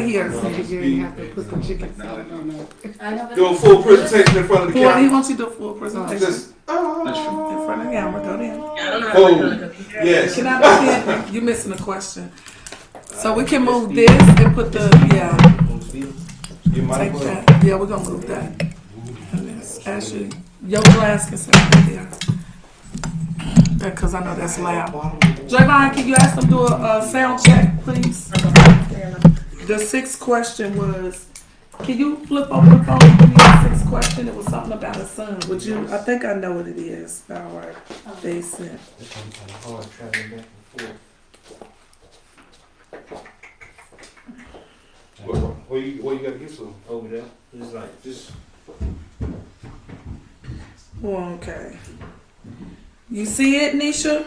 here. You have to put the chicken salad on there. Do a full presentation in front of the He camera. wants you to do a full presentation. Just, In front of the camera, go there. oh, yes. Can I be you missing a question? So we can move this and put the, You might take as well. that. Yeah, we're gonna move that. And this, actually, your glass can sit right there. Because I know that's loud. Javon, can you ask them to do a sound check, please? The sixth question was, can you flip over the phone and give me the sixth question? It was something about a son. Would you, I think I know what it is. All right. They said. Where you gotta get some? Over there. It's like just. Okay. You see it, Nisha?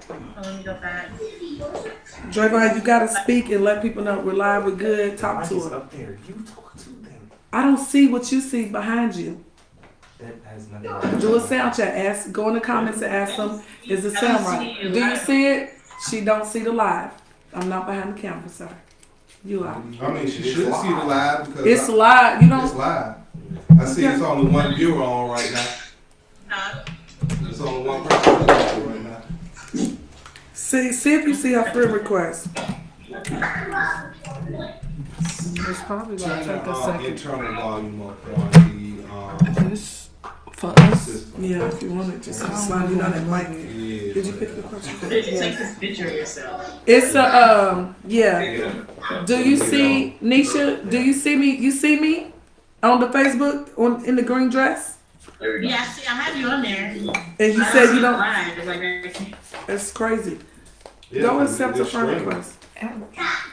Let me go back. Javon, you gotta speak and let people know we're live, we're good. Talk to them. Up there. You talk to them. I don't see what you see behind you. That has nothing. Do a sound check. Ask. Go in the comments and ask them, is the sound right? Do you see it? She don't see the live. I'm not behind the camera, sir. You are. I mean, she should see the live because It's live. You know. it's live. I see it's only one viewer on right now. There's only one person on right now. See if you see her friend request. It's probably gonna Turn take the a second. internal volume up on the This for us. system. Yeah, if you want it, just slide it on that mic. Yeah. Did you pick the question? Take this picture of yourself. It's a yeah. Do you see Nisha? Do you see me? You see me on the Facebook in the green dress? Yeah, see, I have you on there. And you said you don't. Live. It's like, That's crazy. Yeah, Don't it's accept a friend streaming. request.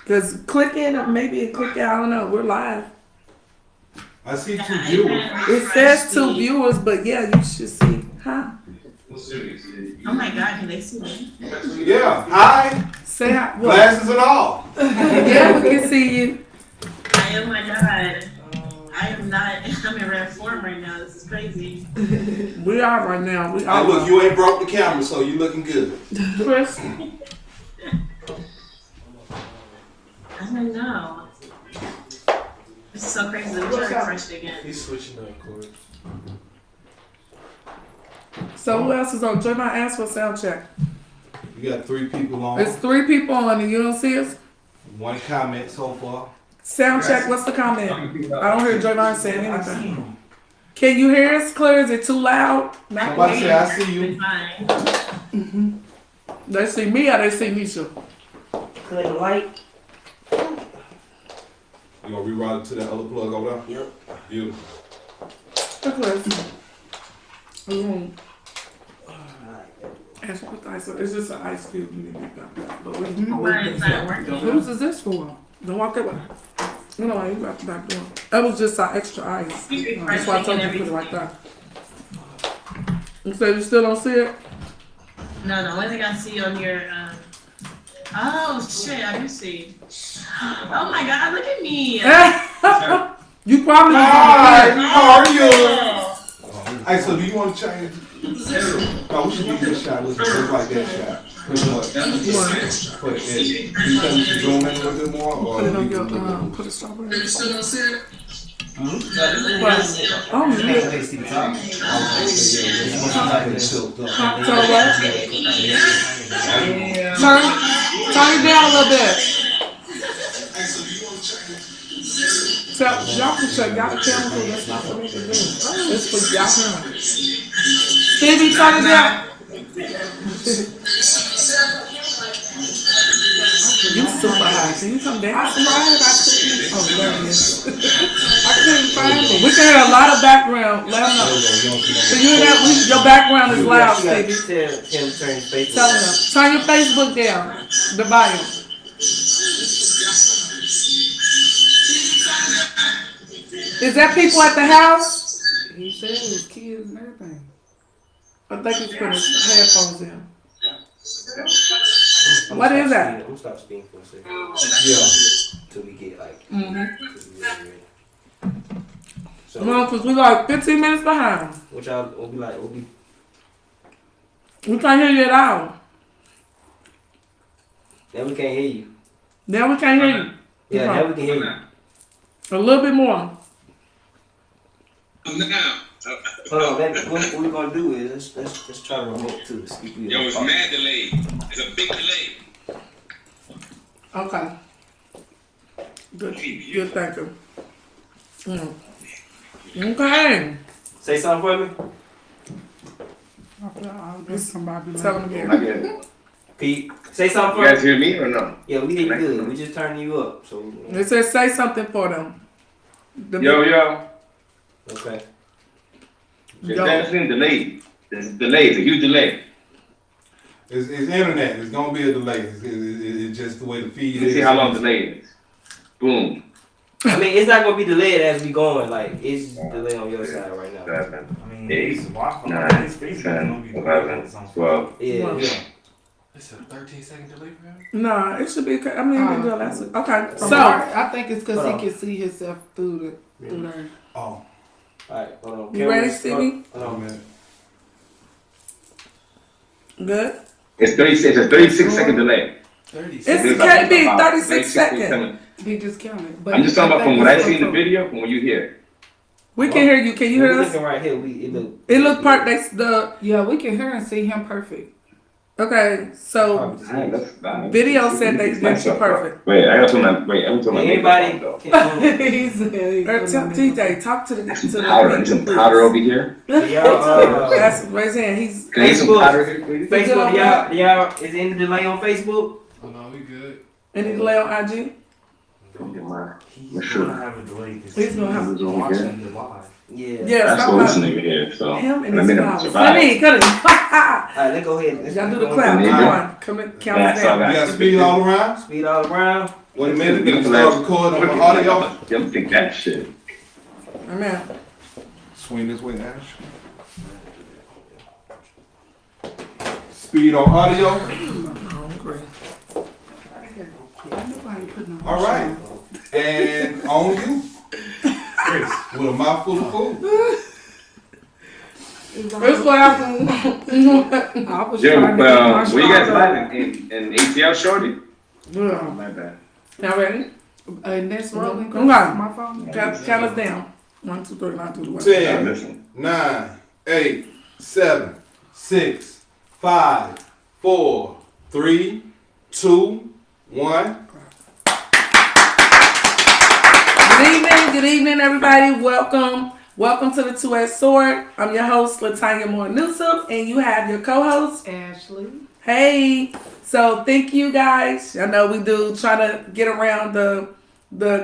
Cause click in or maybe click out. I don't know. We're live. I see 2 viewers. It says 2 viewers, but yeah, you should see. Huh? Oh my God, can they see me? Yeah. Hi. Say hi. What? Glasses and all. Yeah, we can see you. Oh my God. I am not, I'm in rare form right now. This is crazy. We are right now. We Hey, are. look, you ain't broke the camera, so you looking good. Chris. I don't know. This is so crazy. Let me try to refresh it again. He's switching up, Corey. So who else is on? Joy might ask for a sound check. You got 3 people on. It's 3 people on and you don't see us? 1 comment so far. Sound check, what's the comment? I don't hear Joy saying anything. Can you hear us clear? Is it too loud? Somebody say, I see you. Fine. They see me or they see Nisha? Clear the light. You gonna reroute it to that other plug over there? Yep. Beautiful. Ask for the ice. It's just an ice cube. You need to get that. But we Why it's not working? Whose is this for? don't walk that way. No, you got the back door. That was just our extra ice. That's why I told you to put it right there. You said you still don't see it? No, the only thing I see on your, oh shit, I do see. Oh my God, look at me. You probably Hi, how are you? Oh. Hey, so do you want to change? No, we should do this shot. Let's just like that shot. Put it in. You think we should zoom in a little bit more? Or put it on we your, can do it? put a strawberry. Hmm? Oh, yeah. So what? Turn it down a little bit. So, y'all can check. Y'all can tell me that's not for me to do. It's for y'all. Stevie, turn it down. You super high. Can you come down? I couldn't. Oh, there it is. I couldn't find it. We can hear a lot of background. Let them know. So you hear that? Your background is loud, Stevie. Tell them. Turn your Facebook down. The bio. Is that people at the house? He said it was kids and everything. I think he's putting his headphones in. What is that? I'm gonna stop speaking for a second. Yeah. Till we get like. Mm-hmm. Till we get ready. So, No, because we like 15 minutes behind. which I will be like, We can't hear you at all. then we can't hear you. Now we can't hear you. Yeah, now we can hear you. A little bit more. Now, Hold on, what we gonna do is let's try to remote to the speaker. yo, it's mad delayed. It's a big delay. Okay. Good thinking. Okay. Say something for me. I'll get somebody Tell him I again. get it. Pete, say something You for guys me. hear me or no? Yeah, we hear you good. We just turning you up. So It says say something for them. Yo. okay. It's definitely delayed. It's delayed. It's a huge delay. It's internet. It's gonna be a delay. It's just the way the feed Let's is. see how long delayed is. Boom. I mean, it's not gonna be delayed as we going. Like it's delayed on your side right now. 7, I mean, 8, it's Wi-Fi. 9, It's Facebook 10, gonna be 11, 12. Yeah. It's a 13-second delay for him. Nah, it should be okay. I mean, we do it last week. Okay. So So, I think it's because Hold he can see himself through there. Oh, Alright, hold on. you ready, Cameras- Stevie? Hold oh on. man. Good. It's 36. It's a 36-second delay. 36. It can't be 36 seconds. He just counted. But I'm just talking about from think what I it's see in the so- video, from what you hear. We can hear you. Can you We're hear us? looking right here. It look perfect. Yeah, we can hear and see him perfect. Okay. So Alright, that's video said they did you perfect. Wait, I got something. Wait, I'm talking Anybody? about He said he's gonna make TJ, talk to the some powder. I need some powder over here. Y'all, That's raise your hand. He's Can I get some Facebook. powder here, please? Facebook, y'all is in the delay on Facebook? Oh no, we good. any delay on IG. Don't get mine. He's Sure. gonna have a delay because He's gonna have a delay. watching the live. Yeah. Yeah, That's stop what this about nigga here. So him and I his made him flowers. survive. Let me cut it. Alright, let's go ahead. Let's Y'all do the go clap. Yeah. Come on. Come in, count us That's all down. You got speed all around? Speed all around. Wait a minute. Then start recording on the audio. Y'all think that shit. Amen. Swing this way, Ash. Speed on audio. Hungry. Nobody putting on All right. And on you. Chris, With a mouthful of food. It's what happened. I was Yo, trying to get my where you guys shot live in ATL, shorty? Oh, Yeah. my bad. Y'all ready? And that's rolling. Come on. My phone. Count us down. 1, 2, 3, 1, 2, 3. 1. 10, Listen. 9, 8, 7, 6, 5, 4, 3, 2, 1. Good evening, everybody. Welcome to the Two-Edged Sword. I'm your host, La'Tanya Moore-Newsome, and you have your co-host, Ashley. Hey. So thank you guys. I know we do try to get around the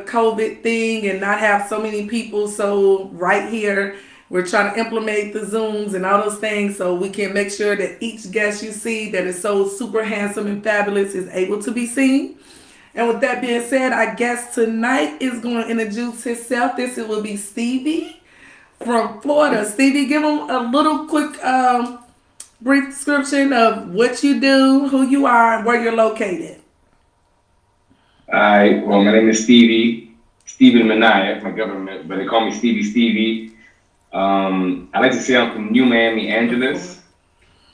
COVID thing and not have so many people. So right here, we're trying to implement the Zooms and all those things so we can make sure that each guest you see that is so super handsome and fabulous is able to be seen. And with that being said, our guest tonight is going to introduce himself. This will be Stevie from Florida. Stevie, give him a little quick brief description of what you do, who you are, and where you're located. Alright, well, my name is Stephen Minaya, my government, but they call me Stevie. I like to say I'm from New Miami, Angeles,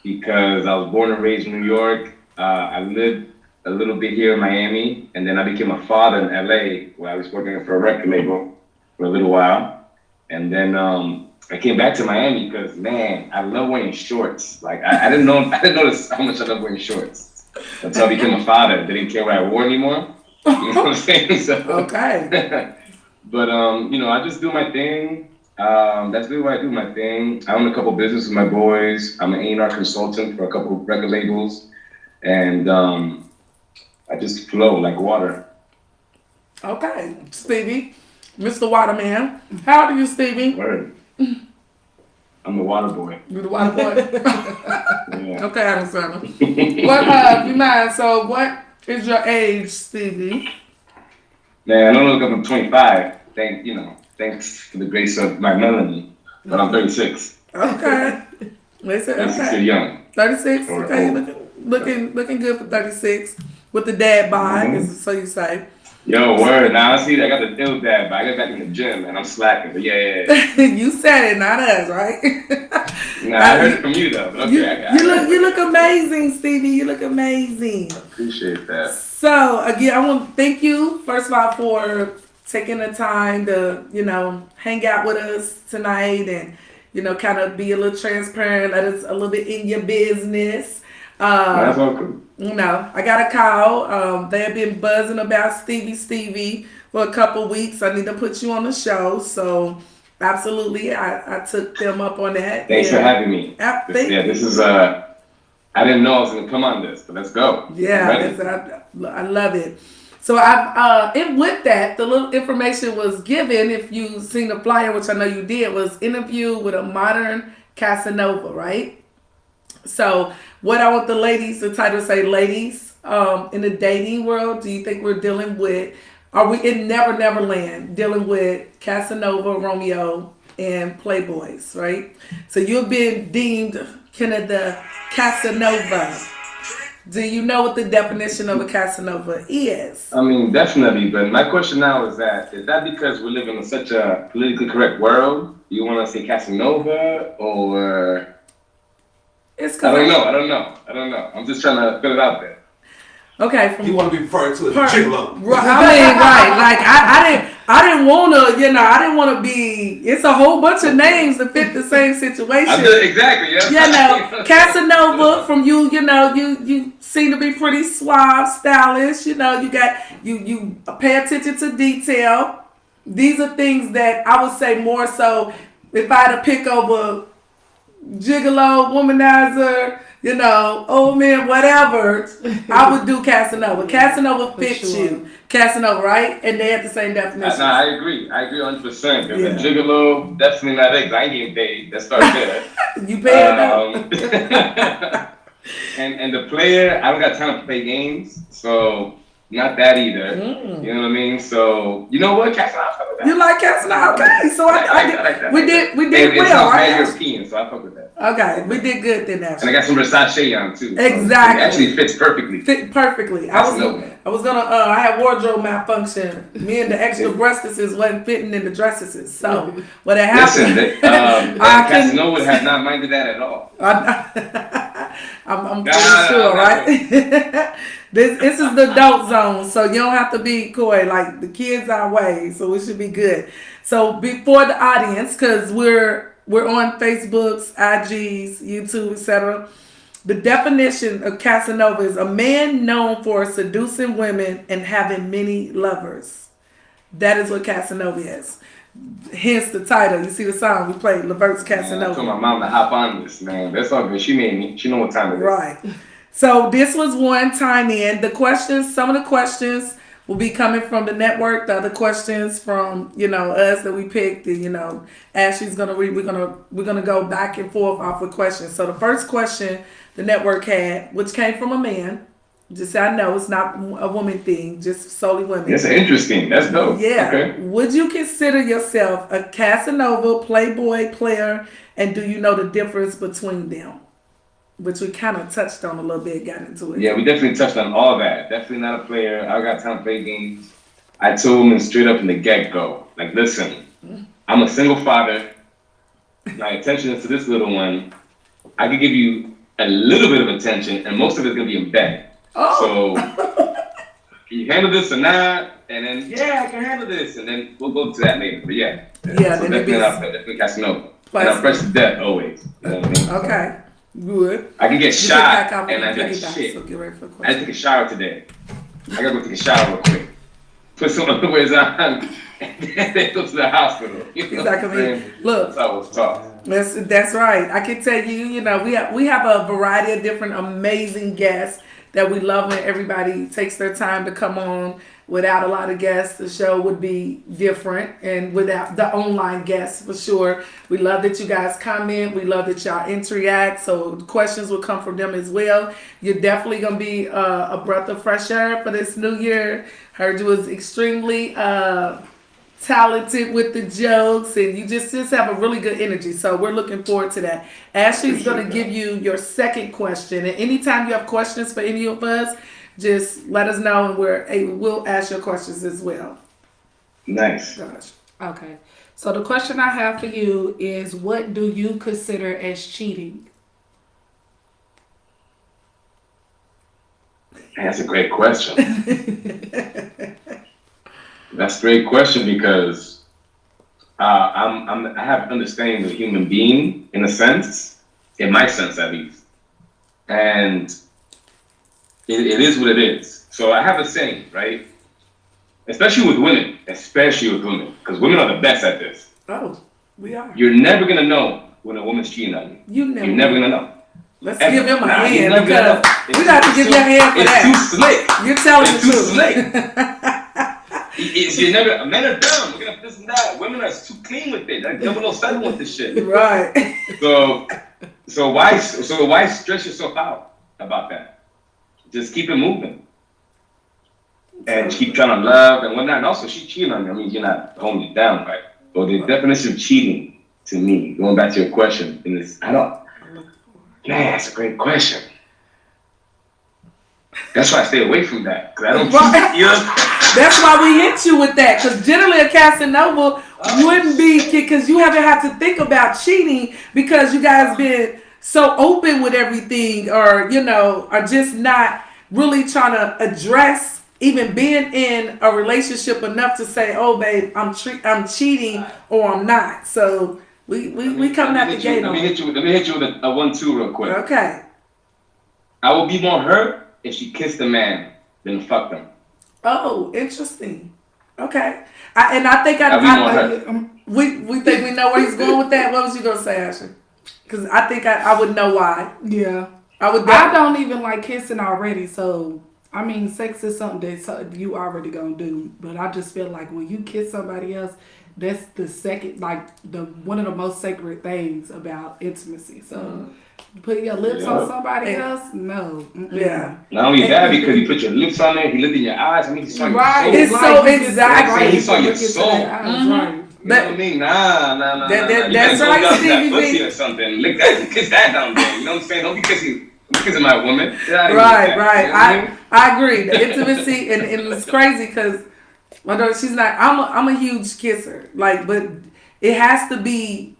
because I was born and raised in New York. I lived a little bit here in Miami, and then I became a father in LA, where I was working for a record label for a little while. And then I came back to Miami because, man, I love wearing shorts. Like I didn't notice how much I love wearing shorts until I became a father. Didn't care what I wore anymore. You know what I'm saying? So, Okay. but I just do my thing. That's really what I do, my thing. I own a couple businesses with my boys. I'm an A&R consultant for a couple record labels, and I just flow like water. Okay, Stevie, Mr. Waterman. How old are you, Stevie? Word. I'm the water boy. You the water boy. Yeah. Okay, Adam Sandler. What? You mind? So, what is your age, Stevie? Man, I don't look up. I'm 25. Thanks for the grace of my melanin. But I'm 36. Okay. They said 36 okay. still young. 36. Or Okay, old. looking good for 36 with the dad bod, so you say. Yo, word. Now I see that I got the ill dad, but I got back in the gym and I'm slacking. But yeah. You said it, not us, right? Nah, I heard it from you though. But okay, You look amazing, Stevie. You look amazing. Appreciate that. So again, I want to thank you first of all for taking the time to, hang out with us tonight and, kind of be a little transparent, let us a little bit in your business. That's all good. I got a call. They have been buzzing about Stevie for a couple weeks. I need to put you on the show. So absolutely, I took them up on that. Thanks for having me. This is I didn't know I was gonna come on this, but let's go. Yeah, I love it. So and with that, the little information was given. If you seen the flyer, which I know you did, was interview with a modern Casanova, right? So what I want the ladies, the title say, ladies, in the dating world, do you think we're dealing with? Are we in Never Never Land dealing with Casanova, Romeo, and Playboys, right? So you've been deemed kind of the Casanova. Do you know what the definition of a Casanova is? I mean, definitely, but my question now is that because we're living in such a politically correct world, you want to say Casanova, or... I don't know. I'm just trying to put it out there. Okay. You want to be referred to as a gigolo. Right. Like I didn't want to, I didn't want to be. It's a whole bunch of names to fit the same situation. Exactly. Yeah. Casanova from you. You seem to be pretty suave, stylish. You got you pay attention to detail. These are things that I would say more so if I had to pick over gigolo, womanizer, old man, whatever, I would do Casanova. Casanova fits you. Casanova, right? And they have the same definition. I agree 100%. Because a gigolo, definitely not it. I ain't getting paid. Let's start there. You pay and the player, I don't got time to play games, so not that either. You know what I mean? So you know what, Casanova. You like Casanova? Okay, so I like that. We did well, right? European, so I fuck with that. Okay, we did good then. Actually, and I got some Versace on too. Exactly, so it actually fits perfectly. I was gonna. I had wardrobe malfunction. Me and the extra breastises wasn't fitting in the dresses. So what had happened? Listen, Casanova had not minded that at all. I'm pretty sure, right? This is the adult zone, so you don't have to be coy. Like the kids are away, so we should be good. So before the audience, because we're on Facebooks, IGs, YouTube, etc. The definition of Casanova is a man known for seducing women and having many lovers. That is what Casanova is. Hence the title. You see the song we played, Levert's Casanova. I told my mom to hop on this, man. That's all good. She made me. She know what time it is. Right. So this was one time in. Some of the questions will be coming from the network. The other questions from, us that we picked. And, Ashley's gonna read. We're gonna go back and forth off with questions. So the first question the network had, which came from a man. Just so I know it's not a woman thing, just solely women. That's interesting. That's dope. Yeah. Okay. Would you consider yourself a Casanova Playboy player, and do you know the difference between them? Which we kind of touched on a little bit, got into it. Yeah, we definitely touched on all that. Definitely not a player. I got time to play games. I told him straight up in the get-go, like, listen, I'm a single father. My attention is to this little one. I could give you a little bit of attention, and most of it's going to be in bed. So, can you handle this or not? And then, yeah, I can handle this. And then we'll go to that later. But yeah. Yeah, so definitely Casanova. And I'm fresh to death always. You know what I mean? Okay. Good. I can get shot and I got shit. So get ready for the I took a shower today. I gotta go take a shower real quick. Put some underwears on and then go to the hospital. You know exactly. Look. That's how it was taught. That's right. I can tell you, we have a variety of different amazing guests that we love when everybody takes their time to come on. Without a lot of guests, the show would be different, and without the online guests, for sure. We love that you guys comment. We love that y'all interact, so questions will come from them as well. You're definitely going to be a breath of fresh air for this new year. Heard you was extremely talented with the jokes, and you just have a really good energy, so we're looking forward to that. Ashley's going to give you your second question, and anytime you have questions for any of us, just let us know, and we'll ask your questions as well. Nice. Gosh. Okay. So the question I have for you is, what do you consider as cheating? That's a great question. That's a great question because I have understanding of the human being in a sense, in my sense at least, and it is what it is. So I have a saying, right? Especially with women, because women are the best at this. Oh, we are. You're never gonna know when a woman's cheating on you. You're never gonna know. Let's Ever. give him a Nah, hand you're never gonna because know. we got to give you a hand for It's that. too slick. You're telling It's the too truth. slick. You're never. Men are dumb. We're gonna this and that. Women are too clean with it. Like 007 with this shit. Right. So why stress yourself out about that? Just keep it moving. And keep trying to love and whatnot. And also, she cheating on you. I mean, you're not holding it down, right? But the definition of cheating, to me, going back to your question, is man, that's a great question. That's why I stay away from that. Because I don't cheat, you know? That's why we hit you with that. Because generally a Casanova wouldn't be, because you haven't had to think about cheating because you guys been so open with everything, or, you know, are just not really trying to address even being in a relationship enough to say, oh, babe, I'm cheating or I'm not. So we coming out the gate on it. Let me hit you with a 1-2 real quick. Okay. I would be more hurt if she kissed a man than fucked him. Oh, interesting. Okay. We think we know where he's going with that. What was you gonna say, Ashley? Because I think I would know why. Yeah. I don't even like kissing already, so I mean, sex is something that you already gonna do. But I just feel like when you kiss somebody else, that's the second, like one of the most sacred things about intimacy. So put your lips on somebody else, no. Yeah. Not only that, because you put your lips on there, he looked in your eyes. I mean, he saw your soul. It's so exactly. He saw your soul. Right. You know what I mean? Nah. That's right, Stevie B. Or something. Lick that, kiss that down there. You know what I'm saying? Don't be kissing my woman. Right. I agree. The intimacy, and it's crazy because my daughter, she's not. I'm a huge kisser. Like, but it has to be.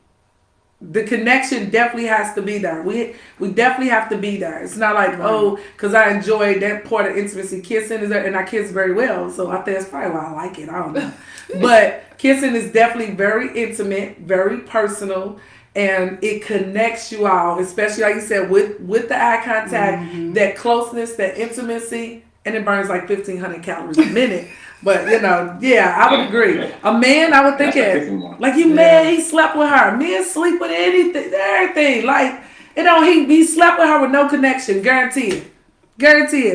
The connection definitely has to be there. We definitely have to be there. It's not like because I enjoy that part of intimacy. Kissing is there, and I kiss very well, so I think that's probably why I like it. I don't know, but kissing is definitely very intimate, very personal. And it connects you all, especially like you said, with the eye contact, that closeness, that intimacy, and it burns like 1,500 calories a minute. But you know, yeah, I would agree. A man, I would think like you man, he slept with her. Men sleep with everything. Like he slept with her with no connection, guaranteed.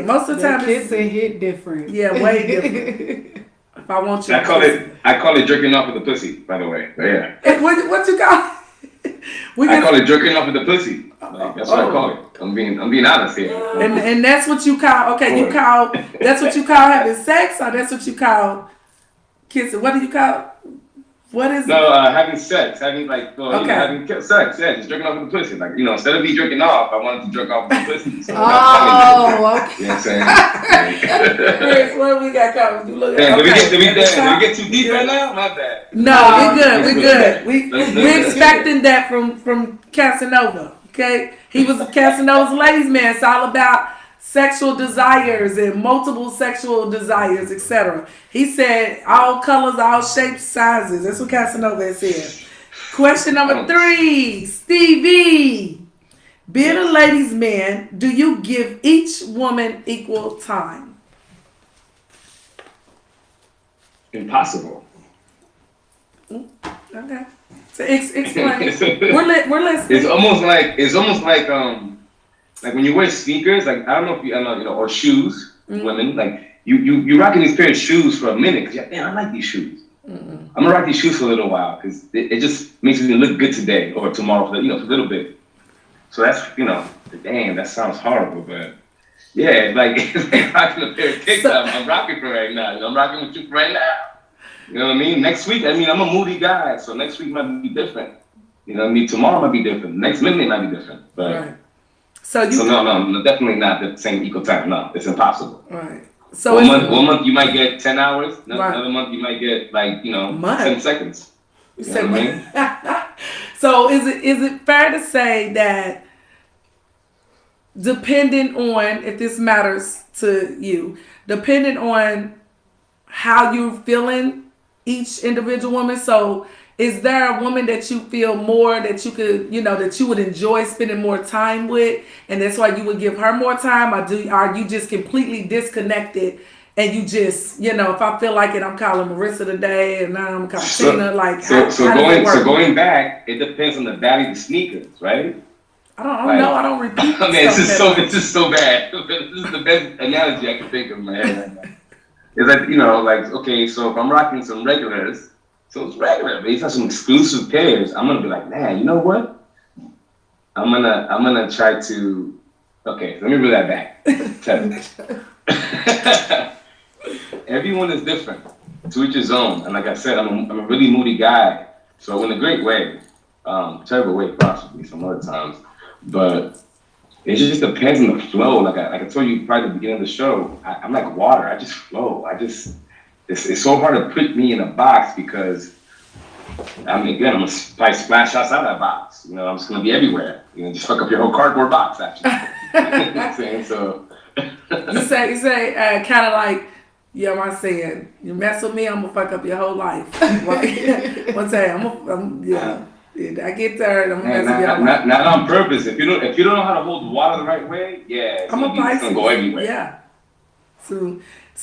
Most of the time, kissing hit different. Yeah, way different. If I want you, I call it jerking off with the pussy. By the way, but yeah. What you call? I call it jerking off with the pussy. Like, that's what I call it. I'm being honest here. And that's what you call that's what you call having sex, or that's what you call kissing? What do you call? What is it? Having sex, having sex. Yeah, just jerking off with the pussy. Like instead of me jerking off, I wanted to jerk off with the pussy. So okay. You know what I'm saying? Chris, what do we got coming? Did we get too deep right now? My bad. No, we're good. We're expecting that from Casanova. Okay, he was Casanova's ladies' man. It's all about sexual desires and multiple sexual desires, etc. He said all colors, all shapes, sizes. That's what Casanova said. Question number 3, Stevie. Being a ladies' man, do you give each woman equal time? Impossible. Okay. So explain. We're listening. It's almost like when you wear sneakers, like I don't know if you know, or shoes, women, like you rocking these pair of shoes for a minute because I like these shoes. I'm gonna rock these shoes for a little while because it just makes me look good today or tomorrow for a little bit. So that's damn, that sounds horrible, but yeah, it's like rocking a pair of kicks. I'm rocking for right now. I'm rocking with you for right now. You know what I mean? Next week, I'm a moody guy, so next week might be different. You know what I mean? Tomorrow might be different. Next minute might be different. But right. So no, definitely not the same equal time. No, it's impossible. Right. So one month you might get 10 hours. Another month you might get 10 seconds. You know what I mean? So is it fair to say that depending on if this matters to you, depending on how you're feeling each individual woman. So is there a woman that you feel more that you could, that you would enjoy spending more time with, and that's why you would give her more time? Or are you just completely disconnected and you just, if I feel like it, I'm calling Marissa today and now I'm calling Tina, So going back, it depends on the value of the sneakers, right? I don't know. I don't repeat. I mean, it's just so bad. This is the best analogy I can think of in my head right now. It's like, okay, so if I'm rocking some regulars, so it's regular, but it's not some exclusive pairs, I'm gonna be like, man, you know what? I'm gonna try to, okay, let me reel that back. Everyone is different, to each his own. And like I said, I'm a really moody guy. So in a great way, terrible way possibly some other times, but it just depends on the flow. Like I told you probably at the beginning of the show, I'm like water. I just flow. It's so hard to put me in a box because, I'm gonna probably splash outside of that box. I'm just gonna be everywhere. Just fuck up your whole cardboard box, actually. You know what I'm saying? So. You say, kind of like, I'm saying, you mess with me, I'm gonna fuck up your whole life. Right? One day, I get there, I'm gonna mess with your life. Not on purpose. If you don't know how to hold the water the right way, it's gonna go everywhere. Yeah. So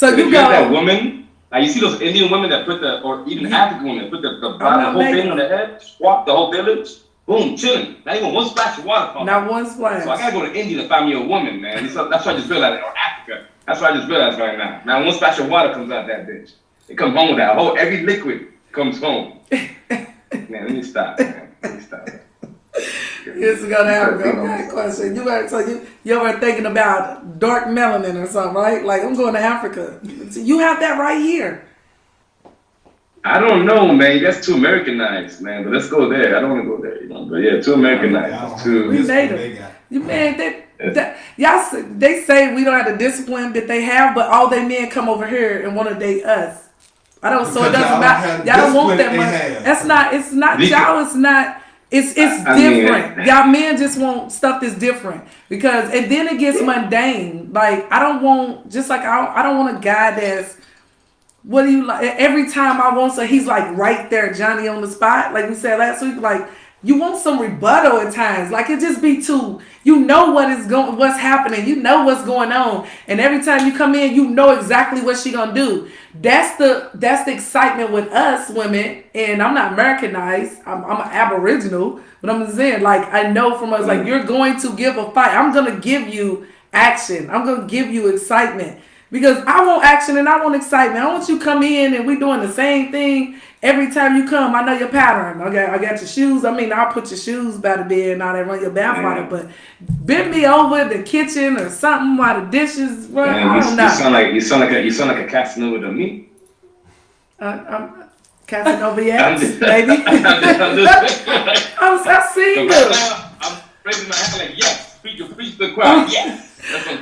you go. That woman, like you see those Indian women that or even African women that put the whole thing on the head, swap the whole village, boom, chilling. Not even one splash of water. Not one splash. So I gotta go to India to find me a woman, man. That's what I just realized, or Africa. That's what I just realized right now. Now one splash of water comes out that bitch. It comes home with that every liquid comes home. Man, let me stop, man. This is gonna happen. Okay, question. You ever thinking about dark melanin or something, right? Like, I'm going to Africa. You have that right here. I don't know, man. That's too Americanized, man. But let's go there. I don't want to go there, But yeah, too Americanized. We native. You man, they say we don't have the discipline that they have, but all they men come over here and want to date us. So it doesn't matter. Y'all don't want that much. It's not y'all. It's not. It's different. Y'all men just want stuff that's different and then it gets mundane. Like I don't want a guy that's, what do you like? Every time I want, so he's like right there, Johnny on the spot. Like we said last week, like you want some rebuttal at times. Like it just be too, what's happening. You know what's going on. And every time you come in, you know exactly what she gonna do. That's the excitement with us women. And I'm not Americanized. I'm an Aboriginal. But I'm just saying, like, I know from us, like, you're going to give a fight. I'm going to give you action. I'm going to give you excitement. Because I want action and I want excitement. I want you to come in and we doing the same thing every time you come. I know your pattern. Okay, I got your shoes. I'll put your shoes by the bed and all that, run your bath water. But bend me over the kitchen or something while the dishes run. I don't know. You sound like a Casanova to me. I'm Casanova, yes, baby. I see you. I'm raising my hand like yes. Preach the crowd. Yes.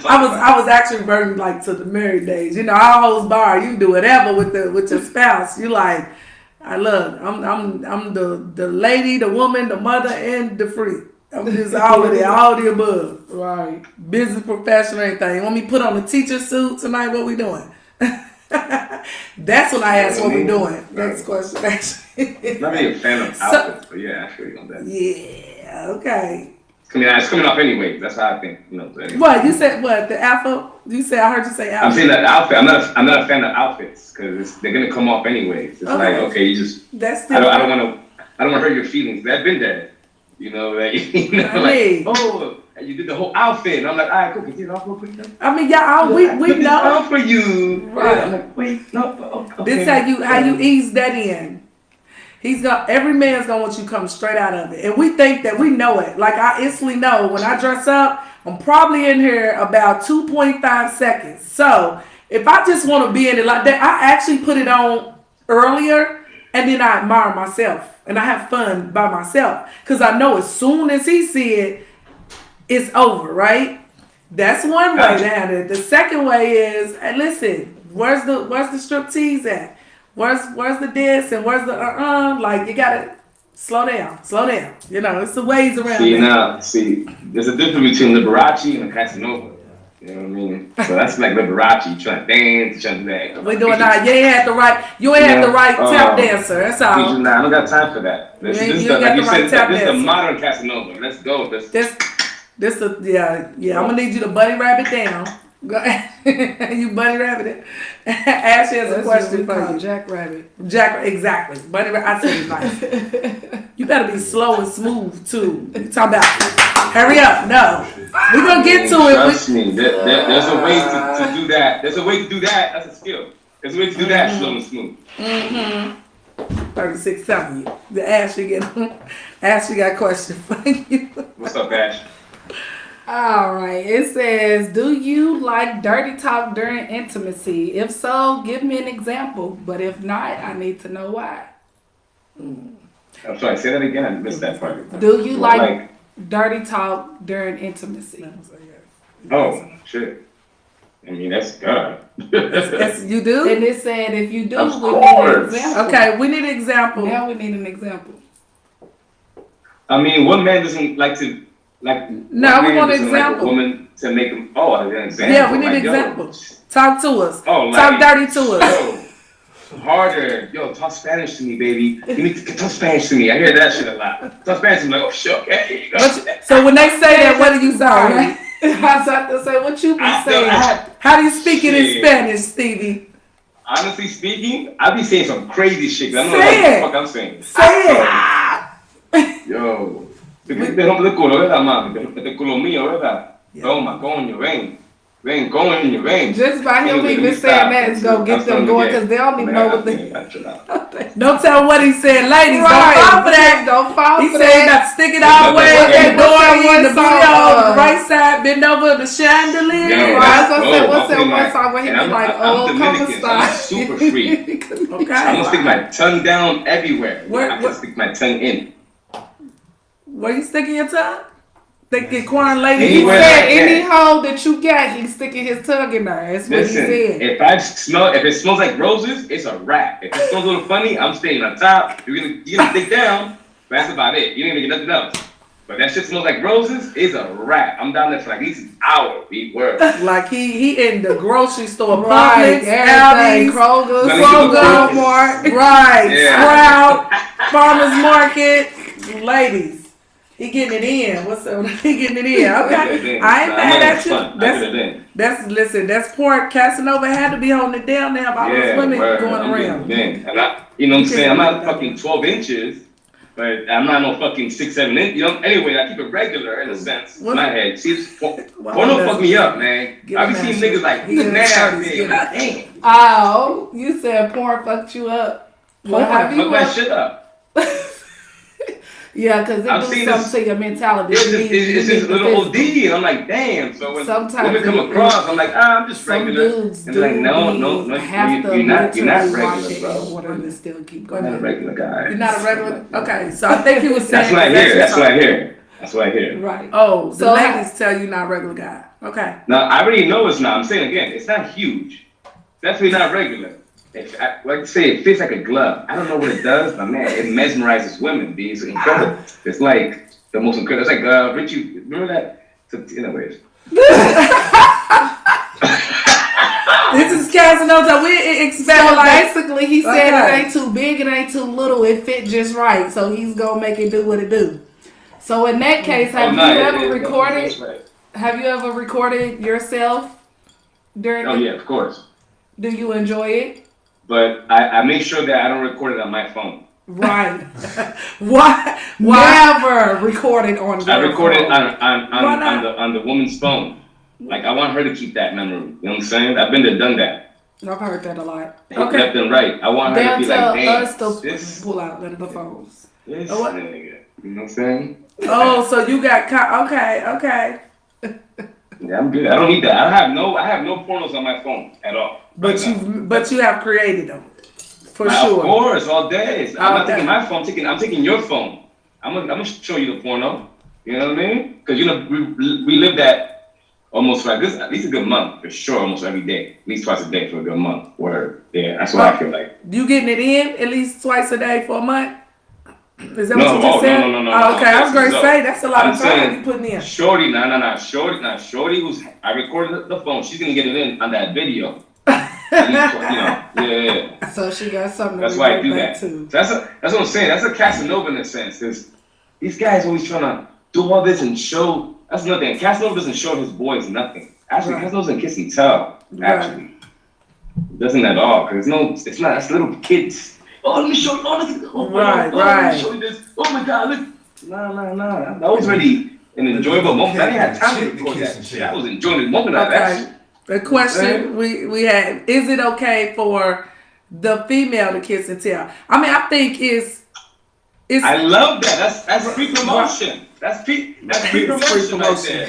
I was actually reverting like to the married days. I'll host bar. You can do whatever with your spouse. You like, I'm the lady, the woman, the mother, and the freak. I'm just all of it, all the above. Right. Business professional, anything. You want me to put on a teacher suit tonight? What we doing? That's when I ask what we doing. Next question, actually. Not really a fan of outfits, but yeah, actually on that. Yeah, okay. It's coming off anyway. That's how I think. Anyway. What you said? What the alpha? I heard you say alpha. I'm saying that outfit. I'm not a fan of outfits because they're gonna come off anyways. It's like okay, you just. That's I don't want to hurt your feelings. I've been there. You did the whole outfit. And I'm like, all right, cool. Can you get off real quick? I mean, y'all, we know. Out for you. Right. I'm like, wait, no. Okay. This how you ease that in. Every man's gonna want you to come straight out of it. And we think that we know it. Like I instantly know when I dress up, I'm probably in here about 2.5 seconds. So if I just want to be in it like that, I actually put it on earlier and then I admire myself and I have fun by myself. Cause I know as soon as he see it, it's over, right? That's one way down it. The second way is, hey, listen, where's the striptease at? Where's the dance and where's the like you gotta Slow down. You know, it's the ways around that. There's a difference between Liberace and a Casanova. You know what I mean? So that's like Liberace, trying to dance, trying to do that. We doing that. You ain't had the right tap dancer. That's all. Nah, I don't got time for that. This is the modern Casanova. Let's go. I'm gonna need you to bunny rabbit down. Go ahead. You bunny rabbit it. Ashley has a question for you. Jackrabbit. Exactly. Bunny rabbit. I said it nice. You better be slow and smooth too. You talking about hurry up? No, we're gonna get to it. Trust me. There's a way to do that. There's a way to do that. That's a skill. There's a way to do that slow and smooth. 36 telling you. The Ashley got a question for you. What's up, Ash? All right. It says, do you like dirty talk during intimacy? If so, give me an example. But if not, I need to know why. I'm sorry, say that again. I missed that part. Do you like dirty talk during intimacy? Oh, shit. I mean, that's good. You do? And it said, if you do, Of we need course. an example. Okay, we need an example. Now we need an example. I mean, what man doesn't like to, like, No, we want an like example. a woman to make him, an example. Yeah, we need like, an example. Talk to us. Oh, Talk dirty to us. Harder. Yo, talk Spanish to me, baby. You need to talk Spanish to me. I hear that shit a lot. Talk Spanish to me, like, oh, shit, okay. So when they say that, what do you say? I was about to say, what you be saying? How do you speak it in Spanish, Stevie? Honestly speaking, I be saying some crazy shit. I don't know Say what it. the fuck I'm saying. Say it. Yo. Te rompe el culo, ¿verdad, mami? Te culo mío, ¿verdad? Toma, coño, ven. Ven, coño, ven. Just by him even saying that is going to get them going because they don't even know what they... Don't tell what he said. Ladies, Right. don't fall for that. Don't fall He for said that. that stick it all the way up that door in the booty on the right side, bend over the chandelier. Yeah. Right, so I said, what's that I'm one song where he be like, oh, come Dominican, so I'm stop. super free. Okay. I'm gonna stick my tongue down everywhere. Where- I can stick my tongue in. Where you sticking your tongue? Thinking Quan lady. He Anywhere said I can. any hole that you got, he's sticking his tongue in there. That's what Listen, he said. if it smells like roses, it's a wrap. If it smells a little funny, I'm staying on top. You're gonna dig down, but that's about it. You ain't gonna get nothing else. But that shit smells like roses, it's a wrap. I'm down there for like at least an hour. Be word. Like he in the grocery store, Right, Publix, everything, Aldi's, Kroger, Let me Kroger, get the Walmart. right, Yeah. Sprout, Farmers Market, ladies. He getting it in. What's up? He getting it in. Okay, I ain't mad at you. That's poor. Casanova had to be holding it down there about those women going around. And you know what I'm saying? I'm not fucking 12 inches, but I'm not no fucking 6, 7 inches. You know, anyway, I keep it regular in a sense. In my head. See, porno fuck me up, man. I be seeing niggas like, damn. Oh, you said porn fucked you up. Porn fuck that shit up. Yeah, because it I've do seen something to your mentality. It's just little OD, and I'm like, damn. So when women come across, I'm like, I'm just regular. And they're like, no, you're not regular, bro. Order still keep I'm going. not a regular guy. You're not a regular. Okay, so I think he was saying. That's what I hear. Right. Oh, the ladies tell you not a regular guy. Okay. Now I already know it's not. I'm saying again, it's not huge. Definitely not regular. Like I say, it fits like a glove. I don't know what it does, but man, it mesmerizes women. It's incredible. It's like the most incredible. It's like Richie. Remember that? So, anyways. This is Casanova. We expect Basically, he said it ain't too big, it ain't too little. It fit just right. So he's gonna make it do what it do. So in that case, have you ever recorded? Have you ever recorded yourself during? Oh yeah, of course. Do you enjoy it? But I make sure that I don't record it on my phone. Right. Why? Never recorded on your I record it phone. on the woman's phone. Like I want her to keep that memory. You know what I'm saying? I've been there, done that. I've heard that a lot. Left and right. I want her to be like, damn, us to pull out the phones. This nigga. You know what I'm saying? Oh, so you got okay. Yeah, I'm good. I don't need that. I have no pornos on my phone at all. But you have created them for sure. Of course, all day. I'm not taking my phone. I'm taking your phone. I'm gonna show you the porno. You know what I mean? Because you know we live that almost like this at least a good month for sure. Almost every day, at least twice a day for a good month. Word. Yeah, that's what I feel like. You getting it in at least twice a day for a month? Is that what you just said? No. Oh, okay, I was going to So, say that's a lot I'm of saying, time you putting in. Shorty, Shorty who's, I recorded the phone, she's gonna get it in on that video. Yeah. So she got something That's to why I do revert back that. to. That's what I'm saying. That's a Casanova in a sense, because these guys always trying to do all this and show. That's nothing. Casanova doesn't show his boys nothing. Actually, Right. Casanova doesn't kiss and tell. Actually, it doesn't at all. Because it's not. That's little kids. Oh, let me show you. Oh, look at Right. Let me show you this. Oh my God, look. No. That was really an enjoyable moment. I didn't have time to record that shit. I was enjoying the moment of that Okay. shit. The question we had, is it okay for the female to kiss and tell? I mean, I think it's I love that. That's free promotion. That's free promotion right there.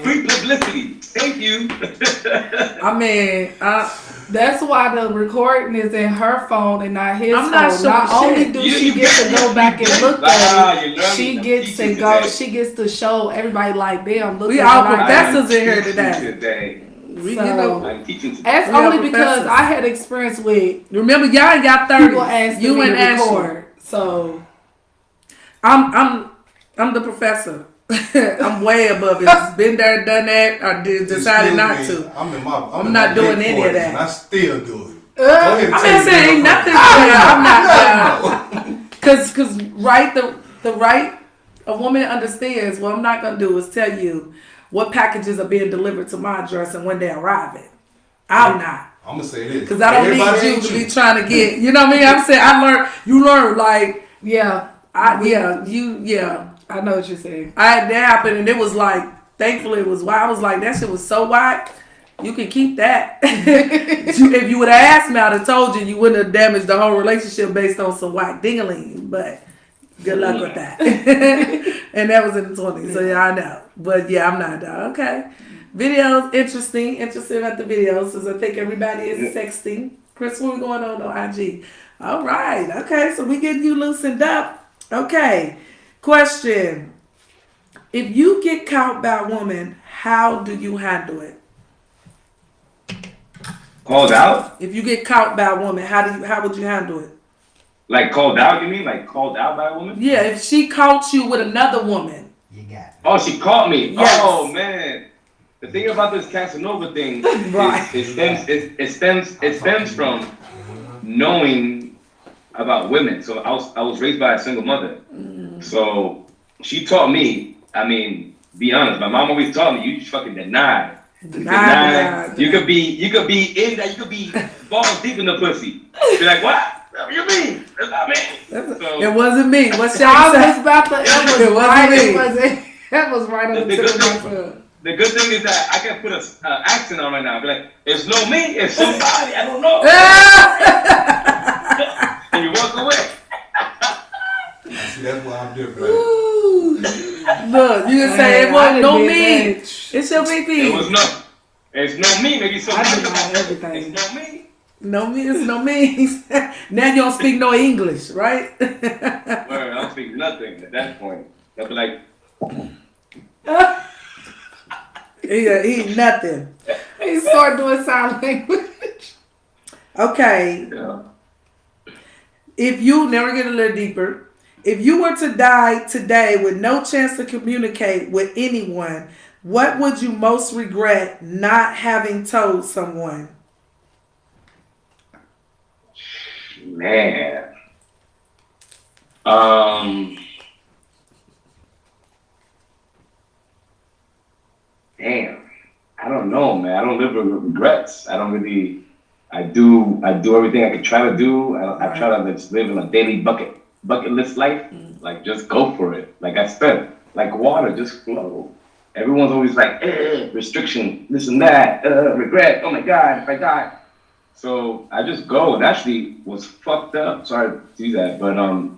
Free publicity. Thank you. I mean, That's why the recording is in her phone and not his I'm phone. not sure Not only shit. do You- she you get to got- go back and look at it, she I'm gets to teaching go. today. She gets to show everybody like, damn, look We at all what I professors did. in here Teaching today. We, So- you know, I'm teaching today. That's We are only because professors. I had experience with remember y'all ain't got 30. people asking You me and to Ashley. record. So I'm the professor. I'm way above it. Been there, done that. I decided not to. I'm I'm not doing any of that. And I still do it. Go ahead and I'm take not it saying real nothing. quick. I'm not. Cause right, the right a woman understands. What I'm not gonna do is tell you what packages are being delivered to my address and when they arrive at. I'm not. I'm gonna say this. Cause I don't Everybody need you ain't to be trying to get. You know what I mean? I'm saying you learn like yeah, I know what you're saying. that happened and it was like, thankfully it was why I was like, that shit was so whack. You can keep that. If you would have asked me, I'd have told you wouldn't have damaged the whole relationship based on some whack dingaling. But good luck with that. And that was in the 20s, so yeah, I know. But yeah, I'm not done. Okay. Videos, interested at the videos, because I think everybody is sexting. Chris, what we going on IG? All right. Okay, so we getting you loosened up. Okay. Question. If you get caught by a woman, how do you handle it? Called out? If you get caught by a woman, how would you handle it? Like called out, you mean? Like called out by a woman? Yeah, if she caught you with another woman. You got it. Oh, she caught me. Yes. Oh man. The thing about this Casanova thing Right. is it stems from knowing about women. So I was raised by a single mother. So she taught me, I mean, be honest, my mom always taught me, you just fucking deny. Deny. You could be in that, you could be balls deep in the pussy. Be like, what? What you mean? That's not me. So, It wasn't me. What I Shaq was say? about to. It wasn't me. That was right on the tip of my tongue. the good thing is that I can put an accent on right now. Be like, it's no me, it's somebody, I don't know. And you walk away. See, that's why I'm different. Look, you can say it I wasn't no done me. did that. It's your baby. It was no. It's no me, maybe I somebody. deny everything. It's no me. No me, it's no me. Now you don't speak no English, right? Word, I don't speak nothing at that point. They'll be like, he nothing. He started doing sign language. Okay. yeah. If you never get a little deeper, if you were to die today with no chance to communicate with anyone, what would you most regret not having told someone? Man. Damn. I don't know, man. I don't live with regrets. I do everything I could try to do. I try to just live in a daily bucket list life. Like just go for it. Like I said, like water, just flow. Everyone's always like, restriction, this and that, regret, oh my God, if I die. So I just go, and actually was fucked up. Sorry to do that, but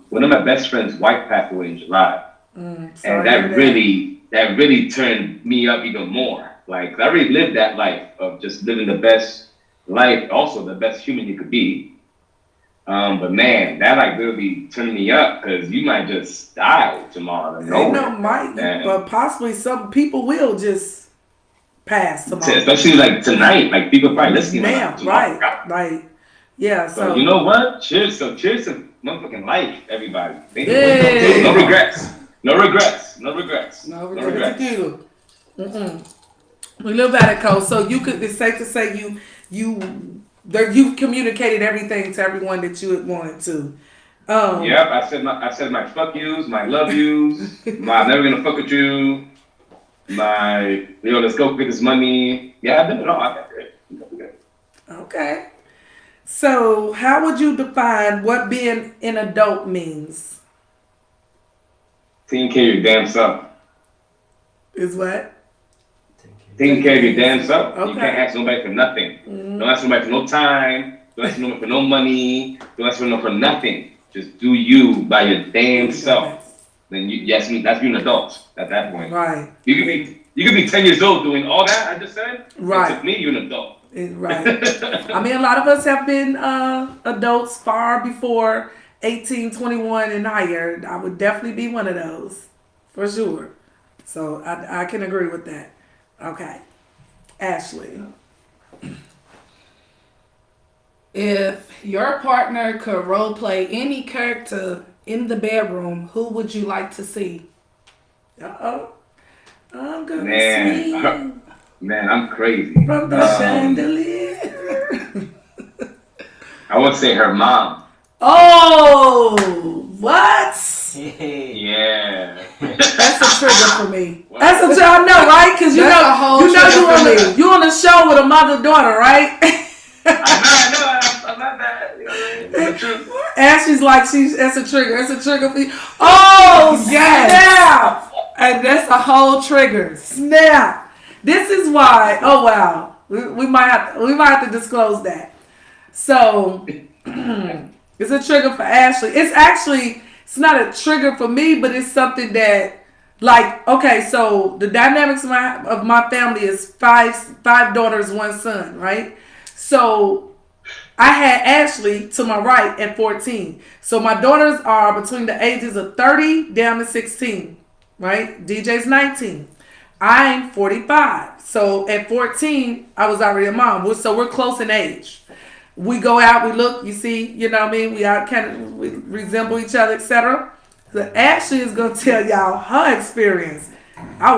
one of my best friend's wife passed away in July, and that really turned me up even more. Like I already lived that life of just living the best life, also the best human you could be. But man, that like really turned me up because you might just die tomorrow. Ain't no might, but possibly some people will just pass tomorrow. Especially like tonight, like people probably listening. Now, right, like, yeah. So So you know what? Cheers to motherfucking life, everybody. Yeah. No regrets. No regrets. No regrets. No No regrets. regrets. We live by that code. So it's safe to say you communicated everything to everyone that you had wanted to. Yep, I said my fuck yous, my love yous, my I'm never gonna fuck with you, my let's go get this money. Yeah, I did it all. I got it. Okay. So how would you define what being an adult means? Taking care of your damn self. Is what? Taking care of your damn self. Okay. You can't ask nobody for nothing. Don't ask nobody for no time. Don't ask nobody for no money. Don't ask nobody for nothing. Just do you by your damn self. Then that's being an adult at that point. Right. You could be 10 years old doing all that I just said. Right. And to me, you're an adult. Right. I mean, a lot of us have been adults far before 18, 21 and higher. I would definitely be one of those, for sure. So I can agree with that. Okay. Ashley. If your partner could role play any character in the bedroom, who would you like to see? Uh-oh. I'm gonna Man, I'm crazy. from the chandelier. I would say her mom. Oh, what? Yeah. That's a trigger for me. That's what y'all know, right? Because you That's know, a whole you trigger on the show with a mother-daughter, right? I know. I'm not bad. You know what I mean? It's the truth. Ashley's like, that's a trigger. That's a trigger for you. Oh, Yes. snap. And that's a whole trigger. Snap. This is why. Oh wow. We might have to disclose that. So it's a trigger for Ashley. It's not a trigger for me, but it's something that, like, okay, so the dynamics of my family is five daughters, one son, right? So I had Ashley to my right at 14. So my daughters are between the ages of 30 down to 16. Right? DJ's 19. I'm 45. So at 14, I was already a mom. So we're close in age. We go out, we look, you see, you know what I mean? We resemble each other, etc. So Ashley is gonna tell y'all her experience. I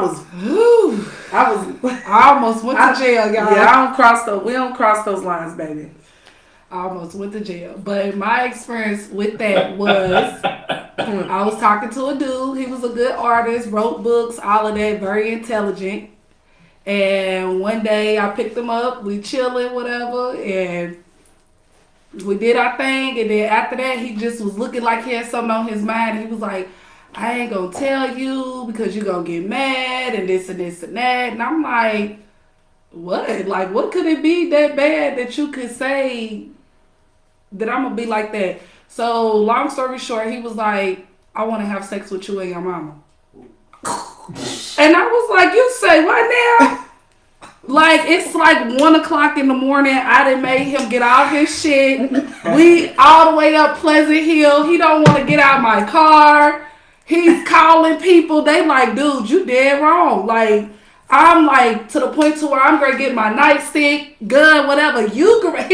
almost went to jail, y'all. Yeah, we don't cross those lines, baby. I almost went to jail. But my experience with that was I was talking to a dude. He was a good artist, wrote books, all of that, very intelligent. And one day I picked him up, we chilling, whatever, and we did our thing. And then after that, he just was looking like he had something on his mind. He was like, I ain't gonna tell you because you're gonna get mad and this and this and that. And I'm like, what? Like, what could it be that bad that you could say that I'm gonna be like that? So long story short, he was like, I want to have sex with you and your mama. And I was like, you say what now? Like, it's like 1 o'clock in the morning. I done made him get all his shit. We all the way up Pleasant Hill. He don't want to get out of my car. He's calling people. They like, dude, you dead wrong. Like, I'm like to the point to where I'm gonna get my nightstick, gun, whatever. He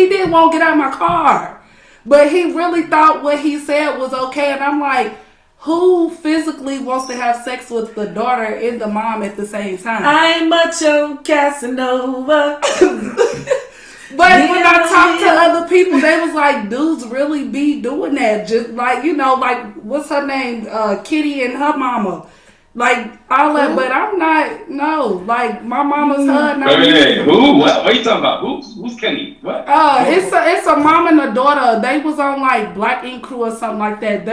didn't want to get out of my car. But he really thought what he said was okay. And I'm like, who physically wants to have sex with the daughter and the mom at the same time? I'm a young Casanova. But when I talked to other people, they was like, dudes really be doing that. Just like, you know, like, what's her name? Kitty and her mama. Like, all that, but I'm not, no. Like, my mama's her. Hey, who? What are you talking about? Who's Kenny? What? It's a mom and a daughter. They was on, like, Black Ink Crew or something like that.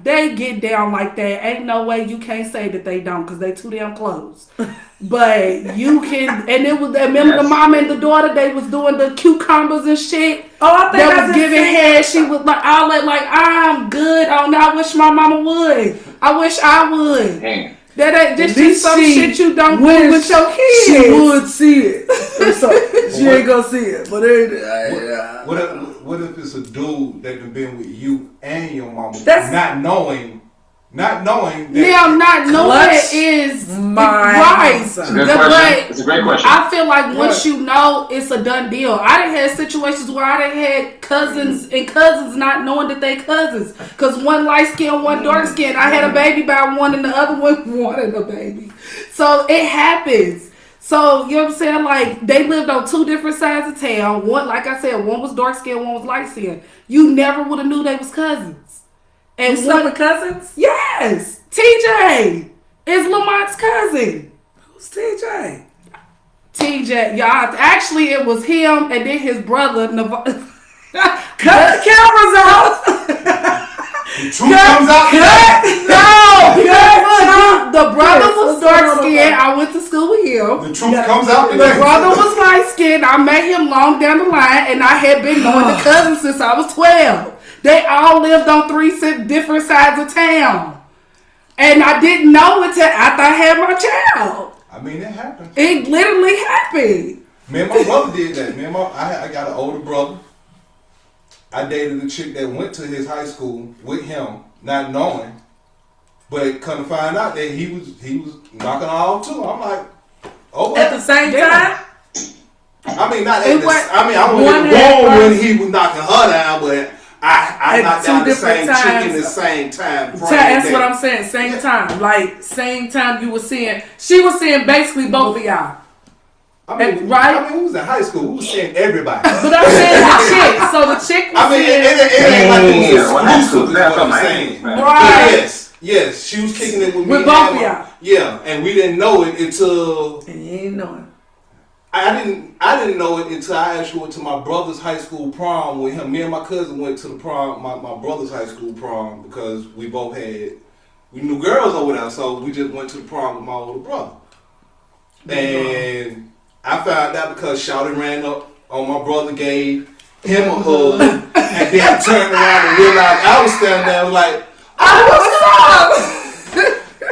They get down like that. Ain't no way you can't say that they don't, because they too damn close. But you can, and it was, remember the mom and the daughter, they was doing the cucumbers and shit. Oh, I think that was giving head. She was like, all that, like, I'm good on that. I wish my mama would. I wish I would. Damn. That ain't just some shit you don't do with your kids. She would see it. So she ain't gonna see it. But what if it's a dude that done been with you and your mama, That's- not knowing not knowing that. Now, not knowing Clutch is my right. It's a good question. But It's a great question. I feel like once you know, it's a done deal. I done had situations where I done had cousins and cousins not knowing that they cousins. Because one light skin, one dark skin. I had a baby by one and the other one wanted a baby. So it happens. So, you know what I'm saying? Like, they lived on two different sides of town. One, like I said, one was dark skin, one was light skin. You never would have knew they was cousins. And You slept with cousins? yes, TJ is Lamont's cousin. Who's TJ? TJ, y'all. Actually, it was him and then his brother. Cut the cameras off. The truth comes out. The brother was dark skinned. I went to school with him. The truth comes out. The brother was light skinned. I met him long down the line, and I had been knowing the cousins since I was 12. They all lived on three different sides of town. And I didn't know until after I had my child. I mean, it happened. It literally happened. Me and my brother did that. I got an older brother. I dated a chick that went to his high school with him, not knowing. But come to find out that he was knocking her off too. I'm like, oh well. At the same time? I mean, not It at the. was- I mean, I one wasn't had born when first- he was knocking her down, but I At knocked two down the different same chick times. in the same time. That's what I'm saying. Same time. Like, same time you were seeing. She was seeing basically both of y'all. I mean, right? I mean, we was in high school. We was seeing everybody. But I'm saying the chick. So the chick was I mean, seeing. it ain't like it was exclusive. That's Is what I'm what I'm saying. saying. Right. Yes, she was kicking it with me. With both of y'all. Yeah, and we didn't know it until And you ain't knowing. I didn't know it until I actually went to my brother's high school prom with him. Me and my cousin went to the prom, my brother's high school prom, because we knew girls over there, so we just went to the prom with my older brother. And I found out because Shawty ran up on my brother, gave him a hug, and then turned around and realized I was standing there like, oh, what's up?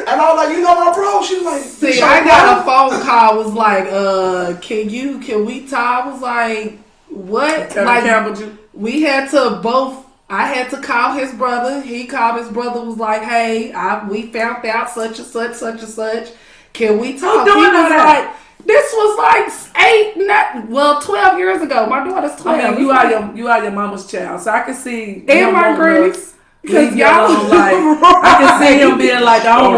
And I was like, you know my bro? She was like, See, I got a phone call. Was like, can we talk? I was like, what? Like, we had to both. I had to call his brother. He called his brother. Was like, hey, we found out such and such, such and such. Can we talk? Who doing He was that? like, this was like 12 years ago. My daughter's 12. I mean, you are your mama's child, so I can see. And my grannies. Because y'all like, I can see him being like, I don't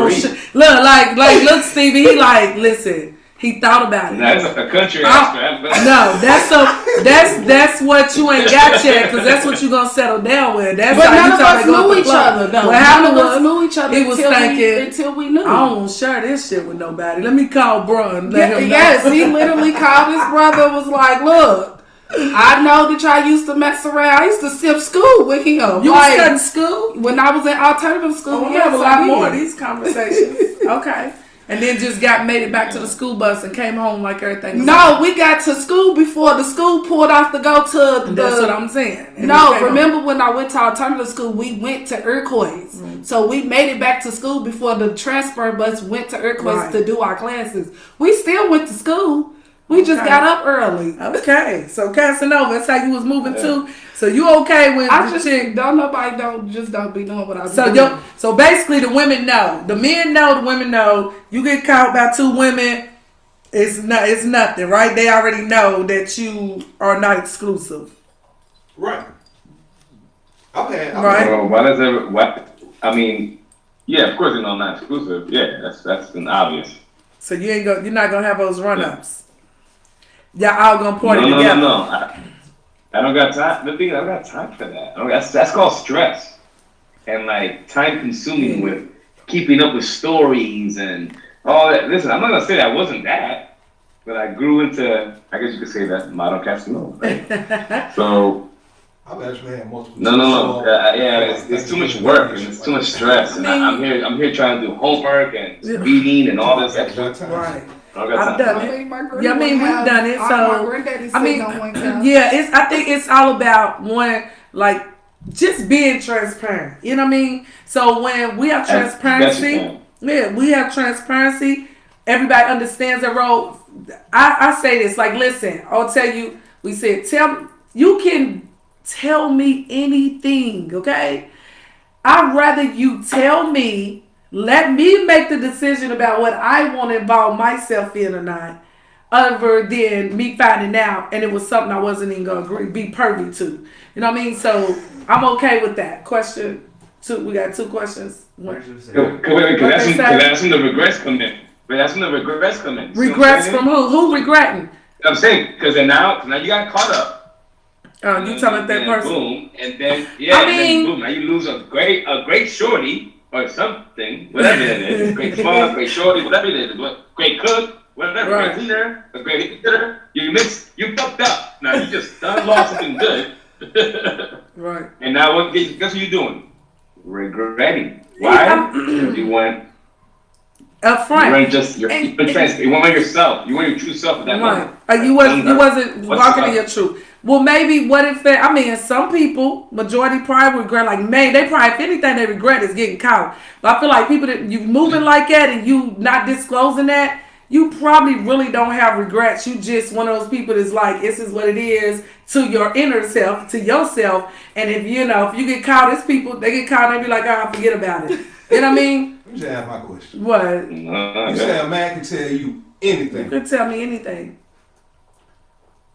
know, look, Stevie, he like, listen, he thought about it. That's a country accent. No, that's what you ain't got yet, because that's what you gonna settle down with. That's But how none you of trying us to go knew with the each flow. other, though. What happened None of us was, knew each other he was thinking, until we knew. I don't want to share this shit with nobody. Let me call bro and let him know. Yes, he literally called his brother and was like, look, I know that y'all used to mess around. I used to skip school with him. You was studying school? When I was in alternative school. We have a lot more of these conversations. Okay. And then just made it back to the school bus and came home like everything was No, we got to school before the school pulled off to go to the... That's what I'm saying. And No, remember when I went to alternative school, we went to Iroquois. Mm-hmm. So we made it back to school before the transfer bus went to Iroquois to do our classes. We still went to school. We just got up early. Okay, so Casanova, that's how you was moving too. So you okay with I the just chick? don't be doing what I be doing. So basically, the women know, the men know, the women know. You get caught by two women, it's nothing, right? They already know that you are not exclusive, right? Okay, right. So why does it? What? I mean, yeah, of course, I'm not exclusive. Yeah, that's an obvious. So you're not gonna have those run-ups. Y'all all gonna point it No. together. I don't got time. The thing, I don't got time for that. That's called stress, and like time consuming with keeping up with stories and all that. Listen, I'm not gonna say that I wasn't that, but I grew into, I guess you could say that, modern Casanova. Right? So I've actually had multiple. no. Yeah, it's too much work and it's too much stress, and I'm here trying to do homework and reading and all this extra. Right. I've done it. We've done it. So I I think it's all about like just being transparent. You know what I mean? So when we have transparency, we have transparency. Everybody understands their role. I say this, like, listen, I'll tell you. We said, you can tell me anything, okay? I'd rather you tell me, let me make the decision about what I want to involve myself in or not, other than me finding out and it was something I wasn't even going to be privy to. You know what I mean? So I'm okay with that. Question 2. We got 2 questions. Because that's when the regrets come in. But that's when the regrets come in. Regrets from who? Who regretting? I'm saying, because now you got caught up. Oh, you telling that person? Boom, and then then boom. Now you lose a great shorty or something, whatever it is. Great fuck, great shorty, whatever it is. Great cook, whatever. Right. Great cleaner, a great hitter. You fucked up. Now you just done lost something good. Right. And now guess what you doing? Regretting. Why? Because you went up front. You weren't just you weren't yourself. You weren't your true self at that moment. You wasn't walking in your truth. Well, maybe what if that? I mean, some people, majority probably regret. Like, man, they probably, if anything, they regret is getting caught. But I feel like people that you moving like that and you not disclosing that, you probably really don't have regrets. You just one of those people that's like, this is what it is to your inner self, to yourself. And if you get caught, it's people they get caught and they be like, oh, forget about it. You know what I mean? Let me just ask my question. What? You say a man can tell you anything. You can tell me anything.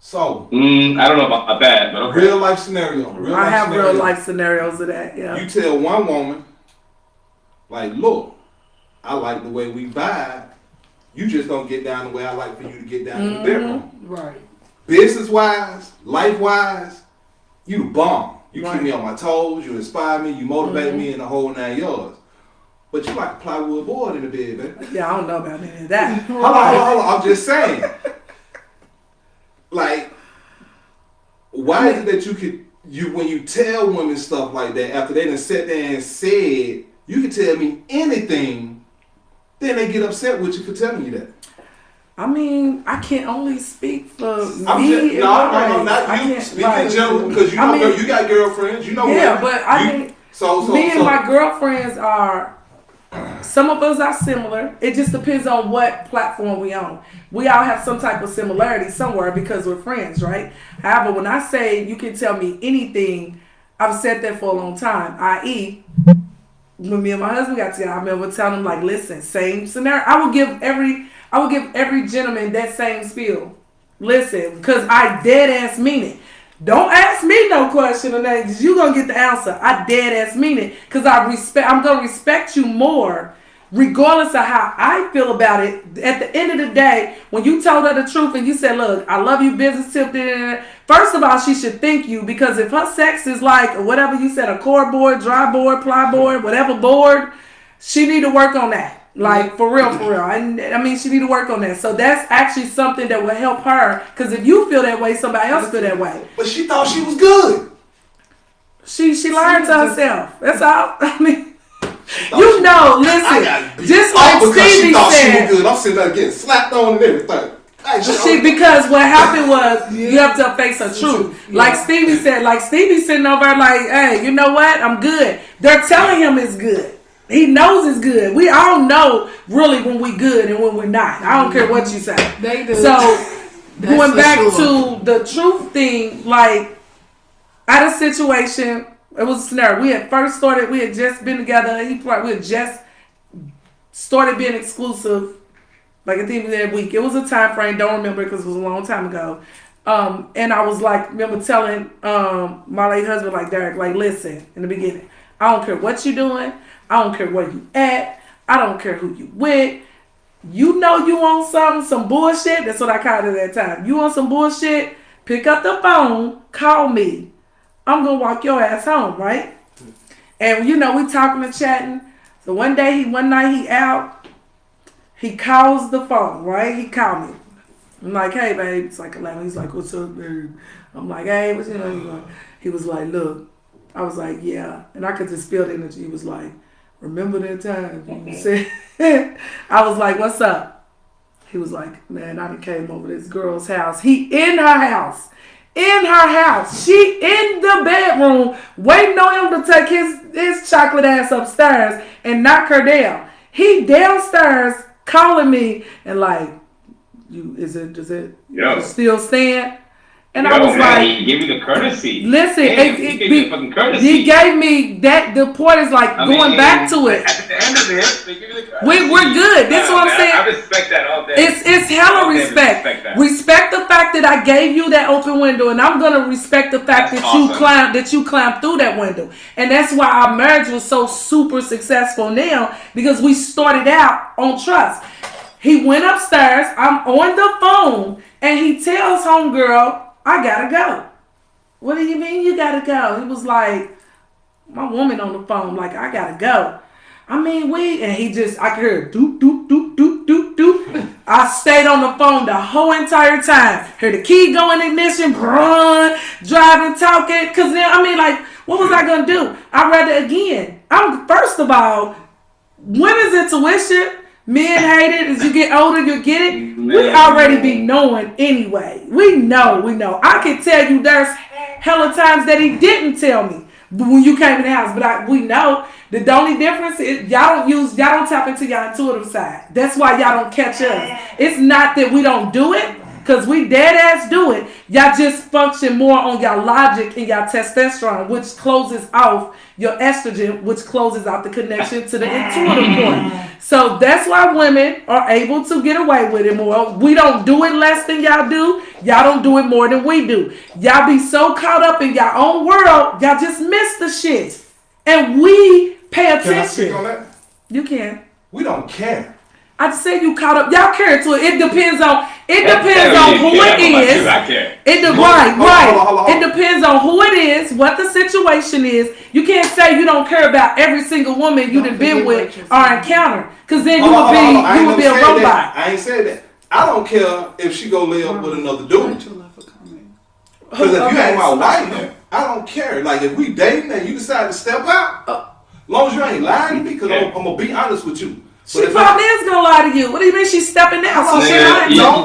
So I don't know about that, but okay. Real life scenario. Real life scenarios of that. Yeah. You tell one woman, like, look, I like the way we vibe. You just don't get down the way I like for you to get down in the bedroom. Right. Business wise, life wise, you the bomb. You keep me on my toes. You inspire me. You motivate me in the whole 9 yards. But you like a plywood board in the bed, baby. Yeah, I don't know about any of that. Hold on. I'm just saying. Like, why is it that when you tell women stuff like that, after they done sat there and said, you can tell me anything, then they get upset with you for telling you that? I mean, I can only speak for me. Not you. Speak in general, because you got girlfriends. You know what? Yeah, but me and my girlfriends are. Some of us are similar. It just depends on what platform we on. We all have some type of similarity somewhere because we're friends, right? However, when I say you can tell me anything, I've said that for a long time. I.e., when me and my husband got together, I remember telling him, like, listen, same scenario. I would give every gentleman that same spiel. Listen, because I dead ass mean it. Don't ask me no question or nothing, because you're going to get the answer. I dead ass mean it, because I'm going to respect you more, regardless of how I feel about it. At the end of the day, when you told her the truth and you said, look, I love you, business tip, first of all, she should thank you, because if her sex is like, whatever you said, a cord board, dry board, ply board, whatever board, she need to work on that. Like, for real. I mean, she need to work on that. So that's actually something that will help her. Because if you feel that way, somebody else feel that way. But she thought she was good. She lied to herself. That's all. I mean, listen. Just like Stevie said. She was good. I'm sitting there getting slapped on and everything. Because what happened was you have to face the truth. Yeah. Like Stevie said. Like Stevie sitting over there like, hey, you know what? I'm good. They're telling him it's good. He knows it's good. We all know really when we good and when we're not. I don't care what you say. They do. So going back to the truth thing, like at a situation, it was a scenario. We had just been together. We had just started being exclusive. Like at the end of that week. It was a time frame. Don't remember because it was a long time ago. And I was like, remember telling my late husband, like, Derek, like, listen, in the beginning, I don't care what you're doing. I don't care where you at. I don't care who you with. You know you want some bullshit. That's what I called it at that time. You want some bullshit? Pick up the phone. Call me. I'm going to walk your ass home, right? And, we talking and chatting. So one night he out. He calls the phone, right? He called me. I'm like, hey, babe. It's like 11. He's like, what's up, babe? I'm like, hey, what's up? He was like, look. I was like, yeah. And I could just feel the energy. He was like, remember that time you said? I was like, what's up? He was like, man, I done came over this girl's house. He in her house. In her house. She in the bedroom waiting on him to take his chocolate ass upstairs and knock her down. He downstairs calling me and like, you still stand? And I was like, he gave me the courtesy. listen, Damn, he gave me the fucking courtesy. he gave me that. The point is like going back to it. At the end of it, they give me the courtesy. We're good. That's what I'm saying. I respect that all day. It's hella All day respect. that. Respect the fact that I gave you that open window, and I'm gonna respect the fact That's that you awesome. climbed through that window. And that's why our marriage was so super successful now, because we started out on trust. He went upstairs, I'm on the phone, and he tells homegirl, I gotta go. What do you mean you gotta go? He was like, my woman on the phone, like, I gotta go. I mean, and he just, I could hear doop, doop, doop, doop, doop, doop. I stayed on the phone the whole entire time. Heard the key go in ignition, driving, talking. Cause then, I mean, like, what was I gonna do? I'd rather, again, first of all, women's intuition, men hate it. As you get older, you get it. We already be knowing anyway. We know. I can tell you there's hella times that he didn't tell me when you came in the house, but we know. The only difference is y'all don't tap into your intuitive side. That's why y'all don't catch us. It's not that we don't do it, because we dead ass do it. Y'all just function more on your logic and your testosterone, which closes off your estrogen, which closes out the connection to the intuitive point. So that's why women are able to get away with it more. We don't do it less than y'all do. Y'all don't do it more than we do. Y'all be so caught up in your own world, y'all just miss the shit. And we pay attention. Can I speak on that? You can. We don't care. I just said you caught up. Y'all care to it. It depends on who it is. Right. It depends on who it is, what the situation is. You can't say you don't care about every single woman you done been with or encountered, because then you would be a robot. I ain't said that. I don't care if she go lay up with another dude. Because if you ain't my wife, I don't care. Like, if we dating and you decide to step out, as long as you ain't lying to me, because I'm going to be honest with you. She probably is going to lie to you. What do you mean she's stepping out? So she lying? No.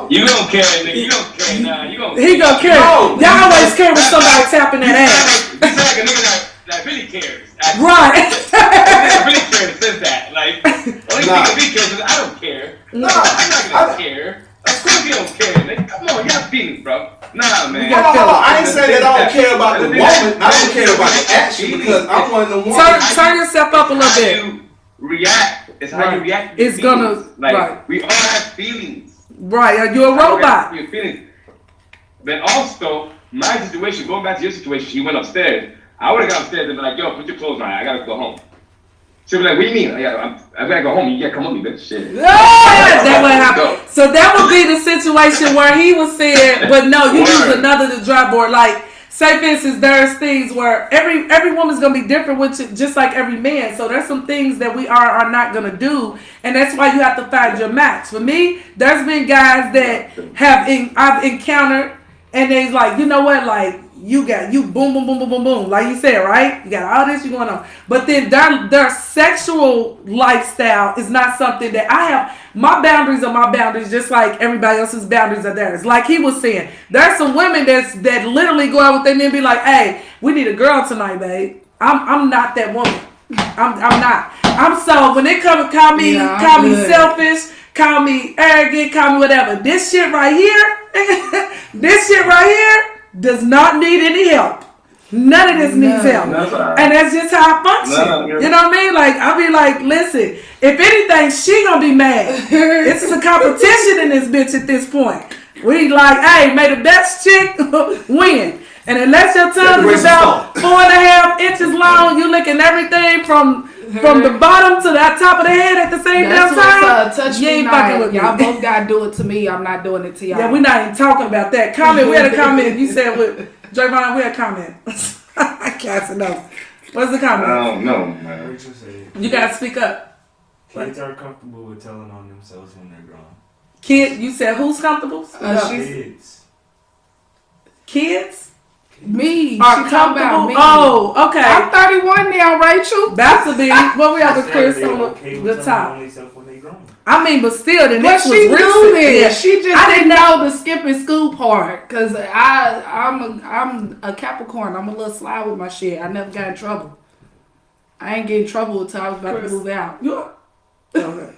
You don't care, nigga. You don't care. Nah, you don't care. He going to care. No. Y'all always care when somebody tapping that ass. You sound like a nigga that really cares. Right. That really cares says that. Like, only thing that really cares is I don't care. No, I'm not going to care. Of course you don't care, nigga. Come on, you got feelings, bro. Nah, man. Hold on. I ain't saying that I don't care about the woman. I don't care about the action, because I'm one of the ones. Turn yourself up a little bit. React. It's how you react. It's gonna we all have feelings. Right, you're a robot. Your feelings. Then also, my situation, going back to your situation, she went upstairs. I would have gone upstairs and been like, yo, put your clothes on. I gotta go home. She'd be like, what do you mean? I gotta go home. You gotta come with me, bitch. Shit. That would happen. So that would be the situation where he was saying, but no, you use another to drive board. Like, say for instance, there's things where every woman's gonna be different with you, just like every man. So there's some things that we are not gonna do, and that's why you have to find your match. For me, there's been guys that I've encountered, and they's like, you know what, like you boom boom boom boom boom boom, like you said, right? You got all this going on, but then their sexual lifestyle is not something that I have. My boundaries are my boundaries, just like everybody else's boundaries are theirs. Like he was saying, there's some women that literally go out with their men and be like, hey, we need a girl tonight, babe. I'm not that woman. I'm not. I'm so when they call me selfish, call me arrogant, call me whatever. This shit right here, does not need any help. None of this needs help. And that's just how I function. You know what I mean? Like, I'll be like, listen, if anything, she gonna be mad. This is a competition in this bitch at this point. We like, hey, may the best chick win. And unless your tongue is about 4.5 inches long, you licking everything from the bottom to the top of the head at the same damn time. Touch you ain't fucking with me. Y'all both gotta do it to me. I'm not doing it to y'all. Yeah, we're not even talking about that. Comment. We had a comment. You said with Javon, we had a comment. Casanova. What's the comment? I don't know, man. Rachel said, You gotta speak up. kids are comfortable with telling on themselves when they're grown. Kid, you said who's comfortable? Kids. Kids Me. are She talking comfortable. about me. Oh, okay. I'm 31 now, Rachel. About to be. Well, we have to clear They're some okay of with the telling top. on themselves when they're grown. I mean, but still, the But next she was knew recent. this. Yeah. She just I didn't know the skipping school part. Cause I'm a Capricorn. I'm a little sly with my shit. I never got in trouble. I ain't get in trouble until I was about to move out. Okay.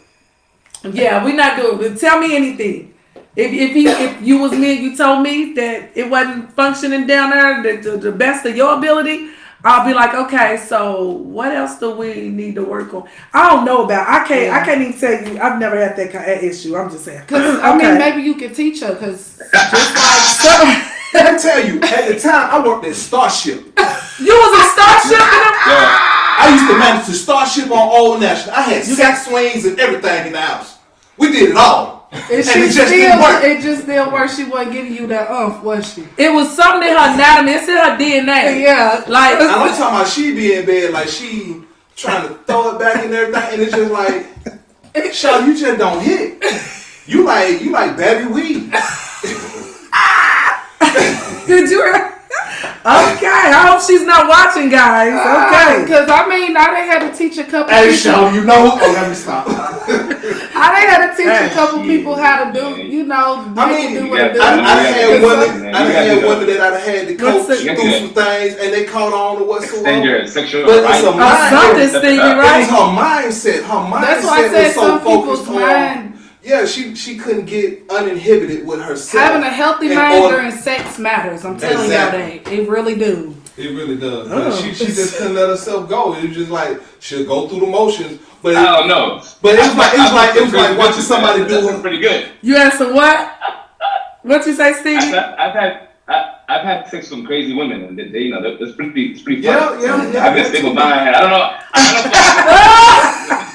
Yeah, we're not doing it. Tell me anything. If you was me and you told me that it wasn't functioning down there to the best of your ability, I'll be like, okay, so what else do we need to work on? I don't know about. I can't even tell you. I've never had that kind of issue. I'm just saying. I mean, maybe you could teach her because just like I tell you, at the time I worked at Starship. You was a Starship? I used to manage the Starship on Old National. I had sex swings and everything in the house. We did it all. And it just didn't work. It just didn't work. She wasn't giving you that was she? It was something in her anatomy. It's in her DNA. Yeah. Like, I'm talking about she be in bed like she trying to throw it back and everything, and it's just like, Shaw, you just don't hit. You like baby weed. Did you? Okay, I hope she's not watching, guys. Okay. Because, I mean, I done had to teach a couple Hey, people. Shaw, you know what? Oh, let me stop. I done had to teach a couple people how to do, you know, I mean, do what to do. I had women that I had to coach through some things, and they caught on to Extend your sexual but right. it's something, Stevie, It right? was her mindset. Her mindset That's why I said was so some people's focused on. mind. Yeah, she couldn't get uninhibited with herself. Having a healthy mind during sex matters. I'm telling y'all that. It really do. It really does. But she just couldn't let herself go. It was just like she'll go through the motions. But I don't know. But it was like watching somebody do it. Pretty good. You answer what? What you say, Stevie? I've had sex with some crazy women, and they you know, it's pretty fun. Yeah. I've been single mind. I don't know.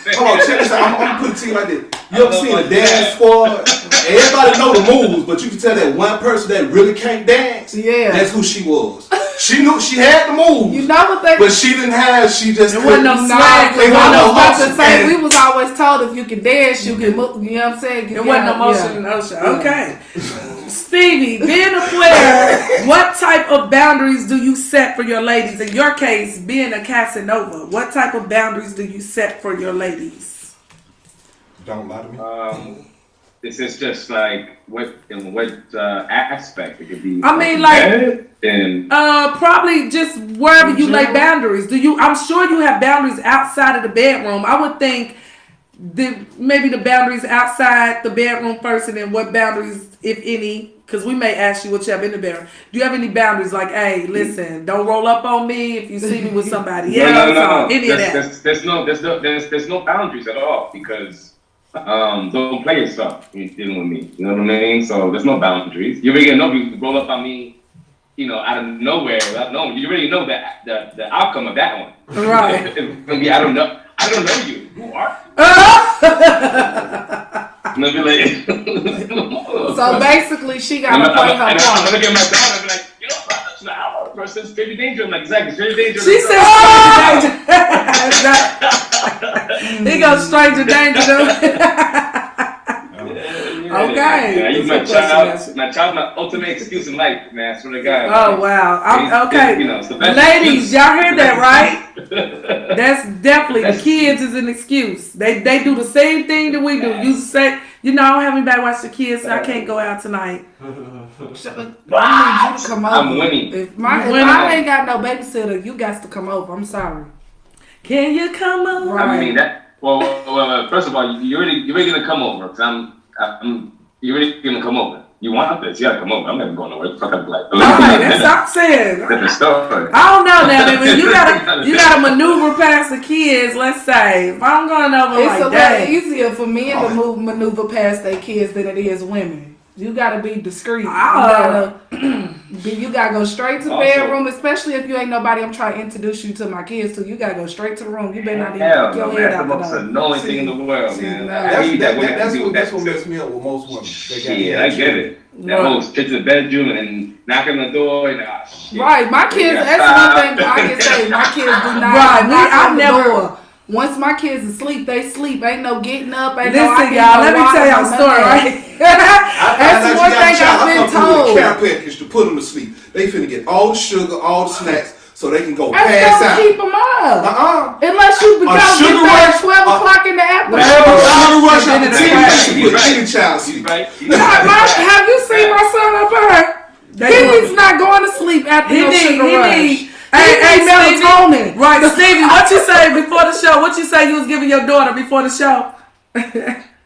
Hold on, check this out. I'm gonna put it to you like this. You ever seen a dance squad? Everybody know the moves, but you can tell that one person that really can't dance. Yeah. That's who she was. She knew she had the moves. You know what they? But she didn't have. She just It wasn't no swag. It wasn't no about to motion. say, we was always told if you can dance, you can move. You know what I'm saying? It wasn't no motion in the ocean. Okay. Stevie, being a player, what type of boundaries do you set for your ladies? In your case, being a Casanova, what type of boundaries do you set for your ladies? Don't lie to me. This is just like what aspect it could be. I mean, like, and probably just wherever you lay boundaries. I'm sure you have boundaries outside of the bedroom. I would think maybe the boundaries outside the bedroom first, and then what boundaries, if any, because we may ask you what you have in the bedroom. Do you have any boundaries like, hey, listen, don't roll up on me if you see me with somebody else? No. Any of that? There's no boundaries at all because don't play yourself when you're dealing with me. You know what I mean? So there's no boundaries. You already know if you roll up on me, you know, out of nowhere without knowing. You already know that the outcome of that one. Right. It's gonna be I don't know you. Who are you? So basically, she got to play her part. I'm gonna get my daughter and be like, you know, that's not our person. Stranger danger. I'm like, exactly, stranger danger. She said stranger danger. He goes stranger danger. Okay. Yeah, I use my child, my ultimate excuse in life, man. I swear to God. Oh, wow. Okay. You know, it's the best ladies, excuse. y'all hear that, right? That's definitely, the kids is an excuse. They do the same thing that we do. You say, you know, I don't have anybody watch the kids, so I can't go out tonight. I need you to come over. I'm winning. If I ain't got no babysitter, you got to come over. I'm sorry. Can you come over? Right. I mean that. Well, first of all, you're really gonna come over because you're really gonna come over. You want this? You gotta come over. I'm never going nowhere. Fuck up, like. All right, that's what I'm saying. Different story. I don't know now. I mean, you gotta maneuver past the kids. Let's say if I'm going over It's a like that, lot easier for men to maneuver past their kids than it is women. You gotta be discreet. You gotta go straight to the bedroom, especially if you ain't nobody I'm trying to introduce you to my kids to. You gotta go straight to the room. You better not even Hell put your no, head man. out That's the most annoying thing in the world, man. I hate that women do That's that. what messed me up with most women. Shit, I get it. That whole straight to the bedroom and knocking on the door and shit. Right, my kids. That's one thing I can say. My kids do not. I've never. Once my kids asleep, they sleep. Ain't no getting up. Ain't Listen, y'all. Let me tell y'all a story, right? That's one thing I've been told. Care package to put them to sleep. They finna get all the sugar, all the snacks, so they can go That's pass gonna out. keep them up. Unless you become sugar get there rush, at 12 o'clock in the afternoon. Sugar rush Right. after 10 put any child sleep. Right? Have you seen my son up here? He's not going to sleep after no sugar rush. Hey, melatonin. Right, Stevie, what you say before the show? What you say you was giving your daughter before the show?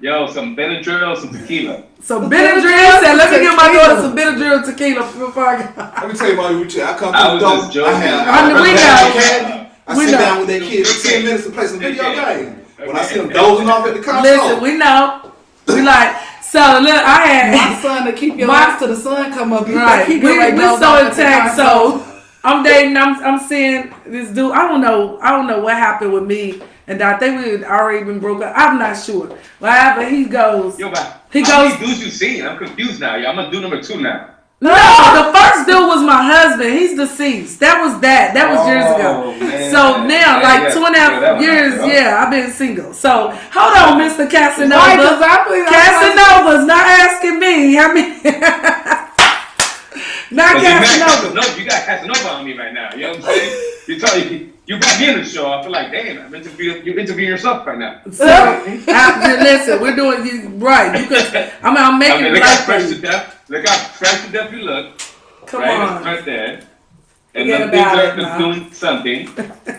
Yo, some Benadryl, some tequila. So Benadryl said, let me give my daughter some Benadryl tequila before I go. Let me tell you about it. I come I through the was just door. I joking. have We know. candy. I We sit know. down with that kid for 10 minutes to play some video Okay. games. When I see them dozing off at the console. Listen, we know. We like, so look, I My had, son to keep your My- ass till the sun come up. You right, think we he gonna so doze off at the intact, console? so I'm dating, I'm seeing this dude, I don't know what happened with me, and I think we had already been broke up, I'm not sure. What happened, he goes, Yo, but He how goes- many dudes you seen? I'm confused now. Yo, I'm gonna do number 2 now. no, the first dude was my husband, he's deceased, that was years ago. Man. So now, Yeah, like yeah. 2.5 Yeah, that one years, happened, yeah, I've been single. So, hold on, Mr. Right, 'cause Casanova. I believe Casanova's not asking me. I mean, not But you Casanova. got Casanova on me right now. You know what I'm saying? You brought me in the show. I feel like, damn, you're interviewing yourself right now. So, listen, we're doing you right. You could. I'm I making mean, it look right how for fresh to you. death. Look how fresh to death you look. Come right? on. Right there. And Forget them things about are it now. doing something.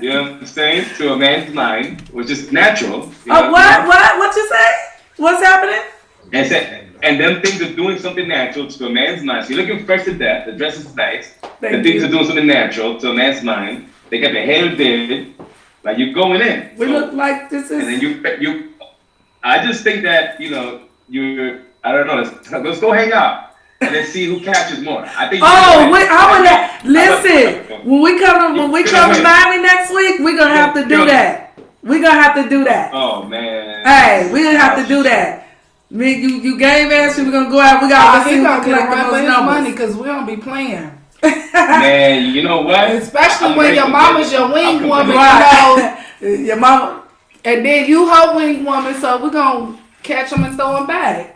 You know what I'm saying? To a man's mind, which is natural. You know Oh, what you say? What's happening? And them things are doing something natural to a man's mind. So you're looking fresh to death. The dress is nice. Thank The things you. are doing something natural to a man's mind. They got their hair did. Like you're going in. We So- look like this And then is. you. I just think that you're. I don't know. Let's go hang out and let's see who catches more. I think. Oh, listen. When we come to Miami next week, we're gonna have to do that. We're gonna have to do that. Oh man. Hey, we gonna have to do that. Me, you game ass. We're gonna go out. We gotta He see gonna who get a collect the run for most his money numbers. because we don't be playing. Man, you know what? Especially I'm when your grateful, mama's man. your wing I'm woman, you Right. know, Your mama. and then you her wing woman, so we're gonna catch them and throw them back.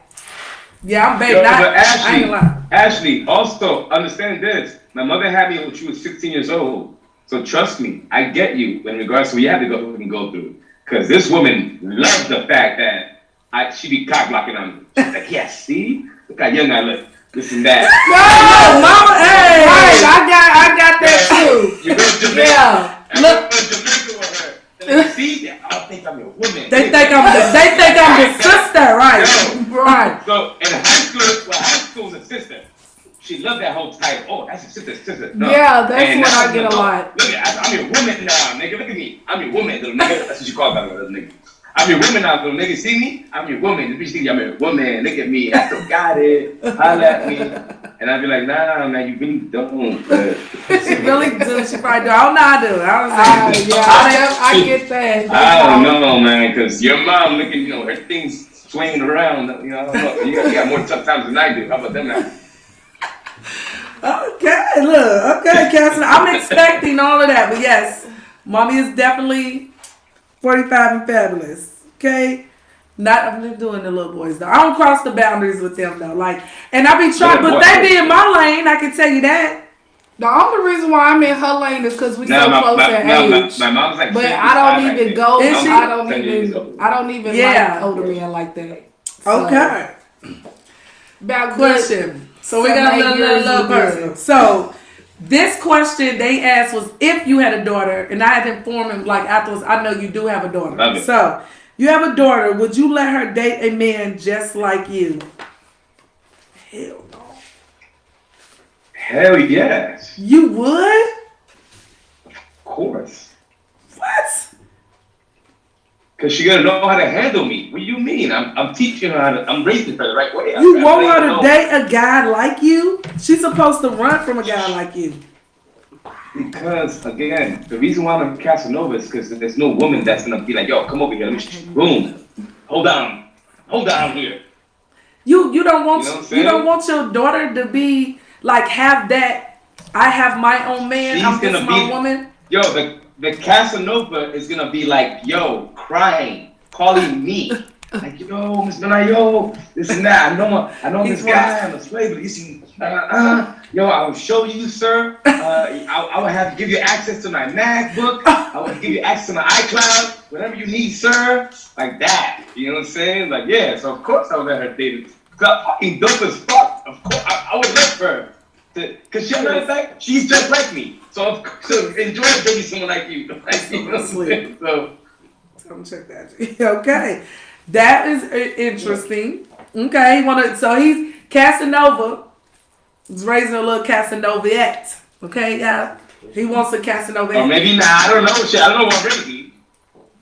Yeah, I'm baby. Yo, I but ain't gonna lie. Ashley, also understand this. My mother had me when she was 16 years old. So trust me, I get you in regards to what you have to go through. Because this woman loves the fact that she be cock blocking on me. She's like, yes, see? Look how young I look. This and that. No, mama. Hey. Right, I got that too. You go to Jamaica. Yeah, Look. Go to Jamaica with her. And see, I think I'm your woman. They think I'm the sister, right? Yo, right. So in high school was a sister. She loved that whole title. Oh, that's a sister. No. Yeah, that's And what now I get a lot. Look, I'm your woman now, nigga. Look at me. I'm your woman, little nigga. That's what you call that little nigga. I'm your woman now, little nigga. See me? I'm your woman. The bitch think I'm your woman. Look at me. I still got it. Holla at me. And I'd be like, nah, man, you really don't. She really do. She probably do. I don't know how to do it. I don't know. I get that. I don't know, man, because your mom looking, her things swinging around. I don't know. You got more tough times than I do. How about them now? Okay, look. Okay, Cassidy. I'm expecting all of that. But yes, mommy is definitely 45 and fabulous. Okay? I'm just doing the little boys though. I don't cross the boundaries with them though. And I be trying, but they be in my lane, I can tell you that. The only reason why I'm in her lane is because we so close in age. My mom's like, But I don't even go. Is she? I don't even Yeah. like older men like that. So, Okay. About Question. So we got a 7-8 years little we good. personal. So this question they asked was if you had a daughter, and I had to inform him afterwards. I know you do have a daughter. Love it. So you have a daughter. Would you let her date a man just like you? Hell no. Hell yes. You would? Of course. What? Because she gotta know how to handle me. What do you mean? I'm teaching her I'm raising her the right way. You want her to date a guy like you? She's supposed to run from a guy like you. Because, again, the reason why I'm a Casanova is because there's no woman that's gonna be like, yo, come over here, let me boom. Hold down here. You don't want You know what I'm you saying? don't want your daughter to be have that. I have my own man. She's I'm just gonna my be- woman. Yo, the Casanova is gonna be like, yo, crying, calling me. Like, yo, Miss Benai, yo, this and that. I know this guy, I'm a slave, but listen, yo, I will show you, sir. I will have to give you access to my MacBook. I will give you access to my iCloud, whatever you need, sir. Like that. You know what I'm saying? Like, yeah, so of course I would let her date it. Cause I'm fucking dope as fuck. Of course, I would love her. Cause matter of fact, she's just like me. So enjoy dating someone like you. Like, you know what I'm saying? So I'm check that. Okay. That is interesting. Okay, so he's Casanova. He's raising a little Casanoviette. Okay, yeah. He wants a Casanova. Or maybe not. I don't know. I don't know what Ricky,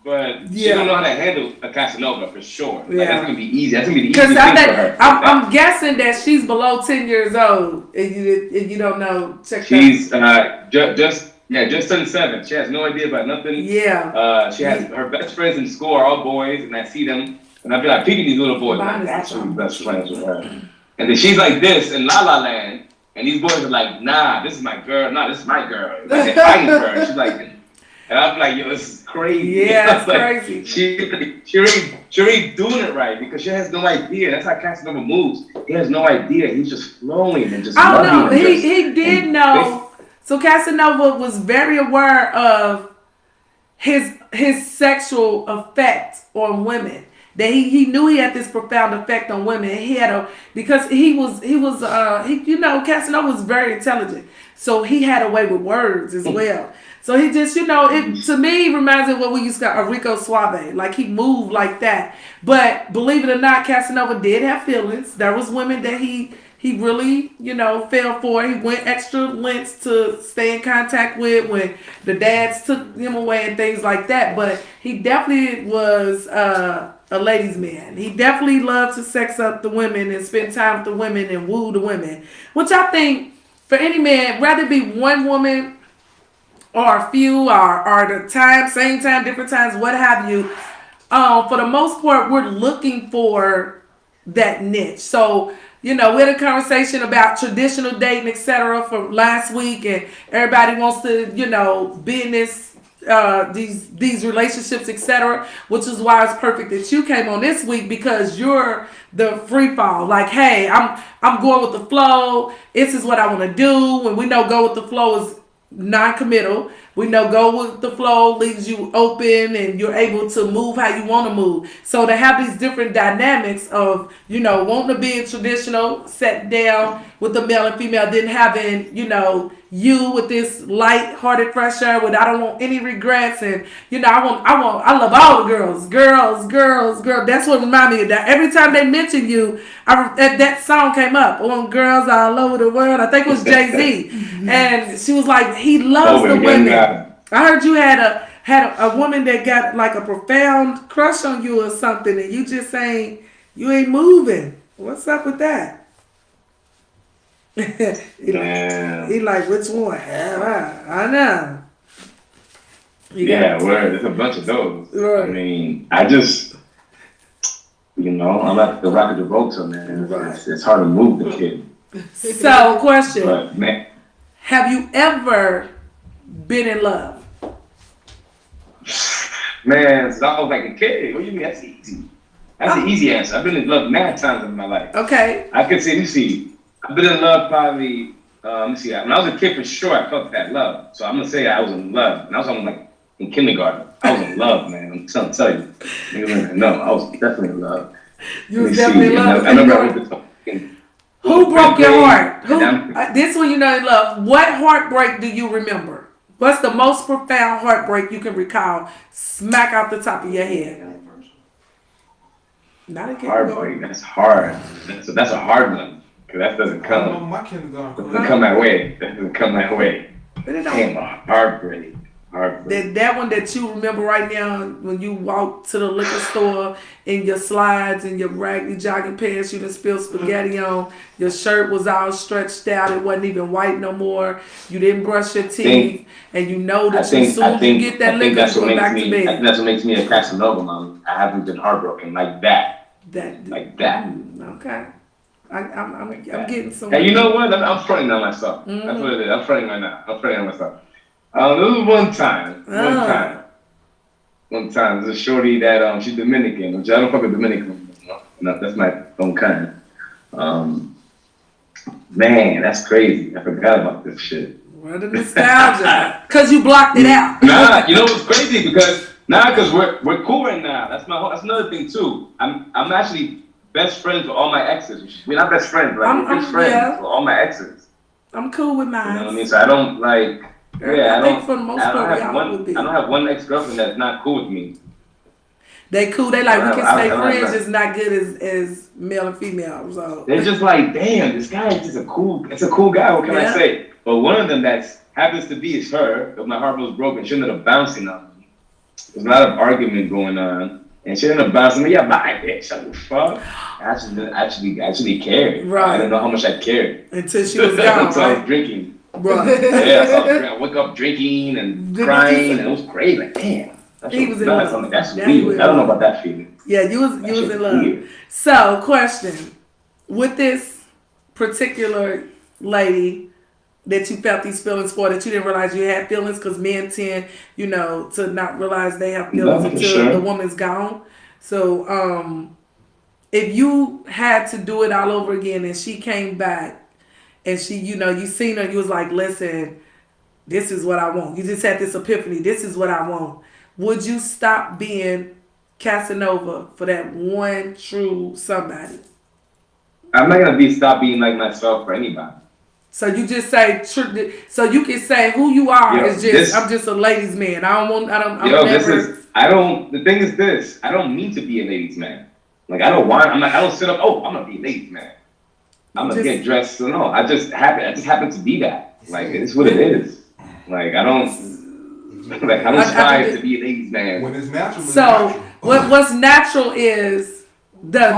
but she Yeah. don't know how to handle a Casanova for sure. Like, Yeah. that's gonna be easy. That's gonna be the Because easiest thing for her. I'm guessing that she's below 10 years old, and you don't know. She's just turned 7. She has no idea about nothing. Yeah. She has her best friends in school are all boys, and I see them, and I be like picking these little boys. Like, that's really best friends with her. And then she's like this in La La Land, and these boys are like, nah, this is my girl. Nah, this is my girl. Like, they're fighting for her. She's like, and I'm like, yo, this is crazy. Yeah, it's like, crazy. She really doing it right because she has no idea. That's how Casanova moves. He has no idea. He's just flowing and just. I don't know. loving and He did know. So Casanova was very aware of his sexual effect on women. That he knew he had this profound effect on women. He had because Casanova was very intelligent. So he had a way with words as well. So he just, it to me reminds me of what we used to call a Rico Suave. Like he moved like that. But believe it or not, Casanova did have feelings. There was women that he really, fell for. He went extra lengths to stay in contact with when the dads took him away and things like that. But he definitely was a ladies' man. He definitely loved to sex up the women and spend time with the women and woo the women. Which I think for any man, rather be one woman or a few or the same time, different times, what have you. For the most part, we're looking for that niche. So, we had a conversation about traditional dating, etc. from last week, and everybody wants to, be in this, these relationships, etc. Which is why it's perfect that you came on this week because you're the free fall. Like, hey, I'm going with the flow. This is what I want to do. And we know go with the flow is non-committal. We know go with the flow leaves you open and you're able to move how you want to move. So to have these different dynamics of, wanting to be in traditional, set down with the male and female, then having, you with this light-hearted fresh air with I don't want any regrets and, I love all the girls. That's what reminded me of that. Every time they mention you, that song came up on Girls All Over the World. I think it was Jay-Z. And she was like, he loves the women. I heard you had a woman that got like a profound crush on you or something, and you just saying you ain't moving. What's up with that? he like, which one? I know. There's a bunch of those. Right. I mean, I just, I'm like the rock of the boat, so man, it's hard to move the kid. So, question. But, man. Have you ever been in love? Man, since I was like a kid. What do you mean? That's easy. That's an easy answer. I've been in love mad times in my life. Okay. I could say, I've been in love probably, when I was a kid for sure, I felt that love. So I'm going to say I was in love. And I was like in kindergarten. I was in love, man. I'm trying to tell you. No, I was definitely in love. You was definitely in love. I remember I went to Who broke your heart? This one you know in love. What heartbreak do you remember? What's the most profound heartbreak you can recall? Smack off the top of your head. Not a heartbreak. That's hard. That's a hard one. Cause that doesn't come. My kindergarten. Doesn't come my way. That doesn't come my way. Damn, a heartbreak. That one that you remember right now when you walk to the liquor store in your slides and your raggedy jogging pants, you done spilled spaghetti on, your shirt was all stretched out, it wasn't even white no more, you didn't brush your teeth, and you know that soon as you get that liquor, you go back to bed. I think that's what makes me a Casanova, Mom. I haven't been heartbroken like that. Like that. Okay. I'm getting some. And you know what? I'm fronting on myself. Mm-hmm. That's what it is. I'm fronting right now. I'm fronting on myself. There was one time, there's a shorty that she's Dominican, which I don't fuck with Dominican. No, that's my own kind. Man, that's crazy. I forgot about this shit. What the nostalgia? Cause you blocked it out. Nah, you know what's crazy? Because we're cool right now. That's another thing too. I'm actually best friends with all my exes. We're not best friends, but I'm best friends with all my exes. I'm cool with mine. You know what I mean? So I don't like. Yeah, I don't for the most part, I don't have one ex-girlfriend that's not cool with me. They cool. They like we can I stay like friends, that. just not good as male and female. So They're just like, damn, this guy is just a cool guy. What can I say? But one of them that happens to be is her. But my heart was broken. She ended up bouncing on me. There's a lot of argument going on, and she ended up bouncing me. Yeah, bye, bitch. What the fuck? I actually cared. Right. I didn't know how much I cared until she was gone. until I was drinking. Right. Yeah, so I woke up drinking and crying, and it was crazy. Like, damn. He was in love. Like, that's Now he weird. was I don't know in about that feeling. Yeah, you was in love. Weird. So, question: with this particular lady that you felt these feelings for, that you didn't realize you had feelings, because men tend, to not realize they have feelings until the woman's gone. So, if you had to do it all over again and she came back and she, you seen her, you was like, listen, this is what I want. You just had this epiphany. This is what I want. Would you stop being Casanova for that one true somebody? I'm not gonna stop being like myself for anybody. So you just say, so you can say who you are is just, I'm just a ladies' man. The thing is this, I don't mean to be a ladies' man. Like, I don't sit up, I'm gonna be a ladies' man. I'm gonna get dressed. So no, I just happen to be that. Like, it's what it is. Like, I don't strive to be a ladies' man. When it's natural. So what's natural is the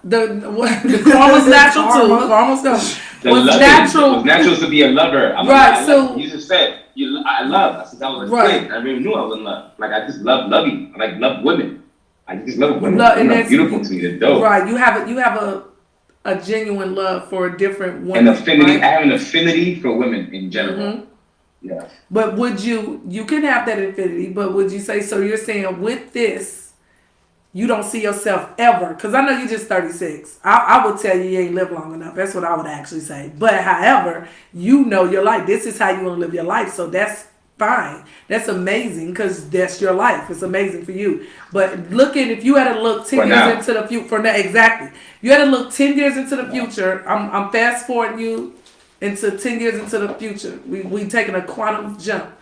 karma's natural too. Karma's natural. What's natural is to be a lover. You just said I love. Since I was a kid, I never knew I was in love. Like, I just love loving. I love women. I just love women. They're beautiful to me. They're dope. Right. You have a genuine love for a different woman. An affinity. Right? I have an affinity for women in general. Mm-hmm. Yeah. But would you can have that affinity, but would you say, so you're saying with this, you don't see yourself ever, because I know you're just 36. I would tell you ain't lived long enough. That's what I would actually say. But however, your life. This is how you want to live your life. So that's fine. That's amazing, because that's your life. It's amazing for you. But if you had to look 10 years into the future, for now, exactly. You had to look 10 years into the future. I'm fast forwarding you into 10 years into the future. We taking a quantum jump.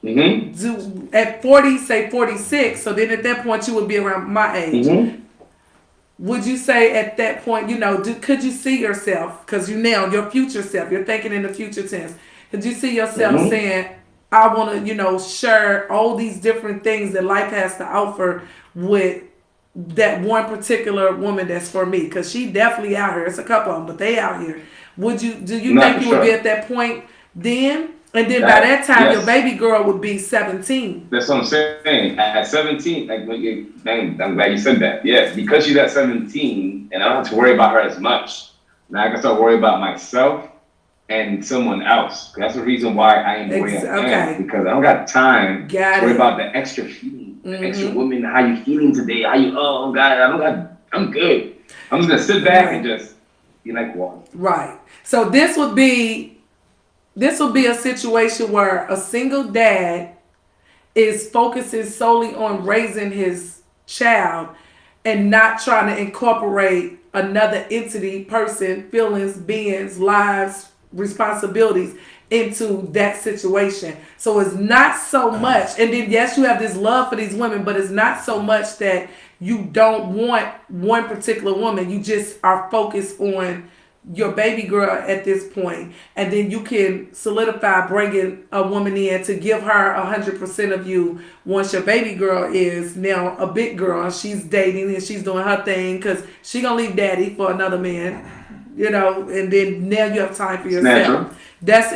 Mm-hmm. At 40, say 46, so then at that point you would be around my age. Mm-hmm. Would you say at that point, could you see yourself, because your future self, you're thinking in the future tense, could you see yourself saying, I want to, share all these different things that life has to offer with that one particular woman that's for me? Because she definitely out here. It's a couple of them, but they out here. Do you think you would be at that point then? And then by that time, your baby girl would be 17. That's what I'm saying. At 17, I'm glad you said that. Yeah, because she's at 17, and I don't have to worry about her as much. Now I can start worrying about myself and someone else. That's the reason why I am the way I am. Because I don't got time to worry about the extra feeling, the extra woman. How you feeling today? Oh God, I'm good. I'm just gonna sit back and just be like water. Right. So this would be a situation where a single dad is focusing solely on raising his child and not trying to incorporate another entity, person, feelings, beings, lives, responsibilities into that situation. So it's not so much, and then yes, you have this love for these women, but it's not so much that you don't want one particular woman. You just are focused on your baby girl at this point, and then you can solidify bringing a woman in to give her 100% of you once your baby girl is now a big girl and she's dating and she's doing her thing, because she gonna leave daddy for another man, and then now you have time for yourself. That's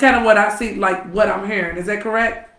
kind of what I see, like what I'm hearing. Is that correct?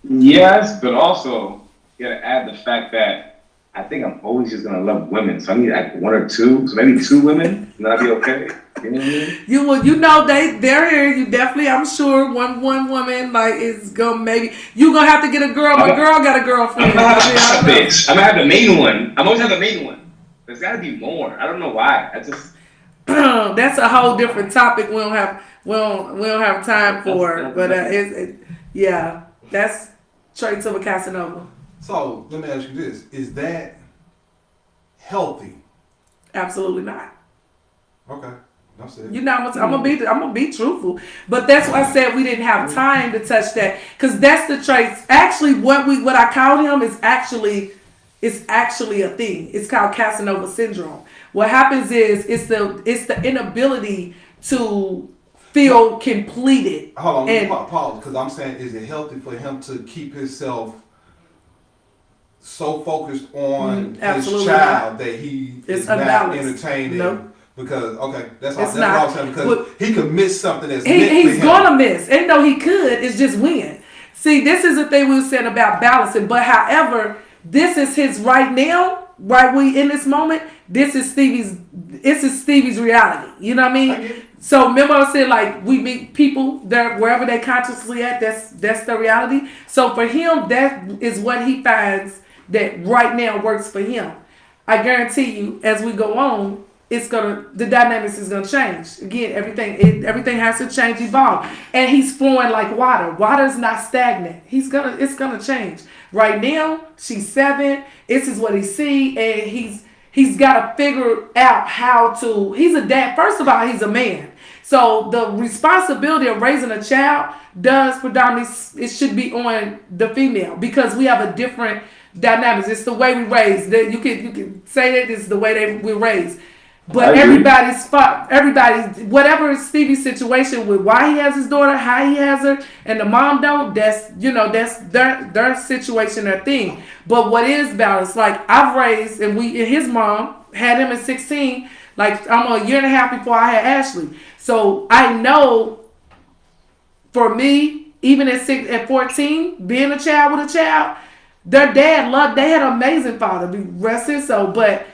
Yes, but also you gotta add the fact that I think I'm always just gonna love women, so I need like one or two, so maybe two women, and that'll be okay. You know what I mean? They're here. You definitely, I'm sure, one woman is gonna maybe you gonna have to get a girl. My girl got a girlfriend. I'm gonna have the main one. I'm always have the main one. There's gotta be more. I don't know why. That's a whole different topic. We don't have time for, but that's traits of a Casanova. So let me ask you this: is that healthy? Absolutely not. Okay. I'm serious. You know, I'm gonna be truthful, but that's why I said we didn't have time to touch that, because that's the traits. Actually, what I called him is actually a thing. It's called Casanova Syndrome. What happens is it's the inability to feel completed. Hold on, And pause, because I'm saying, is it healthy for him to keep himself so focused on his absolutely child that he It's is not unbalanced. entertaining? Nope. Because that's It's all not. I'm saying. Because he could miss something that's meant he's for him. gonna miss. Ain't no he could. It's just when. See, this is the thing we were saying about balancing. But however, this is his right now. Right, we in this moment. This is Stevie's reality. You know what I mean? So remember I said, like, we meet people there wherever they consciously at. That's the reality. So for him, that is what he finds that right now works for him. I guarantee you, as we go on, the dynamics is gonna change. Again, everything has to change, evolve. And he's flowing like water. Water's not stagnant. It's gonna change. Right now, she's 7. This is what he see, and he's gotta figure out how to. He's a dad. First of all, he's a man. So the responsibility of raising a child does predominantly, it should be on the female, because we have a different dynamics. It's the way we raise. You can say that it's the way we're raised. But everybody's whatever Stevie's situation with why he has his daughter, how he has her, and the mom don't, that's their situation, their thing. But what is balanced, like I've raised, and his mom had him at 16, like I'm a year and a half before I had Ashley. So I know for me, even at 14, being a child with a child, their dad they had an amazing father, be rest his soul, but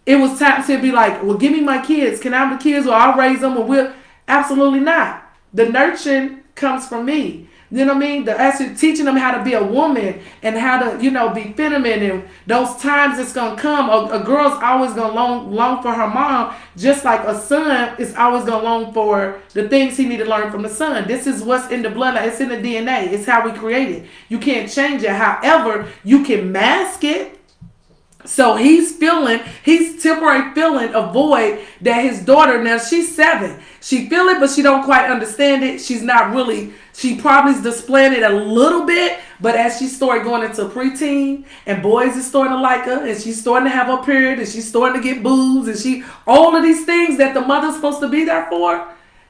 it was time to be like, well, give me my kids. Can I have the kids, or I'll raise them, or absolutely not. The nurturing comes from me. You know what I mean? Actually teaching them how to be a woman and how to, be feminine, and those times it's gonna come. A girl's always gonna long for her mom, just like a son is always gonna long for the things he need to learn from the son. This is what's in the bloodline. It's in the DNA. It's how we create it. You can't change it. However, you can mask it. So he's temporarily feeling a void that his daughter, now she's 7. She feel it, but she don't quite understand it. She probably is displaying it a little bit, but as she started going into preteen, and boys is starting to like her, and she's starting to have her period, and she's starting to get boobs, and all of these things that the mother's supposed to be there for,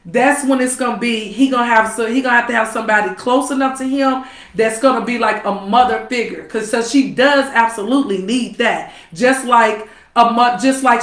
that's when it's gonna be. He gonna have to have somebody close enough to him that's gonna be like a mother figure, because she does absolutely need that. Just like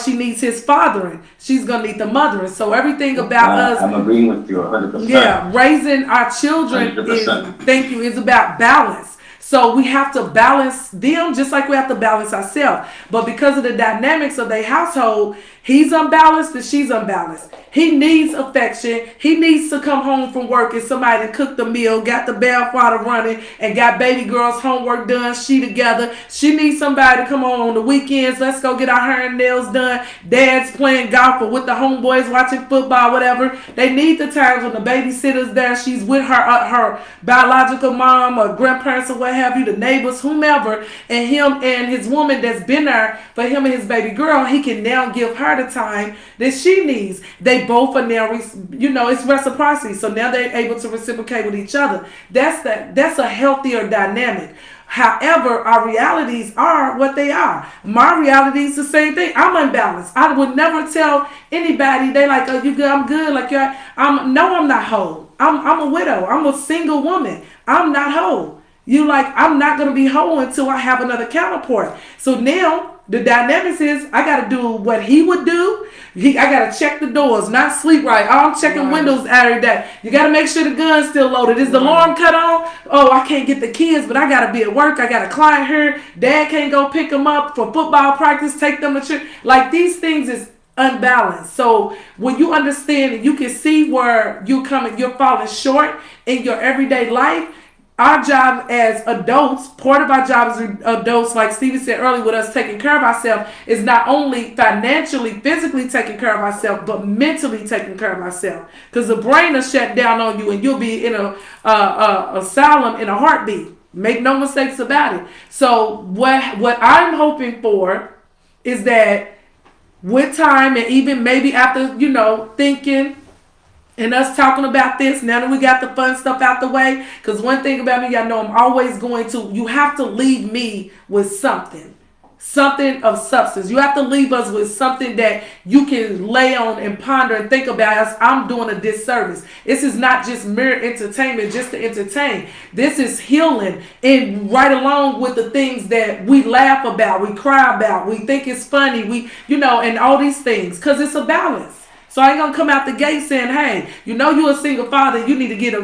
she needs his fathering, she's gonna need the mothering. So everything about us, I'm agreeing with you 100%. Yeah, raising our children 100%. is about balance. So we have to balance them just like we have to balance ourselves. But because of the dynamics of their household, he's unbalanced and she's unbalanced. He needs affection. He needs to come home from work and somebody cooked the meal, got the bath water running, and got baby girl's homework done. She together. She needs somebody to come on the weekends. Let's go get our hair and nails done. Dad's playing golf or with the homeboys watching football, whatever. They need the times when the babysitter's there. She's with her biological mom or grandparents or what have you, the neighbors, whomever, and him and his woman that's been there for him and his baby girl. He can now give her the time that she needs. They both are now, it's reciprocity. So now they're able to reciprocate with each other. That's a healthier dynamic. However, our realities are what they are. My reality is the same thing. I'm unbalanced. I would never tell anybody, they like, oh, you good, I'm good. Like, I'm not whole. I'm a widow. I'm a single woman. I'm not whole. I'm not going to be whole until I have another counterpart. So now the dynamics is I got to do what he would do. I got to check the doors, not sleep right. I'm checking windows every day. You got to make sure the gun's still loaded. Is the alarm cut on? Oh, I can't get the kids, but I got to be at work. I got a client here. Dad can't go pick them up for football practice, take them to church. Like, these things is unbalanced. So when you understand and you can see where you're falling short in your everyday life, our job as adults, part of our job as adults, like Stevie said earlier, with us taking care of ourselves, is not only financially, physically taking care of ourselves, but mentally taking care of ourselves. Because the brain will shut down on you and you'll be in a asylum in a heartbeat. Make no mistakes about it. So what I'm hoping for is that with time, and even maybe after, thinking and us talking about this, now that we got the fun stuff out the way, because one thing about me, y'all know I'm always you have to leave me with something of substance. You have to leave us with something that you can lay on and ponder and think about. Us, I'm doing a disservice. This is not just mere entertainment just to entertain. This is healing, and right along with the things that we laugh about, we cry about, we think it's funny, and all these things, because it's a balance. So I ain't gonna come out the gate saying, "Hey, you're a single father. You need to get a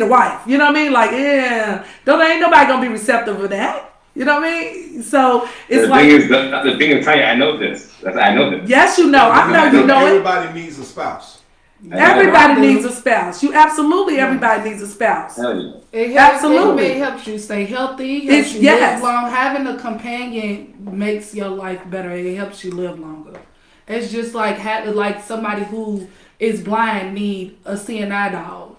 wife." You know what I mean? Like, yeah, ain't nobody gonna be receptive of that. You know what I mean? So it's the thing is, Tanya, I know this. I know this. Yes, you know. I know you know it. Everybody needs a spouse. Everybody needs a spouse. Everybody needs a spouse. It helps you stay healthy. Helps you live long. Having a companion makes your life better. It helps you live longer. It's just like somebody who is blind need a CNI dog,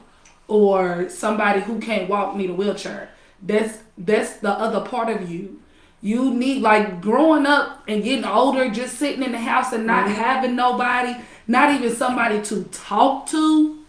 or somebody who can't walk need a wheelchair. That's the other part of you. You need, like, growing up and getting older, just sitting in the house and not having nobody, not even somebody to talk to,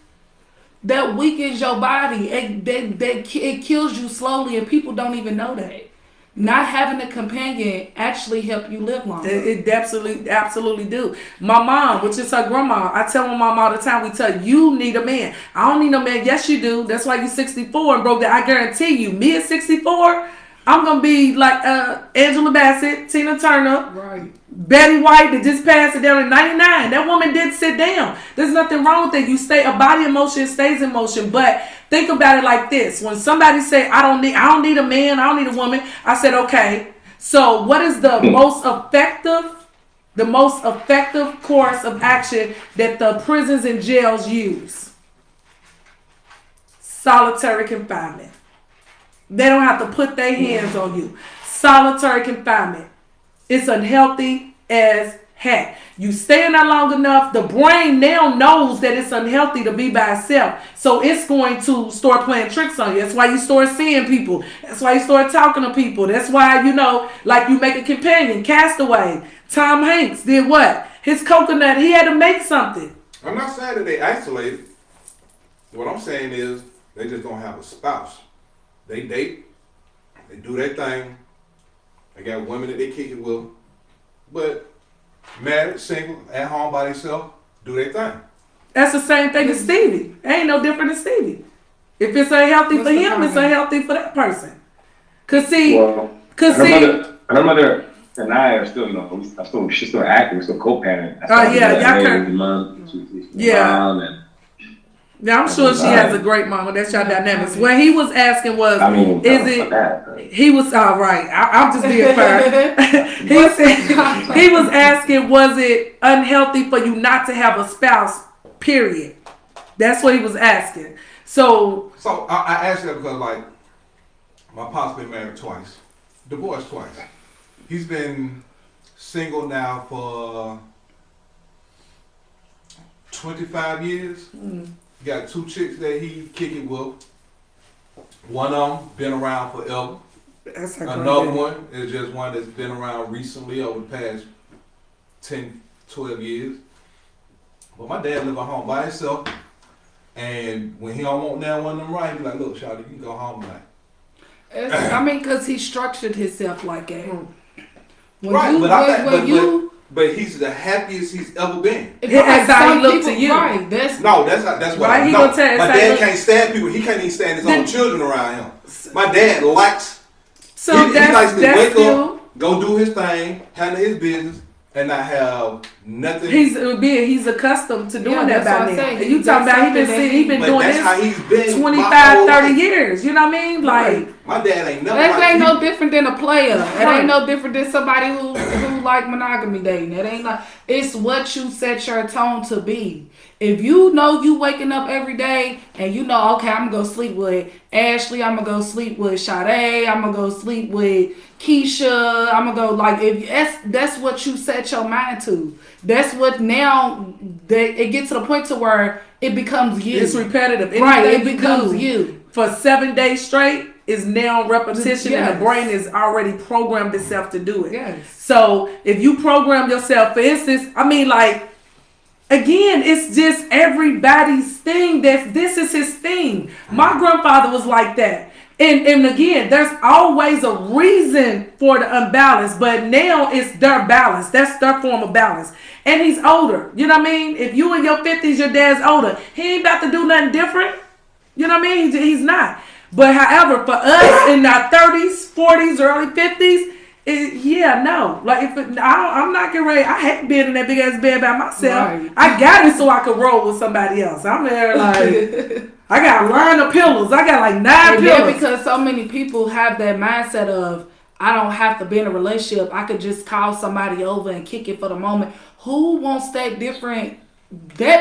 that weakens your body. It kills you slowly, and people don't even know that. Not having a companion actually help you live longer. It absolutely do. My mom, which is her grandma, I tell my mom all the time, you need a man. I don't need no man. Yes, you do. That's why you're 64 and broke that. I guarantee you, me at 64, I'm going to be like Angela Bassett, Tina Turner, right. Betty White that just passed it down in 99. That woman did sit down. There's nothing wrong with it. A body in motion stays in motion. But think about it like this. When somebody say, I don't need a man, I don't need a woman, I said, okay, so what is the most effective course of action that the prisons and jails use? Solitary confinement. They don't have to put their hands on you. Solitary confinement. It's unhealthy as heck. You stay in there long enough, the brain now knows that it's unhealthy to be by itself. So it's going to start playing tricks on you. That's why you start seeing people. That's why you start talking to people. That's why, like you make a companion. Castaway. Tom Hanks did what? His coconut, he had to make something. I'm not saying that they isolated. What I'm saying is they just don't have a spouse. They date. They do their thing. They got women that they kick it with. But married, single, at home by themselves, do their thing. That's the same thing as Stevie. It ain't no different than Stevie. If it's unhealthy for him, it's unhealthy for that person. Her mother and I are still, she's still acting, we're still co-parent. Yeah, I'm sure she has a great mama. That's your dynamics. What he was asking was, he was all right. I'm just being fair. He was asking, was it unhealthy for you not to have a spouse? Period. That's what he was asking. So I asked that because, like, my pop's been married twice, divorced twice. He's been single now for 25 years. He got 2 chicks that he kick it with. One of them been around forever. Another one is just one that's been around recently over the past 10, 12 years. But my dad live at home by himself. And when he don't want that one of them right, he be like, look, Shawty, you can go home tonight. Because he structured himself like that. But he's the happiest he's ever been. That's how he looked to you. Right. That's what I know. My dad can't stand people. He can't even stand his own children around him. My dad likes. He likes to wake up, go do his thing, handle his business, and not have nothing. He's accustomed to doing that by now. You talking about he been doing this how he's been 25, 30 years. You know what I mean? Like, my dad ain't never. That ain't no different than a player. It ain't no different than somebody who like monogamy dating. It ain't like, it's what you set your tone to be. If you know you waking up every day and you know, okay, I'm gonna go sleep with Ashley, I'm gonna go sleep with Sade, I'm gonna go sleep with Keisha, I'm gonna go, like, if that's what you set your mind to. That's what now it gets to the point to where it becomes you. It's repetitive. Right, it becomes you. For 7 days straight, is now repetition, and the brain is already programmed itself to do it. Yes. So if you program yourself, for instance, I mean, like, again, it's just everybody's thing. This is his thing. My grandfather was like that. And again, there's always a reason for the unbalance, but now it's their balance. That's their form of balance. And he's older. You know what I mean? If you in your 50s, your dad's older. He ain't about to do nothing different. You know what I mean? He's not. But however, for us in our 30s, 40s, early 50s, no. Like, I'm not getting ready. I hate being in that big ass bed by myself. Right. I got it so I could roll with somebody else. I'm there like, I got a line of pillows. I got like 9 pillows. Yeah, because so many people have that mindset of, I don't have to be in a relationship. I could just call somebody over and kick it for the moment. Who wants that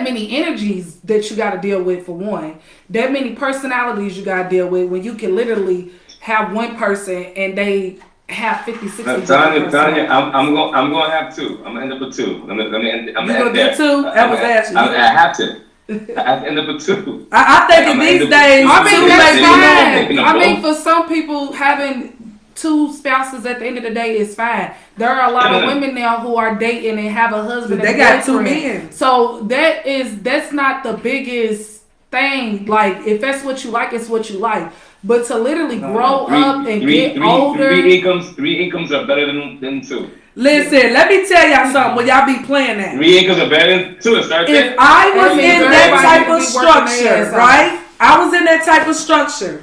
many energies that you got to deal with, for one? That many personalities you got to deal with, when you can literally have one person and they have 50, 60. Tanya, I'm going to have 2. I'm going to end up with 2. I'm going to end you going to do 2? That was asking. I have to. I have to end up with 2. I think in these days, I mean, for some people, having 2 spouses at the end of the day is fine. There are a lot of women now who are dating and have a husband. They got 2 men. So that's not the biggest thing. Like, if that's what you like, it's what you like. But to literally grow up and get older. 3 incomes are better than 2. Listen, let me tell y'all something. When y'all be playing that, 3 incomes are better than 2. If I was in that type of structure, right? I was in that type of structure.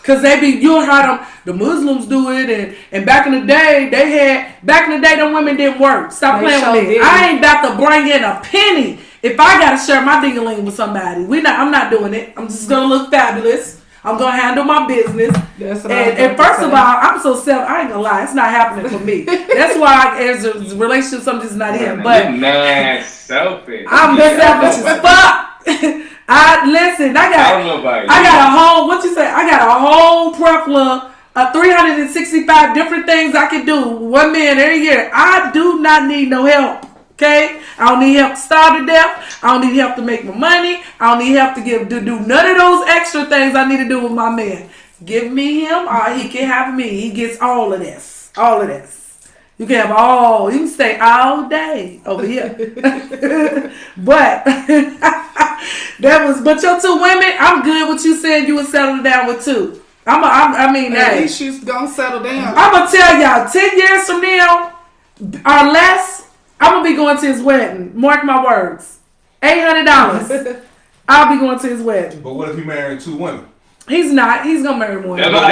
Cause you'll hear the Muslims do it, and back in the day, them women didn't work. Stop playing with me. I ain't about to bring in a penny. If I gotta share my ding-a-ling with somebody, I'm not doing it. I'm just gonna look fabulous. I'm gonna handle my business. And first of all, I'm so I ain't gonna lie, it's not happening for me. That's why as a relationship, I'm just not in. But man, selfish. I'm selfish as fuck. I got a whole plethora of 365 different things I can do. 1 man every year. I do not need no help. Okay? I don't need help to starve to death. I don't need help to make my money. I don't need help to do none of those extra things I need to do with my man. Give me him, or he can have me. He gets all of this. All of this. You can have you can stay all day over here. But but your 2 women, I'm good with you saying you would settle down with 2. At least you gonna settle down. I'm gonna tell y'all, 10 years from now or less, I'm gonna be going to his wedding. Mark my words. $800. I'll be going to his wedding. But what if he married 2 women? He's not. He's gonna marry more. He's not.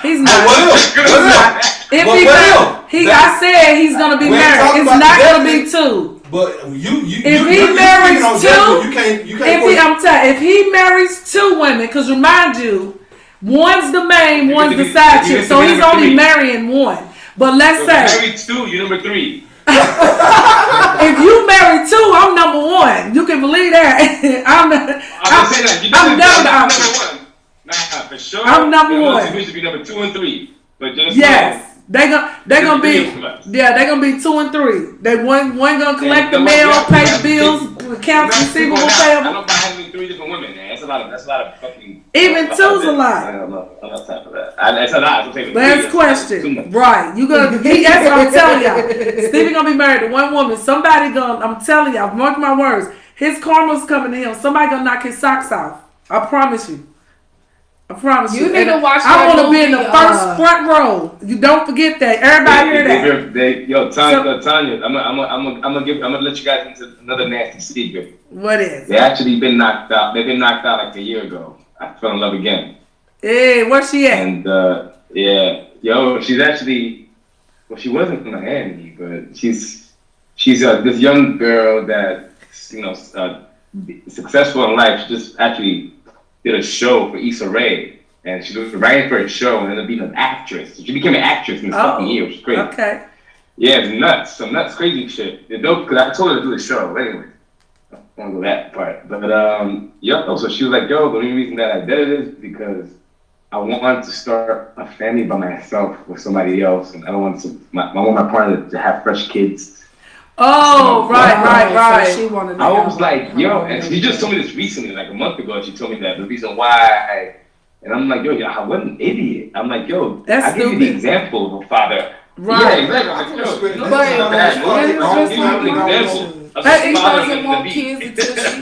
He's not. I said he's gonna be married. It's not gonna be 2. But if he marries 2, if he marries 2 women, because remind you, one's the main, one's the side chick, so he's only marrying 1. But let's say married 2, you're number 3. If you marry 2, I'm number 1. You can believe that. I'm number 1. Nah, for sure. I'm number 1. We should be number 2 and 3. But just they gonna be 2 and 3. They one gonna collect the mail, pay the bills, accounts receivable, payable. I don't mind having 3 different women, man. That's a lot of fucking. Even 2's a lot. I don't know. I'm not time for that. That's a lot. Last question. Right. You gonna that's what I'm telling y'all. Stevie gonna be married to 1 woman. I'm telling y'all, mark my words. His karma's coming to him. Somebody gonna knock his socks off. I promise you. You need to watch that. I want to be in the first front row. You don't forget that. Everybody hear that. Tanya, I'm gonna let you guys into another nasty secret. What is? They actually been knocked out. They've been knocked out like a year ago. I fell in love again. Hey, where's she at? And she's actually. Well, she wasn't from Miami, but she's this young girl that successful in life. She just actually did a show for Issa Rae, and she was writing for a show and ended up being an actress. So she became an actress in this fucking year, which is crazy. Okay. Yeah, it's nuts. Some nuts, crazy shit. It's dope because I told her to do the show. Anyway, I don't want to go that part. But, so she was like, the only reason that I did it is because I want to start a family by myself with somebody else, and I don't want I want my partner to have fresh kids. Oh, right. So she wanted to I was like, and she just told me this recently, like a month ago. She told me that the reason why And I'm like, yo, what an idiot. I'm like, yo, That's I give you the stupid. example of a father. Right. Yeah, exactly. I'm like, yo, you know, But- it's not bad. but it's I'll just give you like an example of He a father doesn't in the want beat. kids until she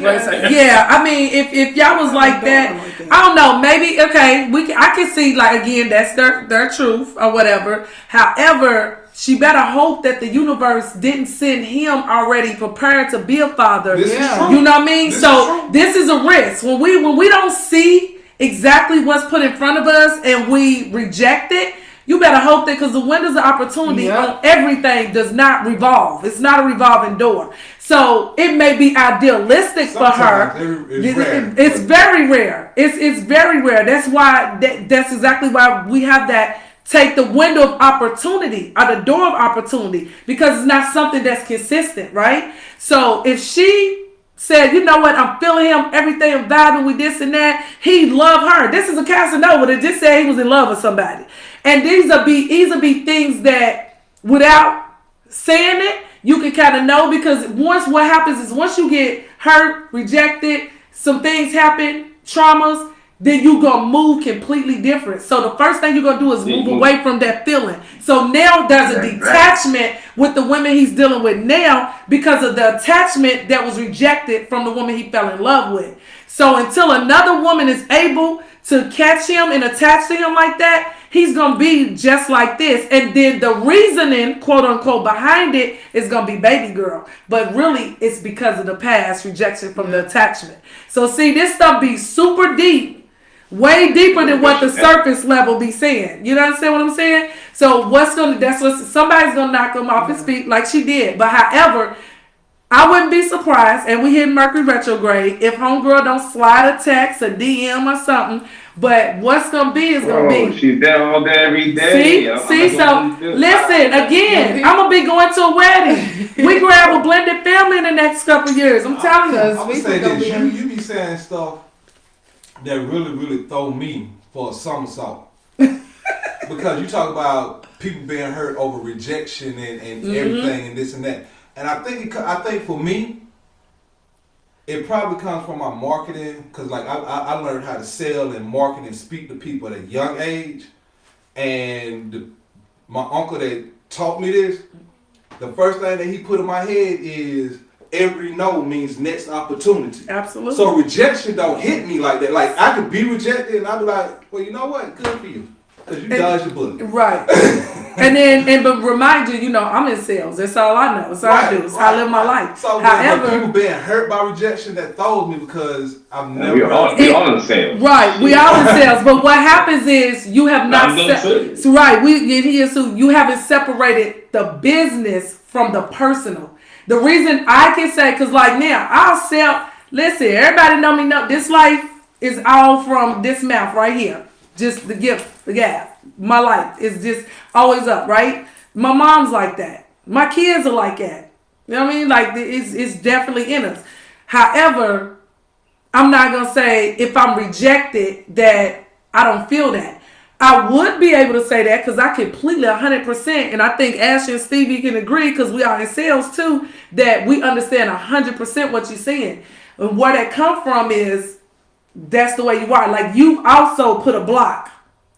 Yeah, I mean, if y'all was like that, I don't know. Maybe okay. I can see like again that's their truth or whatever. However, she better hope that the universe didn't send him already prepared to be a father. This is true. You know what I mean? This So is true. this is a risk when we don't see exactly what's put in front of us and we reject it. You better hope that because the windows of opportunity on everything does not revolve. It's not a revolving door. So it may be idealistic for her. It's rare. It's very rare. It's very rare. That's why that's exactly why we have that take the window of opportunity or the door of opportunity because it's not something that's consistent, right? So if she said, you know what, I'm feeling him, everything, I'm vibing with this and that, he loved her. This is a Casanova that just said he was in love with somebody. And these will be things that without saying it, you can kind of know because what happens is once you get hurt, rejected, some things happen, traumas, then you gonna move completely different. So the first thing you're gonna do is move away from that feeling. So now there's a detachment with the women he's dealing with now because of the attachment that was rejected from the woman he fell in love with. So until another woman is able to catch him and attach to him like that, he's going to be just like this. And then the reasoning, quote unquote, behind it is going to be baby girl. But really, it's because of the past rejection from the attachment. So see, this stuff be super deep, way deeper than what the surface level be saying. You understand what I'm saying? So somebody's going to knock him off his feet like she did. But however, I wouldn't be surprised, and we hit Mercury retrograde, if homegirl don't slide a text, a DM or something. But what's gonna be is gonna be. She's there all day, every day. See. So listen again. I'm gonna be going to a wedding. We grab a blended family in the next couple years. I'm telling you. I'm gonna say this. You be saying stuff that really throw me for a somersault. Because you talk about people being hurt over rejection and everything and this and that. And I think for me, it probably comes from my marketing because like I learned how to sell and market and speak to people at a young age. And my uncle that taught me this, the first thing that he put in my head is every no means next opportunity. Absolutely. So rejection don't hit me like that. Like I could be rejected and I'd be like, well, you know what? Good for you. Because you dodged your bullet. Right. but remind you, I'm in sales. That's all I know. That's all I do. It's how I live my life. So however, people being hurt by rejection, that throws me because I've never. We all in sales. Right. We all in sales. But what happens is you have not. You haven't separated the business from the personal. The reason I can say, because like now, I'll sell. Listen, everybody know this life is all from this mouth right here. Just the gift, the gap. My life is just always up, right? My mom's like that. My kids are like that. You know what I mean? Like it's definitely in us. However, I'm not gonna say if I'm rejected that I don't feel that. I would be able to say that because I completely 100%, and I think Ashley and Stevie can agree because we are in sales too, that we understand 100% what you're saying. And where that come from is that's the way you are. Like you also put a block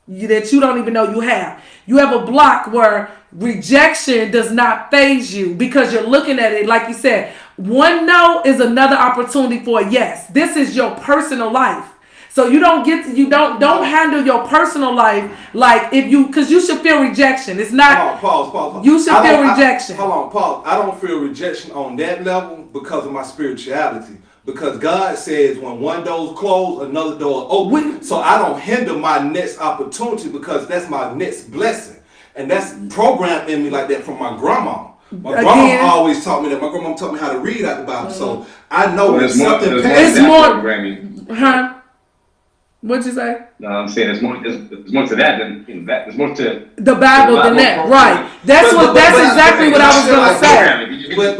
that you don't even know you have. You have a block where rejection does not faze you because you're looking at it like you said. One no is another opportunity for a yes. This is your personal life. So you don't handle your personal life like because you should feel rejection. It's not. Pause. You should feel rejection. Hold on, pause. I don't feel rejection on that level because of my spirituality. Because God says when one door is closed, another door is open. So I don't hinder my next opportunity because that's my next blessing. And that's programmed in me like that from my grandma. My grandma always taught me that. My grandma taught me how to read out the Bible. So I know there's something it's more. Huh? What'd you say? No, I'm saying there's more to that than that. There's more to the Bible than that. Right. That's exactly what I was gonna say. But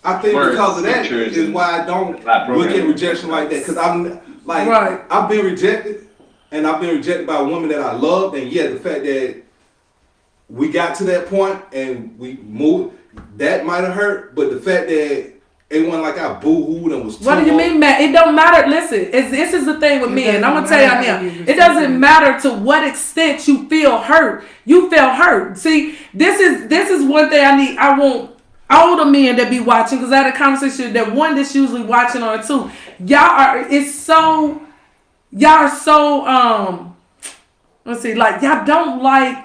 I think because of that is why I don't look at rejection like that. Because I've been rejected, and I've been rejected by a woman that I loved, and the fact that we got to that point and we moved, that might have hurt. But the fact that It wasn't like I boo-hooed and was. What do you mean, man? It don't matter. Listen, this is the thing with me, and I'm gonna tell you now. It doesn't matter to what extent you feel hurt. You feel hurt. See, this is one thing I need. I want older men that be watching, because I had a conversation that one that's usually watching on it too. Y'all are so let's see, like y'all don't like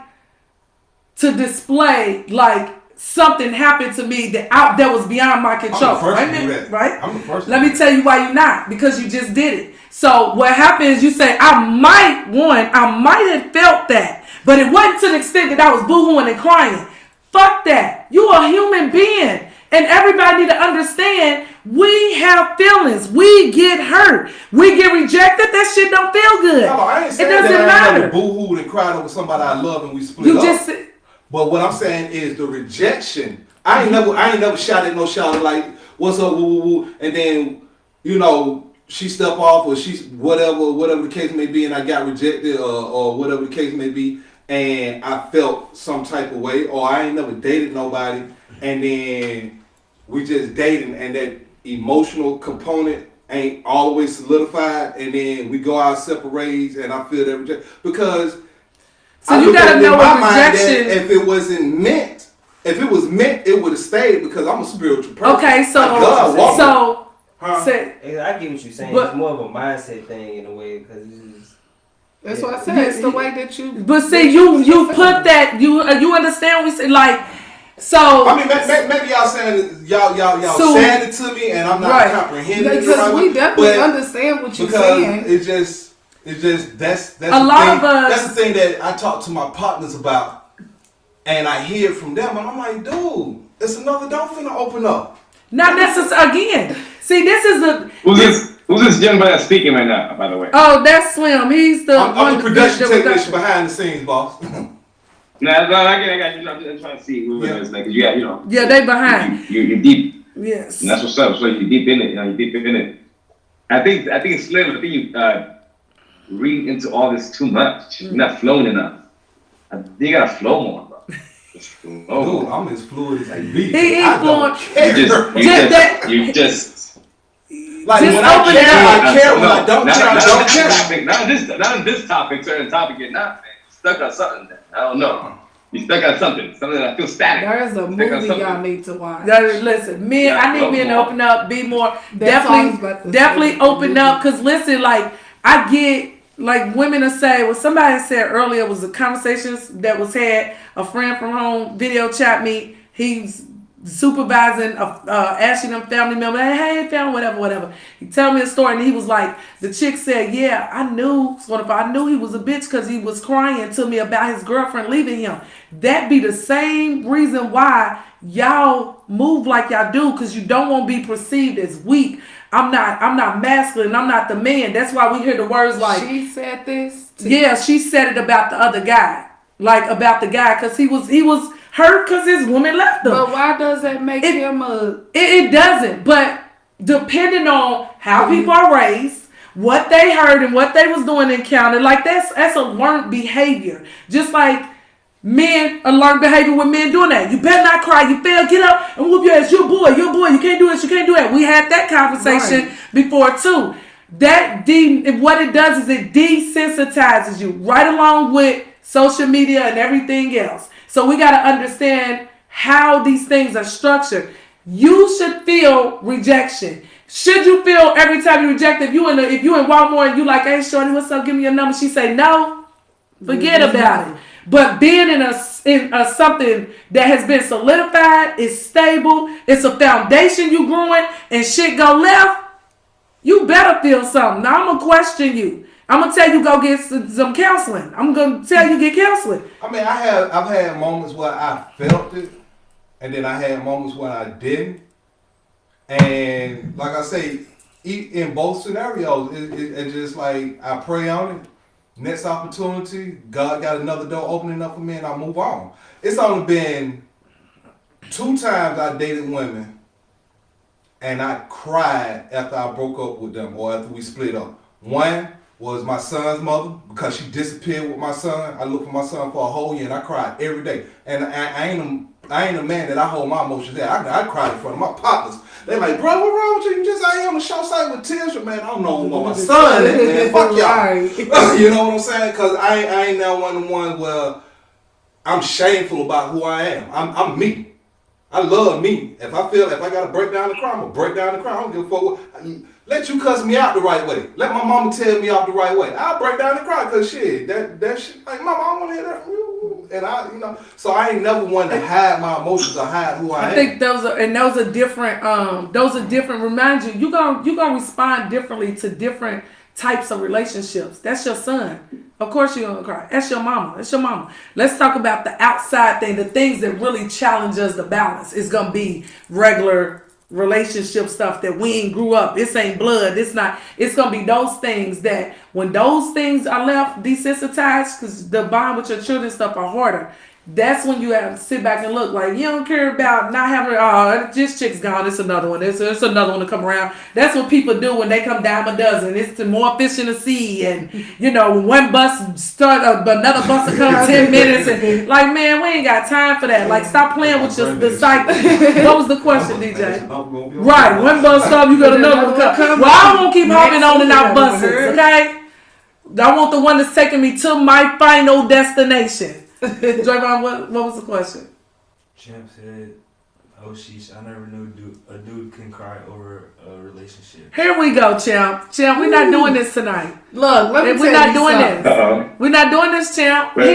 to display like something happened to me that was beyond my control. Right? I'm the first. Let me tell you why you're not, because you just did it. So what happens, you say, I might have felt that, but it wasn't to the extent that I was boo-hooing and crying. Fuck that. You are a human being. And everybody need to understand, we have feelings. We get hurt. We get rejected. That shit don't feel good. No, I ain't saying it doesn't that I matter. never boo-hooed and cried over somebody I love and we split up. But what I'm saying is the rejection. I ain't never shouted no shout like, what's up, woo, woo, woo, and then, you know, she step off or she's whatever the case may be, and I got rejected or whatever the case may be, and I felt some type of way, or I ain't never dated nobody, and then we just dating, and that emotional component ain't always solidified, and then we go our separate ways, and I feel that rejection because. So you gotta know what rejection. If it wasn't meant, if it was meant, it would have stayed because I'm a spiritual person. Okay, so I get what you're saying. It's more of a mindset thing in a way because that's what I said. It's the way that you. But see, you put that you understand what we say like. So I mean, maybe y'all saying y'all saying it to me, and I'm not comprehending it. Because we definitely understand what you're saying. It's just that's a lot of us. That's the thing that I talk to my partners about, and I hear it from them, and I'm like, dude, it's another door finna open up. Not necessarily. Again, see, this is the. Who's this young man speaking right now? By the way. Oh, that's Slim. He's the. I'm the production technician behind the scenes, boss. No, I got you. I'm just trying to see who it is. Like, you got, you know. Yeah, they behind. You're deep. Yes. And that's what's up. So you're deep in it. You know, you're deep in it. I think it's Slim. I think you read into all this too much. You're not flowing enough. You gotta flow more, bro. Dude, I'm as fluid as I be. He ain't flowing. You just. Like when I care. When I don't care, I don't care. Not in this topic, certain topic, you're not, man. Stuck on something. I don't know. You stuck on something that feels static. There's a movie y'all need to watch. Listen, I need men to open up, be more. Definitely open up. Because listen, like, I get, like, women will say, well, somebody said earlier was the conversations that was had, a friend from home video chat me. He's supervising, asking them family members, hey, family, whatever. He tell me a story, and he was like, the chick said, yeah, I knew he was a bitch because he was crying to me about his girlfriend leaving him. That be the same reason why y'all move like y'all do, because you don't want to be perceived as weak. I'm not masculine. I'm not the man. That's why we hear the words like, she said this. Yeah, she said it about the other guy, like about the guy, because he was hurt because his woman left him. But why does that make him a... It doesn't. But depending on how people are raised, what they heard and what they was doing encountered, like that's a learned behavior. Just like men are learned behavior with men doing that. You better not cry. You fail, get up and whoop your ass. You're a boy. You can't do this. You can't do that. We had that conversation before too. What it does is it desensitizes you right along with social media and everything else. So we got to understand how these things are structured. You should feel rejection. Should you feel every time you reject? If you in Walmart and you like, hey shorty, what's up? Give me your number. She say no. Forget about it. But being in a something that has been solidified, is stable, it's a foundation you growing, and shit go left, you better feel something. Now I'm gonna question you. I'm gonna tell you go get some counseling. I'm gonna tell you get counseling. I mean, I've had moments where I felt it, and then I had moments where I didn't. And like I say, in both scenarios, it's just like I pray on it. Next opportunity, God got another door opening up for me, and I move on. It's only been 2 times I dated women, and I cried after I broke up with them or after we split up. One, was my son's mother, because she disappeared with my son. I looked for my son for a whole year and I cried every day. And I ain't a man that I hold my emotions there. I cried in front of my partners. They like, bro, what wrong with you? You just out here on the show site with tears, man. I don't know what my son is, man. Fuck y'all. You know what I'm saying? Because I ain't now one of the ones where I'm shameful about who I am. I'm me. I love me. If I gotta break down the cry, I'm gonna break down the cry. I don't give a fuck. Let you cuss me out the right way. Let my mama tell me off the right way. I'll break down the cry, cause shit, that shit, like, mama, I don't wanna hear that from you. And I, so I ain't never one to hide my emotions or hide who I am. I think those are different. Remind you, you gonna respond differently to different types of relationships. That's your son. Of course you're gonna cry. That's your mama. Let's talk about the outside thing, the things that really challenge us to balance. It's gonna be regular relationship stuff that we ain't grew up. This ain't blood. It's gonna be those things that when those things are left desensitized, because the bond with your children stuff are harder. That's when you have to sit back and look like you don't care about not having, this chick's gone, it's another one. It's another one to come around. That's what people do when they come dime a dozen. It's to more fish in the sea. And, one bus start, another bus will come 10 minutes. And like, man, we ain't got time for that. Like, stop playing with the cycle. What was the question, DJ? Right. One bus stop, you got another one come. Well, I won't keep hopping on and out buses, okay? I want the one that's taking me to my final destination. Draymond, what was the question? Champ said, "Oh sheesh, I never knew a dude can cry over a relationship." Here we go, Champ. Champ, we're not doing this tonight. Look, let me we're not doing this. Uh-oh. We're not doing this, Champ. What's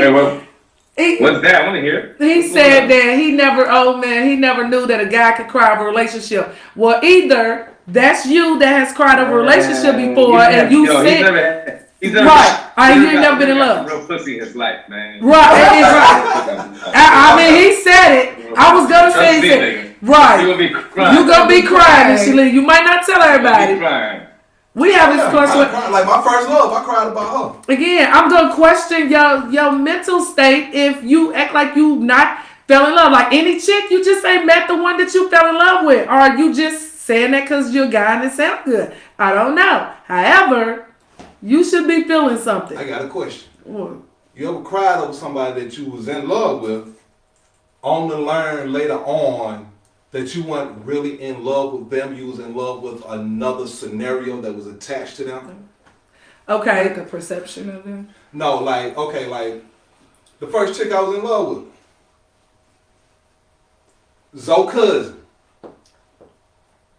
that? I want to hear. He said that he never knew that a guy could cry over a relationship. Well, either that's you that has cried over a relationship before, and you said. He's never never been in love. Real pussy in his life, man. Right, it's right. I mean, he said it. I was gonna say it. Right. You gonna be crying, Shalene. You might not tell everybody. We have this question. Like my first love, I cried about her. Again, I'm gonna question your mental state if you act like you not fell in love. Like any chick, you just ain't met the one that you fell in love with, or are you just saying that because you're a guy and it sounds good? I don't know. However, you should be feeling something. I got a question. What? You ever cried over somebody that you was in love with, only to learn later on that you weren't really in love with them, you was in love with another scenario that was attached to them? Okay. Like a perception of them? No, like the first chick I was in love with, Zoe Cousin.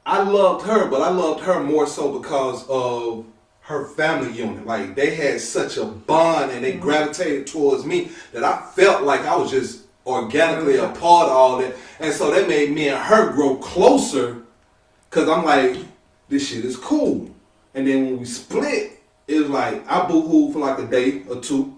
I loved her, but I loved her more so because of her family unit. Like, they had such a bond and they gravitated towards me that I felt like I was just organically a part of all that. And so that made me and her grow closer, because I'm like, this shit is cool. And then when we split, it was like, I boo-hooed for like a day or two.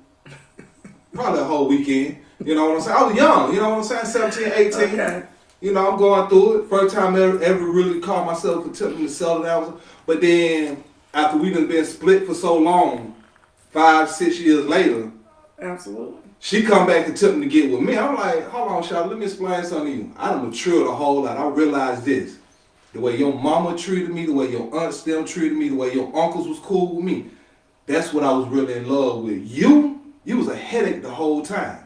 Probably a whole weekend. You know what I'm saying? I was young, you know what I'm saying? 17, 18. Okay. I'm going through it. First time I ever really caught myself attempting to settle down. But then, after we done been split for so long, 5-6 years later, absolutely, she come back and took me to get with me. I'm like, hold on, Charlotte, let me explain something to you. I done matured a whole lot. I realized this. The way your mama treated me, the way your aunts them treated me, the way your uncles was cool with me, that's what I was really in love with. You was a headache the whole time.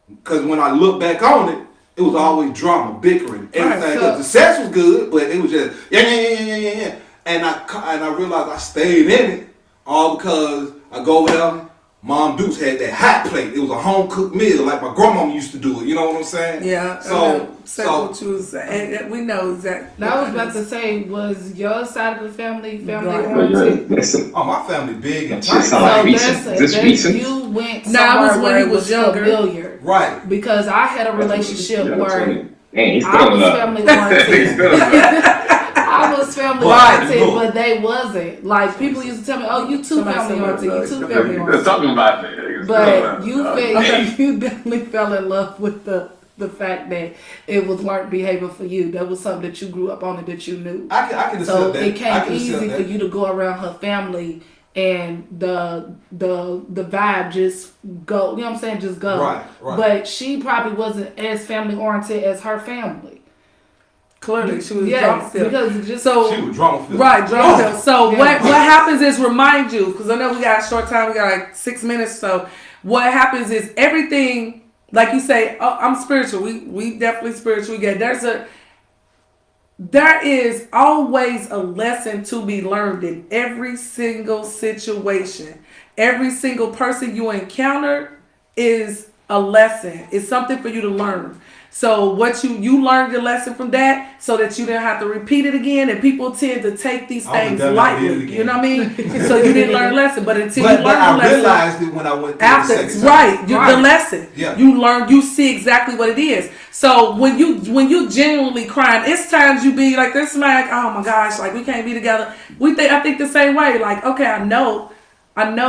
Because when I look back on it, it was always drama, bickering, everything. The sex was good, but it was just, yeah. And I realized I stayed in it all because I go over there. Mom Dukes had that hot plate. It was a home cooked meal like my grandmama used to do it. You know what I'm saying? Yeah. So what you was saying. We know exactly. I was about to say, was your side of the family oriented? Oh, my family big and tight. So you went somewhere where it was familiar. Right. Because I had a relationship where I was family oriented. I was family oriented, but they wasn't. Like, people used to tell me, "Oh, you too family oriented. You too family oriented." Talking about it. But you definitely fell in love with the fact that it was learned behavior for you. That was something that you grew up on and that you knew. I can so that. It came easy for you to go around her family and the vibe just go. You know what I'm saying? Just go. Right. But she probably wasn't as family oriented as her family. Clearly, she was Yes, drama filled. because just So She was drama filled. right, drama filled. So Yeah. what happens is remind you, because I know we got a short time. We got like 6 minutes. So what happens is everything, like you say, oh, I'm spiritual. We definitely spiritual. There is always a lesson to be learned in every single situation. Every single person you encounter is a lesson. It's something for you to learn. So what you learned your lesson from that so that you didn't have to repeat it again. And people tend to take these things lightly. You know what I mean? So you didn't learn a lesson. But until you learn the lesson. I realized it when I went through After, the second right, time. the lesson. Yeah. You learn, you see exactly what it is. So when you genuinely crying, it's times you be like this, like, oh my gosh, like we can't be together. I think the same way. Like, okay, I know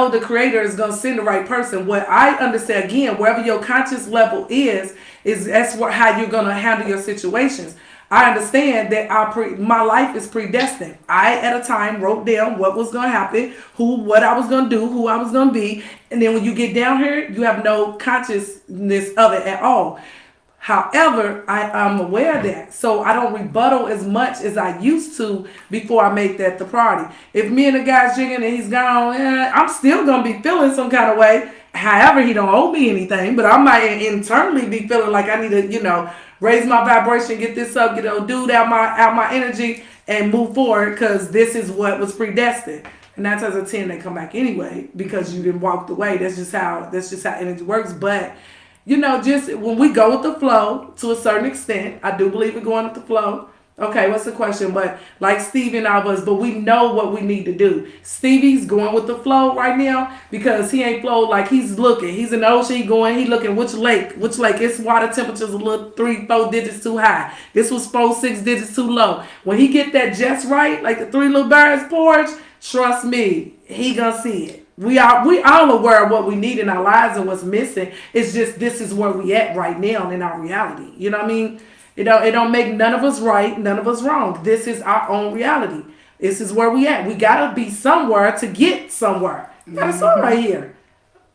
the creator is gonna send the right person. What I understand, again, wherever your conscious level is how you're gonna handle your situations. I understand that my life is predestined. I at a time wrote down what was gonna happen, what I was gonna do, who I was gonna be, and then when you get down here, you have no consciousness of it at all. However, I'm aware of that, so I don't rebuttal as much as I used to before I make that the priority. If me and the guy's drinking and he's gone, I'm still gonna be feeling some kind of way. However, he don't owe me anything, but I might internally be feeling like I need to, raise my vibration, get this up, dude out my energy, and move forward because this is what was predestined. And 9 times out of 10 they come back anyway because you didn't walk the way. That's just how energy works, but. Just when we go with the flow to a certain extent, I do believe in going with the flow. Okay, what's the question? But like Stevie and I was, but we know what we need to do. Stevie's going with the flow right now because he ain't flowed like he's looking. He's in the ocean, he looking which lake. Its water temperature's a little 3-4 digits too high. This was 4-6 digits too low. When he get that just right, like the 3 little birds porridge, trust me, he gonna see it. We all aware of what we need in our lives and what's missing. It's just this is where we at right now in our reality. You know what I mean? It don't make none of us right, none of us wrong. This is our own reality. This is where we at. We gotta be somewhere to get somewhere. Got a song right here.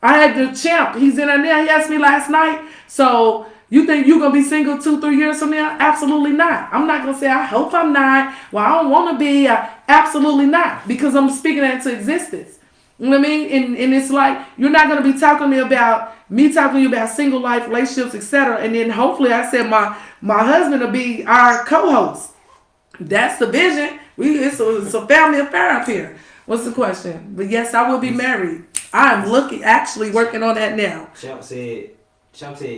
I had the champ. He's in there now. He asked me last night. So you think you're gonna be single 2-3 years from now? Absolutely not. I'm not gonna say I hope I'm not. Well, I don't want to be. Absolutely not, because I'm speaking that into existence. You know what I mean? And it's like, you're not going to be talking to me talking to you about single life, relationships, etc. And then hopefully I said my husband will be our co-host. That's the vision. It's a family affair up here. What's the question? But yes, I will be married. I'm actually working on that now. Champ said.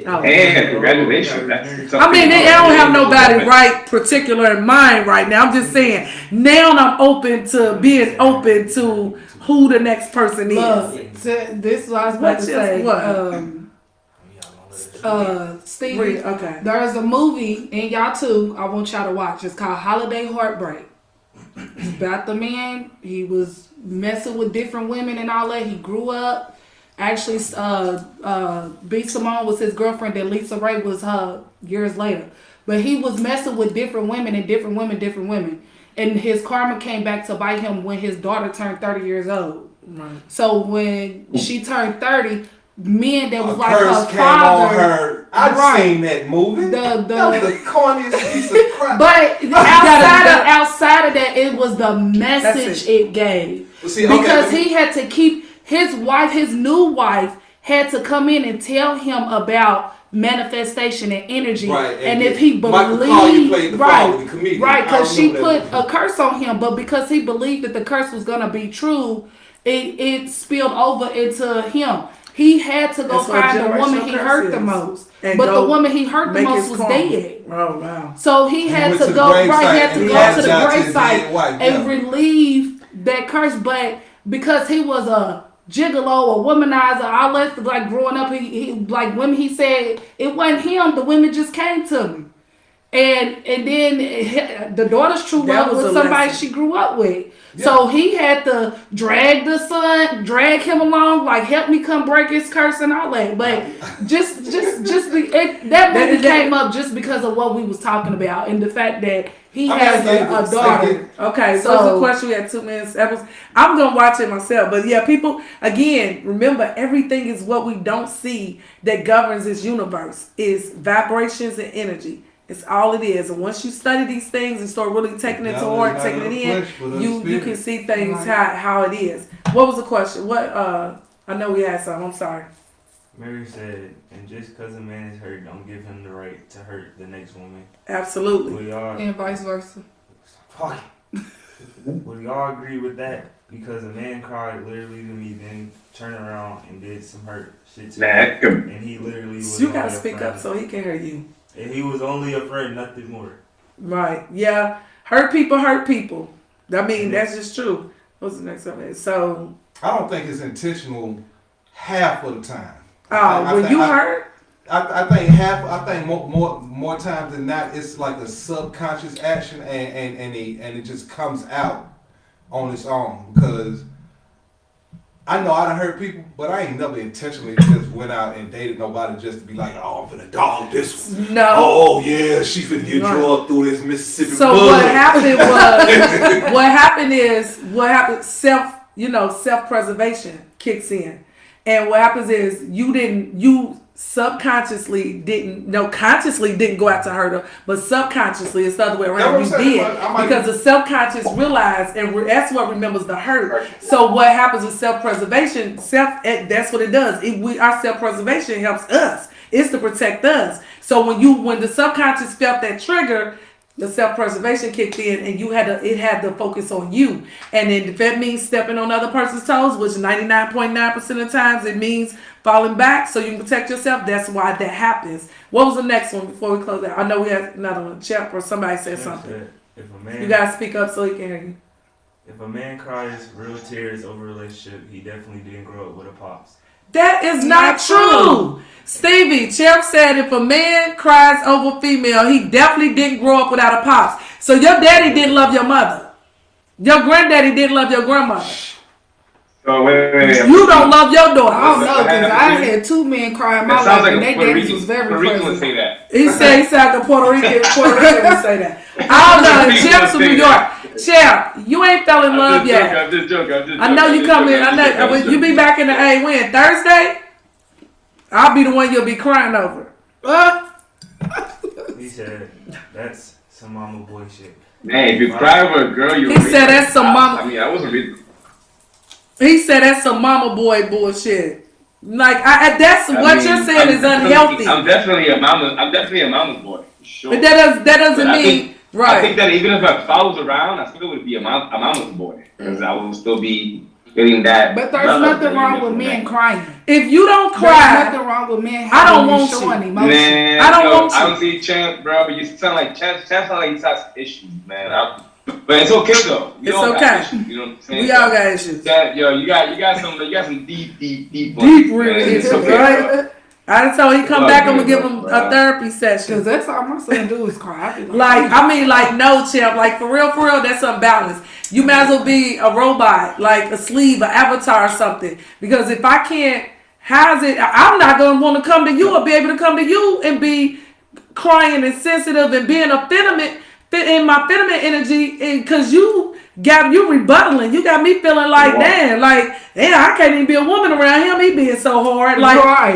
Oh. Hey, congratulations. That's I mean, I don't have nobody right particular in mind right now. I'm just saying, now I'm open to being open to who the next person is. This is what I was about to say. Stevie, okay. There's a movie, and y'all too, I want y'all to watch. It's called Holiday Heartbreak. It's about the man. He was messing with different women and all that. He grew up. Actually, B. Simone was his girlfriend, and Lisa Ray was her years later. But he was messing with different women. And his karma came back to bite him when his daughter turned 30 years old. Right. So when she turned 30, men that was like her came father. On her. I've seen that movie. That was the corniest piece of crap. But outside of that, it was the message it gave. Well, see, because he had to keep his new wife had to come in and tell him about manifestation and energy, right? And if he believed, right, because she put a curse on him, but because he believed that the curse was gonna be true, it spilled over into him. He had to go find the woman he hurt the most, but the woman he hurt the most was dead. Oh wow! So he had to go right. He had to go to the gravesite and relieve that curse, but because he was a gigolo, a womanizer, all that, like growing up, he like women, he said it wasn't him, the women just came to me. And then the daughter's true love was somebody she grew up with. Yeah. So he had to drag him along, like help me come break his curse and all that. But that movie came up just because of what we was talking about and the fact that he has a daughter. Okay, so it's a question. We had 2 minutes. I'm gonna watch it myself. But yeah, people, again, remember, everything is what we don't see that governs this universe is vibrations and energy. It's all it is. And once you study these things and start really taking it to heart, taking it in, you can see things how it is. What was the question? What I know we had something. I'm sorry. Mary said, and just because a man is hurt, don't give him the right to hurt the next woman. Absolutely. We all, And vice versa. would we all agree with that? Because a man cried literally to me, then turned around and did some hurt shit to me. And he literally was You gotta only a speak friend. up so he can hear you. And he was only a friend, nothing more. Right. Yeah. Hurt people hurt people. I mean, that's just true. What's the next one? So I don't think it's intentional half of the time. when you hurt? I think more times than not, it's like a subconscious action, and it just comes out on its own. Because I know I done hurt people, but I ain't never intentionally just went out and dated nobody just to be like, oh, I'm finna dog this one. No. Oh yeah, she finna get drugged through this Mississippi. So mud. what happened self-preservation kicks in. And what happens is you subconsciously consciously didn't go out to hurt her, but subconsciously it's the other way around. You did because the subconscious realized, and that's what remembers the hurt. So what happens with self-preservation? That's what it does. Our self-preservation helps us. It's to protect us. So when the subconscious felt that trigger, the self-preservation kicked in, and it had to focus on you. And then if that means stepping on other person's toes, which 99.9% of times it means falling back so you can protect yourself, that's why that happens. What was the next one before we close out? I know we had another one. Chap or somebody said something. You gotta speak up so he can hear you. If a man cries real tears over a relationship, he definitely didn't grow up with a pops. That is not true. Stevie, Champ said if a man cries over female, he definitely didn't grow up without a pops. So your daddy didn't love your mother. Your granddaddy didn't love your grandmother. So wait. You don't love your daughter. I don't know, because I had two men cry in my life, and their daddies was very Puerto Rican would present. say that. He said like a Puerto Rican would say that. I don't know. Champ's from New York. Champ, you ain't fell in love yet. I'm just joking. I know you come in. I know you be back in the when Thursday. I'll be the one you'll be crying over. He said, that's some mama boy shit. Man, if you cry over a girl, you. He said that's some mama. I mean, I wasn't reading. He said that's some mama boy bullshit. Like that's what you're saying is unhealthy. I'm definitely a mama's boy. Sure. But that doesn't mean right. I think that even if I was around, I still would be a mama's boy because I will still be getting that. But there's nothing wrong with men crying. If you don't cry, there's nothing wrong with men having showing emotion. Man, I don't want you. I don't see Champ, bro, but you sound like Champ sound like he's got some issues, man. But it's okay though. It's okay. Issues, you know what I'm saying? We all got issues. You got some deep real issues, right? I told he come back. I'm gonna give him a therapy session. Cause that's all my son do is cry. No, Champ. Like for real, that's unbalanced. You might as well be a robot, like a sleeve, an avatar or something. Because if I can't, I'm not gonna want to come to you or be able to come to you and be crying and sensitive and being in my feminine energy, because you rebuttaling. You got me feeling like, damn, I can't even be a woman around him. He being so hard.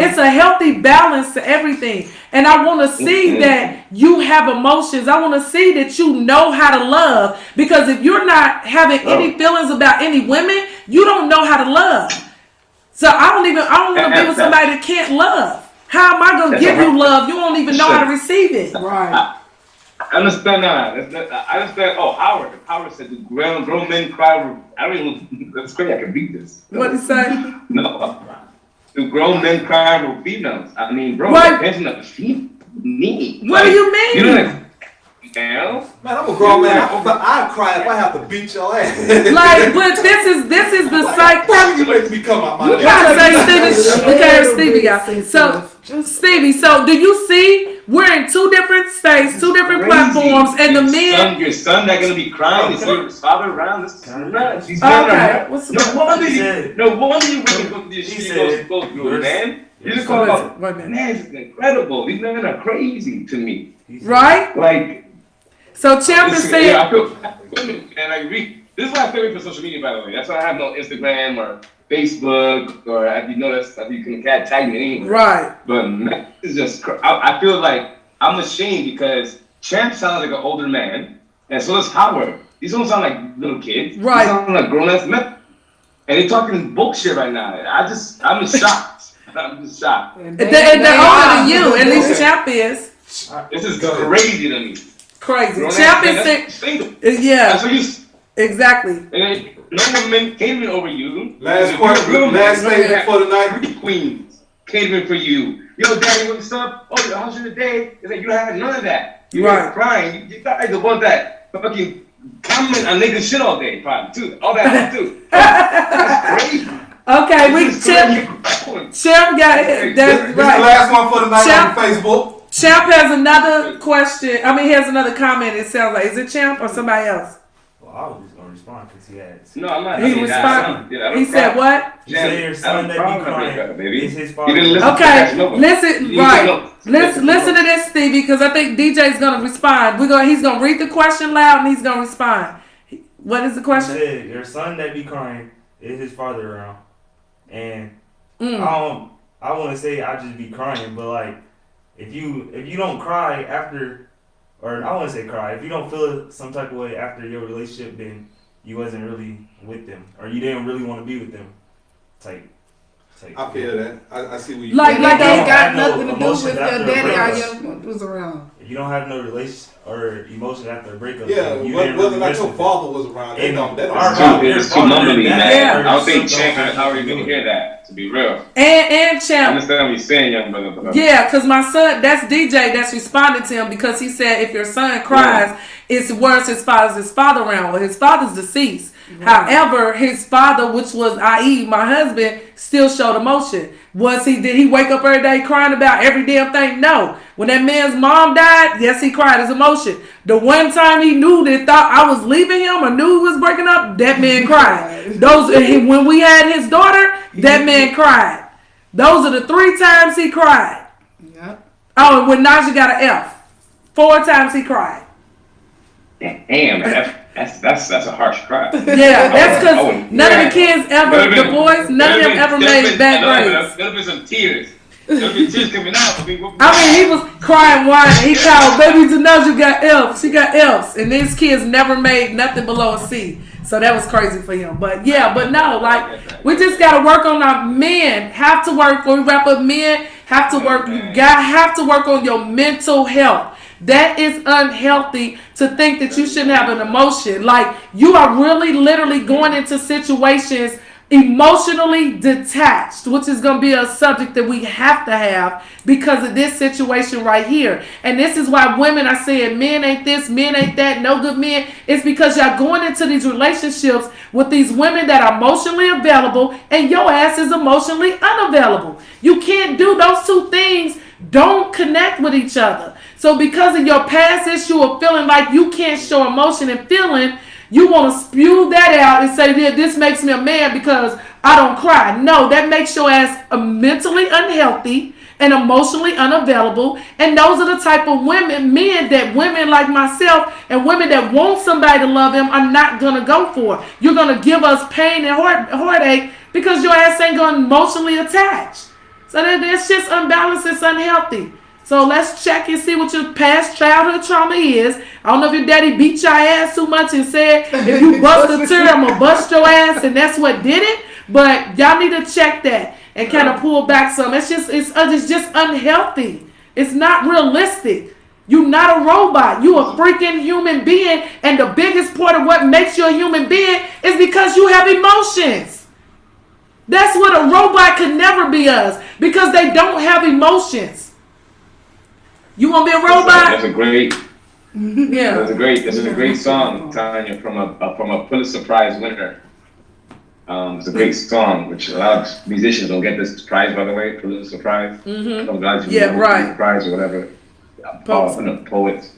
It's a healthy balance to everything. And I want to see that you have emotions. I want to see that you know how to love. Because if you're not having any feelings about any women, you don't know how to love. So I don't want to be with somebody that can't love. How am I going to give you love? You don't even know how to receive it. Right. I understand that. I understand. Oh, Howard said the grown men cry. I don't even. That's crazy. I can read this. What did he say? No. The grown men cry over females. I mean, bro, attention of the female. What do you mean? You know, man, I'm a grown man. I'd cry if I have to beat your ass. But this is the psych. You make me come out my You gotta say Stevie. We can't hear Stevie, y'all. So Stevie, so do you see? We're in two different states, two different platforms, and the men. Your son not gonna be crying. Is your father around? This is nuts. He's okay. No wonder you wouldn't go through this shit. Go through it, man. You just call about, man, this is incredible. These men are crazy to me. Right? Like. So Champ is saying. Yeah, and I read. This is why I stay away from social media, by the way. That's why I have no Instagram or Facebook, or you notice that you can tag me anywhere. Right. But man, it's just. I feel like I'm ashamed because Champ sounds like an older man, and so does Howard. These don't sound like little kids. Right. They sound like grown-ass men. And they're talking bullshit right now. I'm shocked. I'm just shocked. And they're older than you, at least Champ is. This is crazy to me. Crazy. Grown-ass Champ men, is that's single. yeah. That's what you. Exactly. And then no women catering over you. Last question, last statement for the night. Three queens catering for you. Yo, daddy, what's up? Oh, how's your day? It's like you had none of that. You were crying. You guys the one that fucking comment on niggas shit all day, probably too. All that too. That's crazy. Okay, Champ got it. That's right. This is the last one for the night Champ, on Facebook. Champ has another question. I mean, he has another comment. It sounds like, is it Champ or somebody else? Well, I was just gonna respond because he asked. No, I'm not. He responded. He said what? You say your son that be crying is his father. Okay, listen, right. Listen to this, Stevie, because I think DJ's gonna respond. He's gonna read the question loud and he's gonna respond. What is the question? You said your son that be crying is his father around, and I want to say I just be crying, but like if you don't cry after, or I want to say cry, if you don't feel some type of way after your relationship, then you wasn't really with them, or you didn't really want to be with them. Type. I feel that. I see what you like they ain't got nothing to do emotions with after their a daddy breakup. or was around. If you don't have no relation or emotion after a breakup, Yeah, then you whether didn't really or not miss your with father was around, It's too mumbly, man. Yeah. I don't think Champ and Howard even hear that, to be real. And I Champ. understand what you're saying, young brother. Yeah, because my son, that's DJ that's responded to him because he said if your son cries, it's worse his father around. Well, his father's deceased. Right. However, his father, which was i.e. my husband, still showed emotion. Did he wake up every day crying about every damn thing? No. When that man's mom died, yes, he cried his emotion. The one time he knew that thought I was leaving him or knew he was breaking up, that man cried. When we had his daughter, that man cried. Those are the 3 times he cried. Yep. Oh, and when Naja got an F, 4 times he cried. Damn, that's a harsh cry. Yeah, that's because none of the kids ever, the boys, none of them ever made bad grades. There'll be some tears. There'll be tears coming out. I mean, he was crying, whining. He called baby Naja got F's. She got F's, and these kids never made nothing below a C. So that was crazy for him. But yeah, but no, like we just gotta work on our men. Have to work when we wrap up. Men have to work. You have to work on your mental health. That is unhealthy to think that you shouldn't have an emotion. Like you are really literally going into situations emotionally detached, which is going to be a subject that we have to have because of this situation right here. And this is why women are saying men ain't this, men ain't that, no good men. It's because y'all going into these relationships with these women that are emotionally available and your ass is emotionally unavailable. You can't do those two things. Don't connect with each other. So because of your past issue of feeling like you can't show emotion and feeling, you want to spew that out and say, yeah, this makes me a man because I don't cry. No, that makes your ass mentally unhealthy and emotionally unavailable. And those are the type of men that women like myself and women that want somebody to love them are not going to go for. You're going to give us pain and heartache because your ass ain't going to emotionally attach. So that's just unbalanced. It's unhealthy. So let's check and see what your past childhood trauma is. I don't know if your daddy beat your ass too much and said, if you bust a tear, I'm going to bust your ass, and that's what did it. But y'all need to check that and kind of pull back some. It's just unhealthy. It's not realistic. You're not a robot. You're a freaking human being. And the biggest part of what makes you a human being is because you have emotions. That's what a robot could never be us, because they don't have emotions. You want to be a robot? That's a great. Yeah. That's a great song, Tanya, from a Pulitzer Prize winner. It's a great song, which a lot of musicians don't get this prize, by the way, Pulitzer Prize. Mm-hmm. Yeah, right. Prize or whatever. Poets.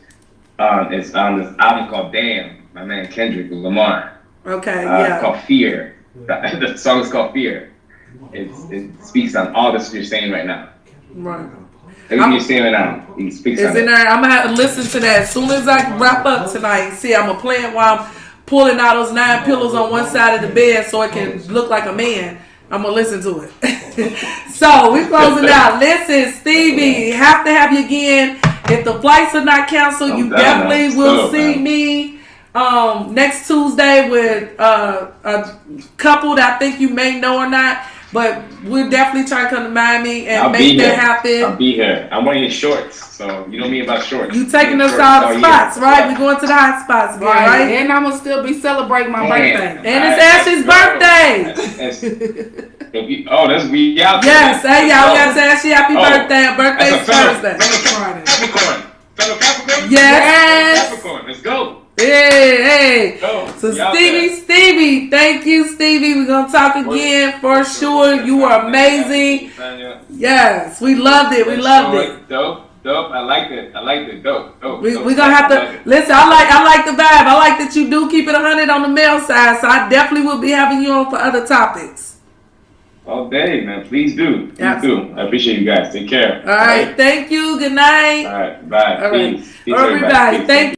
It's on this album called "Damn" by man Kendrick Lamar. Okay. Yeah. It's called "Fear." The song is called "Fear." It speaks on all this you're saying right now. Right. Everything you're saying right now, he speaks it's on in there. I'm gonna have to listen to that as soon as I wrap up tonight. See, I'm gonna play it while I'm pulling out those 9 pillows on one side of the bed so it can look like a man. I'm gonna listen to it. So we closing out. Listen, Stevie, have to have you again. If the flights are not canceled, you definitely will see me next Tuesday with a couple that I think you may know or not. But we'll definitely try to come to Miami and make that happen. I'll be here. I'm wearing your shorts, so you know me about shorts. You taking us to all the spots, right? We going to the hot spots again, right? And I'm gonna still be celebrating my birthday. And it's Ashley's birthday. That's we out there. Yes, hey y'all, we got to Ashley happy birthday. Her birthday's Thursday. Capricorn. Fellow Capricorn? Yes. Capricorn, let's go. Hey. Go. So Stevie, thank you, Stevie. We're gonna talk again for sure. You are amazing. Yes, we loved it. We loved it. Dope. I liked it. Dope. We're gonna have to listen. I like the vibe. I like that you do keep it 100 on the male side. So I definitely will be having you on for other topics. All day, man. Please do. I appreciate you guys. Take care. All right. Thank you. Good night. All right. Bye. All right. Peace. Everybody. Thank you.